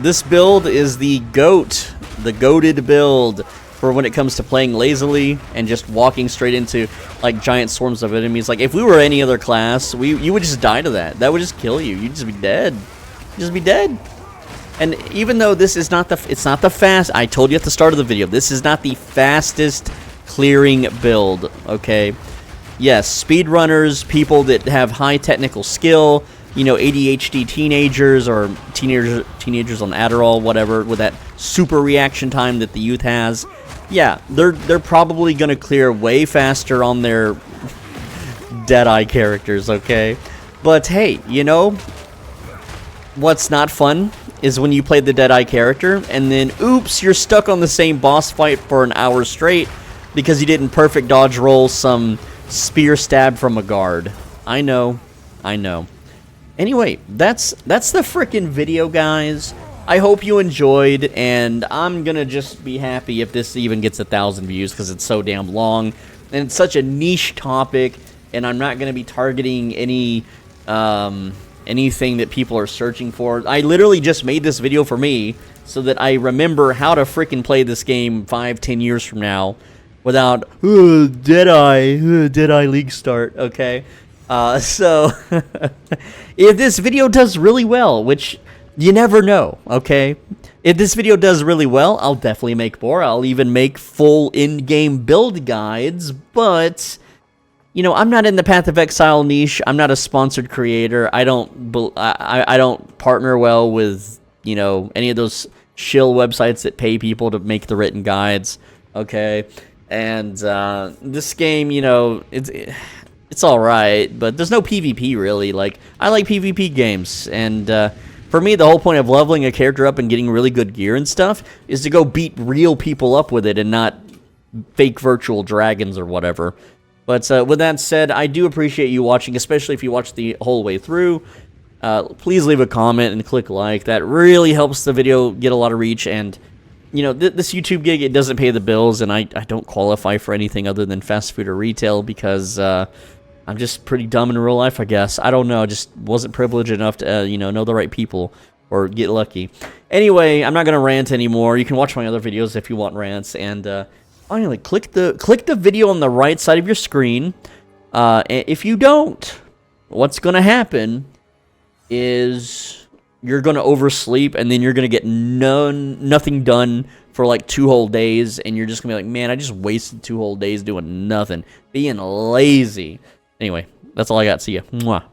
this build is the goated build for when it comes to playing lazily and just walking straight into like giant swarms of enemies. Like if we were any other class, you would just die to that. That would just kill you. You'd just be dead. You'd just be dead. And even though this is not it's not the fast, I told you at the start of the video, this is not the fastest clearing build, okay? Yes, speedrunners, people that have high technical skill, you know, ADHD teenagers or teenagers on Adderall, whatever, with that super reaction time that the youth has. Yeah, they're probably going to clear way faster on their Deadeye characters, okay? But hey, you know, what's not fun is when you play the Deadeye character and then, oops, you're stuck on the same boss fight for an hour straight because you didn't perfect dodge roll some spear stab from a guard. I know. Anyway, that's the frickin' video, guys. I hope you enjoyed, and I'm gonna just be happy if this even gets 1,000 views, because it's so damn long, and it's such a niche topic, and I'm not gonna be targeting any, anything that people are searching for. I literally just made this video for me, so that I remember how to frickin' play this game 5-10 years from now, without, Deadeye League start, okay? So, if this video does really well, which you never know, okay? If this video does really well, I'll definitely make more. I'll even make full in-game build guides, but, you know, I'm not in the Path of Exile niche. I'm not a sponsored creator. I don't partner well with, you know, any of those shill websites that pay people to make the written guides, okay? And this game, you know, it's alright, but there's no PvP really. Like, I like PvP games, and for me, the whole point of leveling a character up and getting really good gear and stuff is to go beat real people up with it and not fake virtual dragons or whatever. But with that said, I do appreciate you watching, especially if you watch the whole way through. Please leave a comment and click like. That really helps the video get a lot of reach. And, you know, this YouTube gig, it doesn't pay the bills, and I don't qualify for anything other than fast food or retail because I'm just pretty dumb in real life, I guess. I don't know. I just wasn't privileged enough to, you know the right people or get lucky. Anyway, I'm not going to rant anymore. You can watch my other videos if you want rants. And finally, click the video on the right side of your screen. If you don't, what's going to happen is you're going to oversleep, and then you're going to get nothing done for like 2 whole days, and you're just going to be like, man, I just wasted 2 whole days doing nothing, being lazy. Anyway, that's all I got. See ya. Mwah.